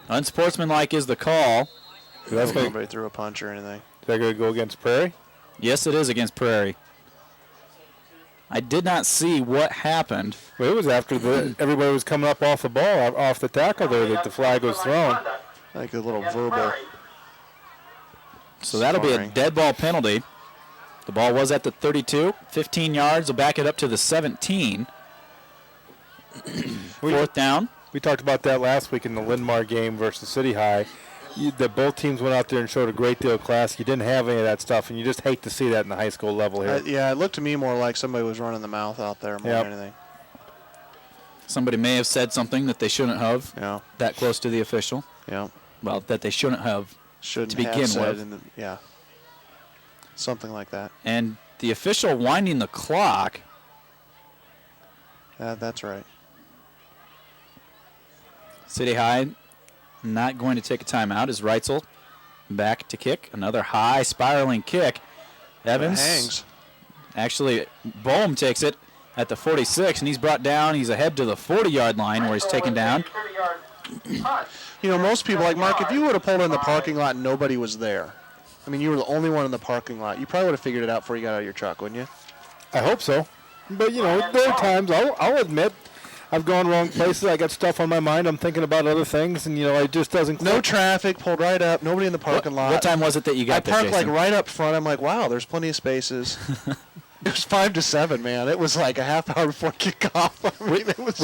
Speaker 2: Unsportsmanlike is the call.
Speaker 3: That's going
Speaker 4: Nobody threw a punch or anything.
Speaker 3: to go against Prairie.
Speaker 2: Yes, it is against Prairie. I did not see what happened.
Speaker 3: Well, it was after everybody was coming up off the ball, off the tackle there, that the flag was thrown.
Speaker 4: Like a little verbal.
Speaker 2: So that'll be a dead ball penalty. The ball was at the 32. 15 yards will back it up to the 17. Fourth down.
Speaker 3: We talked about that last week in the Lindmar game versus City High. That both teams went out there and showed a great deal of class. You didn't have any of that stuff, and you just hate to see that in the high school level here.
Speaker 4: Yeah, it looked to me more like somebody was running the mouth out there more than anything.
Speaker 2: Somebody may have said something that they shouldn't have.
Speaker 4: Yeah.
Speaker 2: That close to the official.
Speaker 4: Yeah.
Speaker 2: Well, that they shouldn't have.
Speaker 4: Shouldn't
Speaker 2: to begin
Speaker 4: have said
Speaker 2: with.
Speaker 4: yeah. Something like that.
Speaker 2: And the official winding the clock.
Speaker 4: That's right.
Speaker 2: City High not going to take a timeout as Reitzel back to kick. Another high spiraling kick. Evans
Speaker 4: hangs.
Speaker 2: Actually, Boehm takes it at the 46, and he's brought down. He's ahead to the 40-yard line where he's taken down.
Speaker 4: You know, most people, like Mark, if you would have pulled in the parking lot and nobody was there, I mean, you were the only one in the parking lot, you probably would have figured it out before you got out of your truck, wouldn't you?
Speaker 3: I hope so. But, you know, there are times, I'll admit, I've gone wrong places. I got stuff on my mind. I'm thinking about other things, and, you know, it just doesn't click.
Speaker 4: No traffic, pulled right up, nobody in the parking lot.
Speaker 2: What time was it that you got there,
Speaker 4: I parked
Speaker 2: Jason?
Speaker 4: like right up front. I'm like, wow, there's plenty of spaces. It was 5 to 7, man. It was like a half hour before kickoff. I mean, it was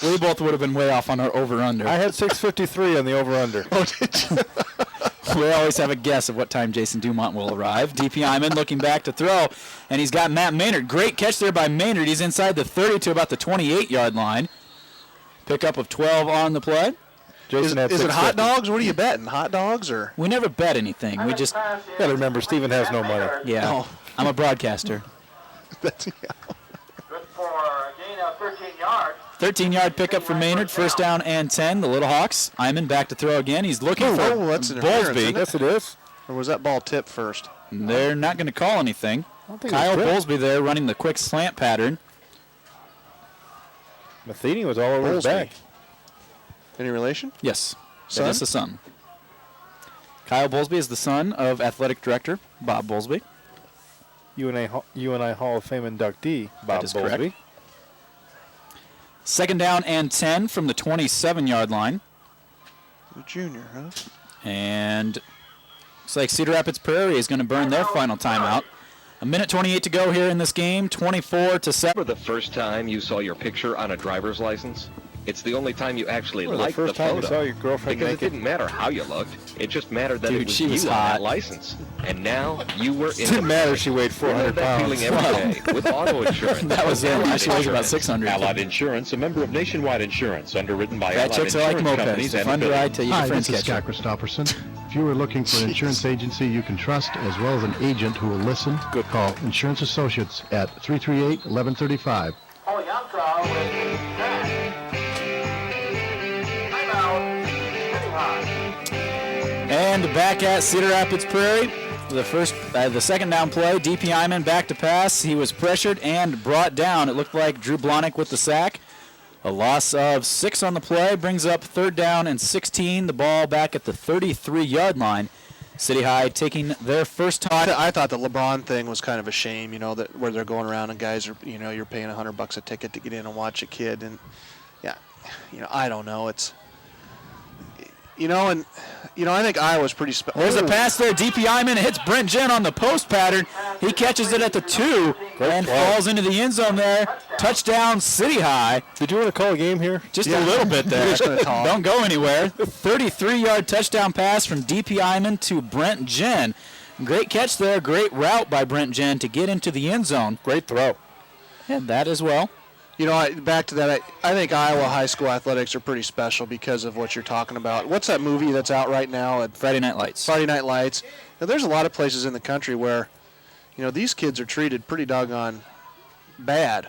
Speaker 2: we both would have been way off on our over-under.
Speaker 3: I had 6:53 on the over-under.
Speaker 4: Oh, did you?
Speaker 2: We always have a guess of what time Jason Dumont will arrive. DP Hyman looking back to throw, and he's got Matt Maynard. Great catch there by Maynard. He's inside the 30 to about the 28-yard line. Pickup of 12 on the play.
Speaker 3: Jason
Speaker 4: Is it hot dogs? What are you betting? Hot dogs or?
Speaker 2: We never bet anything. We just
Speaker 3: gotta remember, Steven has no money.
Speaker 2: Yeah,
Speaker 4: Oh.
Speaker 2: I'm a broadcaster.
Speaker 4: That's,
Speaker 6: Good for a gain of 13 yards.
Speaker 2: 13-yard pickup for Maynard. First down and 10. The Little Hawks. Hyman back to throw again. He's looking for
Speaker 4: that's interference,
Speaker 2: Bowlesby.
Speaker 4: isn't it?
Speaker 3: Yes, it is.
Speaker 4: Or was that ball tipped first?
Speaker 2: They're not going to call anything.
Speaker 3: think
Speaker 2: Kyle
Speaker 3: it was
Speaker 2: Bowlesby there running the quick slant pattern.
Speaker 3: Matheny was all over his
Speaker 4: Bowlesby.
Speaker 3: back.
Speaker 4: Any relation?
Speaker 2: Yes,
Speaker 4: Son?
Speaker 2: that is the son. Kyle Bowlesby is the son of athletic director Bob Bowlesby.
Speaker 3: UNI Hall of Fame inductee, Bob
Speaker 2: That is
Speaker 3: Bowlesby.
Speaker 2: correct. Second down and 10 from the 27-yard line.
Speaker 4: The junior, huh?
Speaker 2: And looks like Cedar Rapids Prairie is going to burn their final timeout. A minute 28 to go here in this game, 24-7.
Speaker 5: For the first time you saw your picture on a driver's license? It's the only time you actually
Speaker 3: Or the
Speaker 5: liked the
Speaker 3: first time you
Speaker 5: photo.
Speaker 3: saw your girlfriend
Speaker 5: Because
Speaker 3: naked.
Speaker 5: it didn't matter how you looked. It just mattered that
Speaker 2: Dude,
Speaker 5: it was
Speaker 2: she was
Speaker 5: you on
Speaker 2: hot.
Speaker 5: that license. And now you were in
Speaker 3: It didn't matter she weighed 400
Speaker 5: that
Speaker 3: pounds.
Speaker 5: feeling every day with auto insurance.
Speaker 2: That was it.
Speaker 5: Allied
Speaker 2: She weighs about
Speaker 5: Insurance.
Speaker 2: 600.
Speaker 9: Allied Insurance, a member of Nationwide Insurance, underwritten by
Speaker 2: Fat
Speaker 9: Allied
Speaker 2: chicks are like
Speaker 9: Insurance
Speaker 2: mopeds.
Speaker 9: Companies
Speaker 2: They're
Speaker 9: and
Speaker 2: fun to ride till your
Speaker 10: Hi,
Speaker 2: friends
Speaker 10: this is
Speaker 2: catch
Speaker 10: Scott
Speaker 2: you.
Speaker 10: Christopherson. If you are looking for an insurance agency you can trust, as well as an agent who will listen, call Insurance Associates at 338-1135.
Speaker 6: Oh, Yanka with pass. Timeout. City High.
Speaker 2: And back at Cedar Rapids Prairie, the second down play, DP Hyman back to pass. He was pressured and brought down. It looked like Drew Blahnik with the sack. A loss of 6 on the play brings up third down and 16. The ball back at the 33-yard line. City High taking their first time.
Speaker 4: I thought the LeBron thing was kind of a shame, you know, that where they're going around and guys are, you know, you're paying $100 a ticket to get in and watch a kid, and yeah, you know, I don't know, it's, you know, and you know, I think Iowa's pretty special.
Speaker 2: There's a pass there. DP Hyman hits Brent Jen on the post pattern. He catches it at the 2 and falls into the end zone there. Touchdown, City High.
Speaker 3: Did you want to call a game here?
Speaker 2: Just a little bit there.
Speaker 4: Just gonna talk.
Speaker 2: Don't go anywhere. 33-yard touchdown pass from DP Hyman to Brent Jen. Great catch there. Great route by Brent Jen to get into the end zone.
Speaker 3: Great throw.
Speaker 2: And that as well.
Speaker 4: You know, back to that, I think Iowa high school athletics are pretty special because of what you're talking about. What's that movie that's out right now?
Speaker 2: Friday Night Lights.
Speaker 4: Friday Night Lights. Now, there's a lot of places in the country where, you know, these kids are treated pretty doggone bad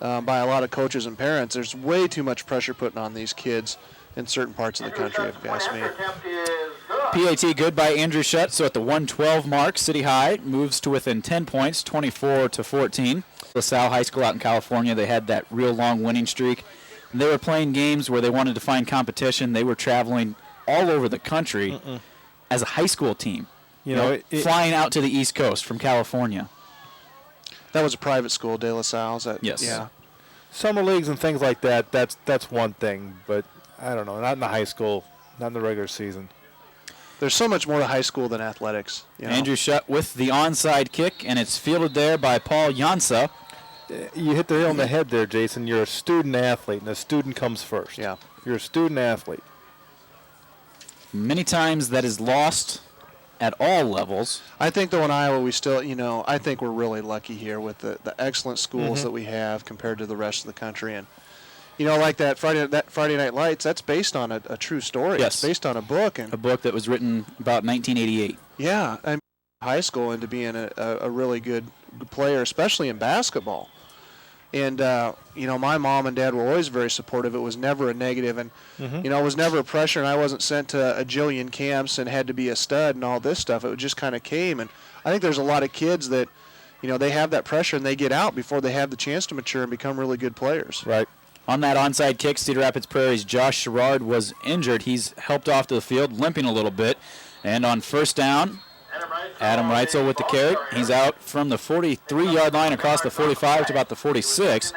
Speaker 4: by a lot of coaches and parents. There's way too much pressure put on these kids in certain parts of the country, if you ask me.
Speaker 6: Attempt is good.
Speaker 2: PAT good by Andrew Shutt. So at the 112 mark, City High moves to within 10 points, 24-14. LaSalle High School out in California, they had that real long winning streak. They were playing games where they wanted to find competition. They were traveling all over the country as a high school team.
Speaker 3: You know,
Speaker 2: flying out to the East Coast from California.
Speaker 4: That was a private school, De La Salle.
Speaker 2: Yes.
Speaker 4: Yeah.
Speaker 3: summer leagues and things like that, that's one thing. But I don't know, not in the high school, not in the regular season.
Speaker 4: There's so much more to high school than athletics. You know?
Speaker 2: Andrew Shutt with the onside kick, and it's fielded there by Paul Jansa.
Speaker 3: You hit the nail on the head there, Jason. You're a student athlete, and a student comes first.
Speaker 4: Yeah.
Speaker 3: You're a student athlete.
Speaker 2: Many times that is lost at all levels.
Speaker 4: I think, though, in Iowa, we still, I think we're really lucky here with the excellent schools that we have compared to the rest of the country. And, like that Friday Night Lights, that's based on a true story.
Speaker 2: Yes.
Speaker 4: It's based on a book. And
Speaker 2: A book that was written about 1988.
Speaker 4: yeah, and high school into being a really good player, especially in basketball. And, my mom and dad were always very supportive. It was never a negative. And, it was never a pressure. And I wasn't sent to a jillion camps and had to be a stud and all this stuff. It just kind of came. And I think there's a lot of kids that, they have that pressure and they get out before they have the chance to mature and become really good players.
Speaker 3: Right.
Speaker 2: On that onside kick, Cedar Rapids Prairie's Josh Sherrard was injured. He's helped off to the field, limping a little bit. And on first down,
Speaker 6: Enterprise
Speaker 2: Adam Reitzel with the carry. He's out from the 43-yard line across the 45 to about the 46.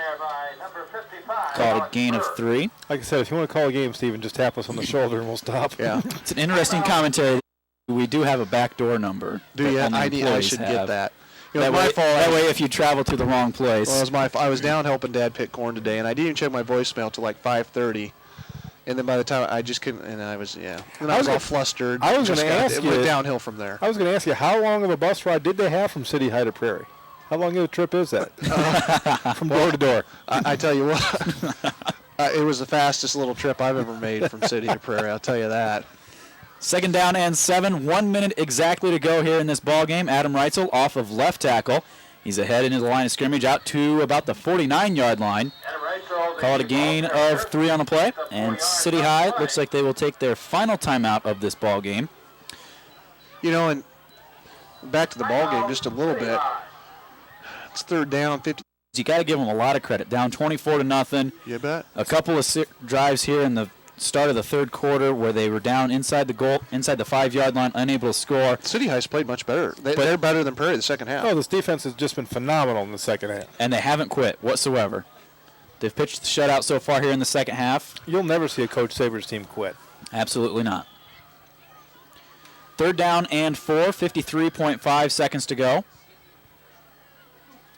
Speaker 2: Called a gain of 3.
Speaker 3: Like I said, if you want to call a game, Steven, just tap us on the shoulder and we'll stop.
Speaker 4: Yeah.
Speaker 2: It's an interesting commentary. We do have a backdoor number.
Speaker 4: Do you? I should get that. You know,
Speaker 2: that way, if you travel to the wrong place.
Speaker 4: Well, it was my fault. I was down helping Dad pick corn today, and I didn't even check my voicemail till like 5:30. And then by the time I just couldn't, and I was all flustered.
Speaker 3: I was going to ask you.
Speaker 4: It went downhill from there.
Speaker 3: I was going to ask you, how long of a bus ride did they have from City High to Prairie? How long of a trip is that? From door to door.
Speaker 4: I tell you what, it was the fastest little trip I've ever made from City to Prairie. I'll tell you that.
Speaker 2: 2nd down and 7. 1 minute exactly to go here in this ball game. Adam Reitzel off of left tackle. He's ahead in his line of scrimmage out to about the 49-yard line. Call it a gain of 3 on the play. And City High looks like they will take their final timeout of this ball game.
Speaker 4: You know, and back to the ball game just a little bit. It's 3rd down, 50.
Speaker 2: You got to give them a lot of credit. Down 24-0.
Speaker 4: You bet.
Speaker 2: A couple of drives here in the start of the 3rd quarter where they were down inside the goal, inside the 5-yard line, unable to score.
Speaker 4: City High's played much better. They're better than Prairie the second half.
Speaker 3: Oh, this defense has just been phenomenal in the second half.
Speaker 2: And they haven't quit whatsoever. They've pitched the shutout so far here in the second half.
Speaker 3: You'll never see a Coach Sabres team quit.
Speaker 2: Absolutely not. 3rd down and 4, 53.5 seconds to go.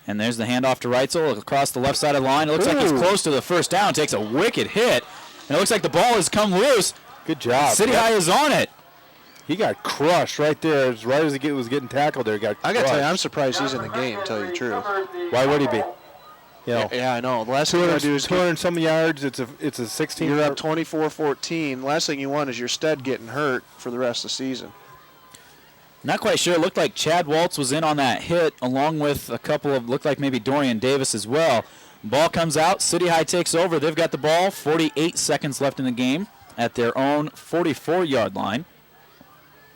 Speaker 2: And there's the handoff to Reitzel across the left side of the line. It looks like he's close to the first down. Takes a wicked hit. And it looks like the ball has come loose.
Speaker 3: Good job.
Speaker 2: City High is on it.
Speaker 3: He got crushed right there. Right as he was getting tackled there, he got crushed.
Speaker 4: I got to tell you, I'm surprised he's in the game, to tell you the truth.
Speaker 3: Why would he be? You know,
Speaker 4: yeah, I know. The last thing you want to do is
Speaker 3: 200-some yards. It's a 16.
Speaker 4: You're up 24-14. Last thing you want is your stud getting hurt for the rest of the season.
Speaker 2: Not quite sure. It looked like Chad Waltz was in on that hit, along with a couple of, looked like maybe Dorian Davis as well. Ball comes out. City High takes over. They've got the ball. 48 seconds left in the game at their own 44-yard line.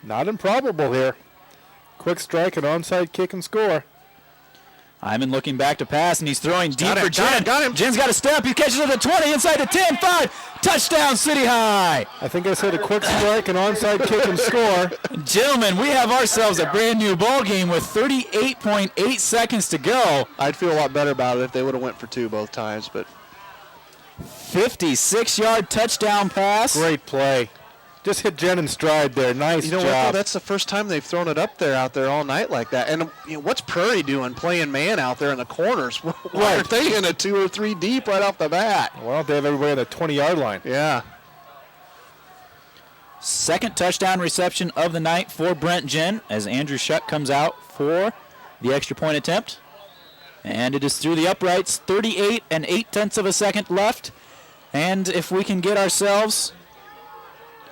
Speaker 3: Not improbable here. Quick strike, an onside kick, and score.
Speaker 2: Hyman looking back to pass, and he's throwing deep for Jen.
Speaker 4: Got him.
Speaker 2: Jen's got a step. He catches it at the 20, inside the 10, 5. Touchdown, City High.
Speaker 3: I think I said a quick strike, an onside kick, and score.
Speaker 2: Gentlemen, we have ourselves a brand new ball game with 38.8 seconds to go.
Speaker 4: I'd feel a lot better about it if they would have went for 2 both times, but
Speaker 2: 56-yard touchdown pass.
Speaker 3: Great play. Just hit Jen in stride there. Nice job.
Speaker 4: What, though? That's the first time they've thrown it out there all night like that. And what's Prairie doing playing man out there in the corners? Why aren't they in a 2 or 3 deep right off the bat?
Speaker 3: Why don't they have everybody on the 20-yard line?
Speaker 4: Yeah.
Speaker 2: Second touchdown reception of the night for Brent Jen as Andrew Shuck comes out for the extra point attempt. And it is through the uprights. 38 and 8/10 of a second left. And if we can get ourselves...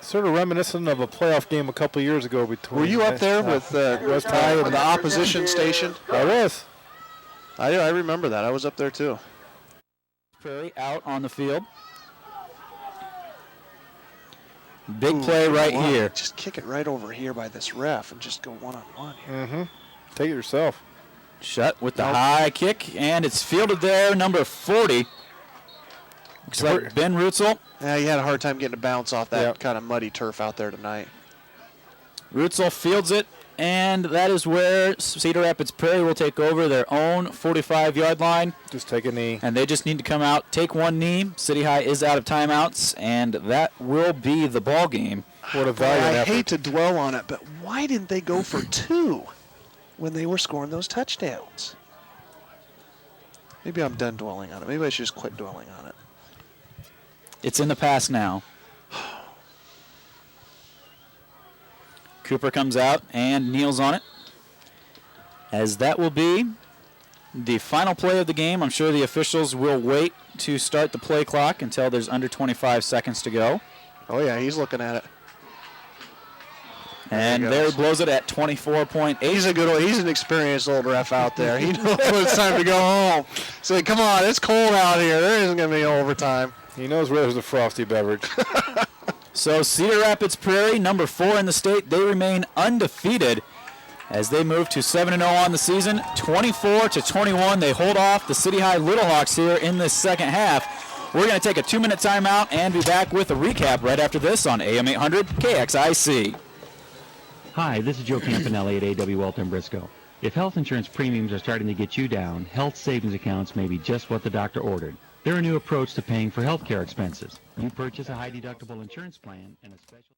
Speaker 3: Sort of reminiscent of a playoff game a couple years ago between.
Speaker 4: Were you up there with
Speaker 3: West High and
Speaker 4: the opposition station?
Speaker 3: I was.
Speaker 4: I remember that. I was up there too.
Speaker 2: Prairie out on the field. Big play right here.
Speaker 4: Just kick it right over here by this ref and just go one-on-one here.
Speaker 3: Mm-hmm. Take it yourself.
Speaker 2: Shut with the high kick, and it's fielded there, number 40. Looks like Ben Rutzel.
Speaker 4: Yeah, he had a hard time getting a bounce off that kind of muddy turf out there tonight.
Speaker 2: Rutzel fields it, and that is where Cedar Rapids Prairie will take over their own 45-yard line.
Speaker 3: Just take a knee.
Speaker 2: And they just need to come out, take one knee. City High is out of timeouts, and that will be the ball game.
Speaker 3: What a valiant effort.
Speaker 4: I hate to dwell on it, but why didn't they go for 2 when they were scoring those touchdowns? Maybe I'm done dwelling on it. Maybe I should just quit dwelling on it.
Speaker 2: It's in the past now. Cooper comes out and kneels on it. As that will be the final play of the game. I'm sure the officials will wait to start the play clock until there's under 25 seconds to go.
Speaker 4: Oh, yeah, he's looking at it.
Speaker 2: And there he blows it at 24.8.
Speaker 4: He's an experienced old ref out there. He knows when it's time to go home. Say, come on, it's cold out here. There isn't going to be overtime.
Speaker 3: He knows where there's a frosty beverage.
Speaker 2: So Cedar Rapids Prairie, number 4 in the state, they remain undefeated as they move to 7-0 on the season. 24-21, they hold off the City High Little Hawks here in this second half. We're going to take a 2-minute timeout and be back with a recap right after this on AM 800 KXIC.
Speaker 11: Hi, this is Joe Campanelli at A.W. Walton Briscoe. If health insurance premiums are starting to get you down, health savings accounts may be just what the doctor ordered. They're a new approach to paying for health care expenses. You purchase a high deductible insurance plan and a special...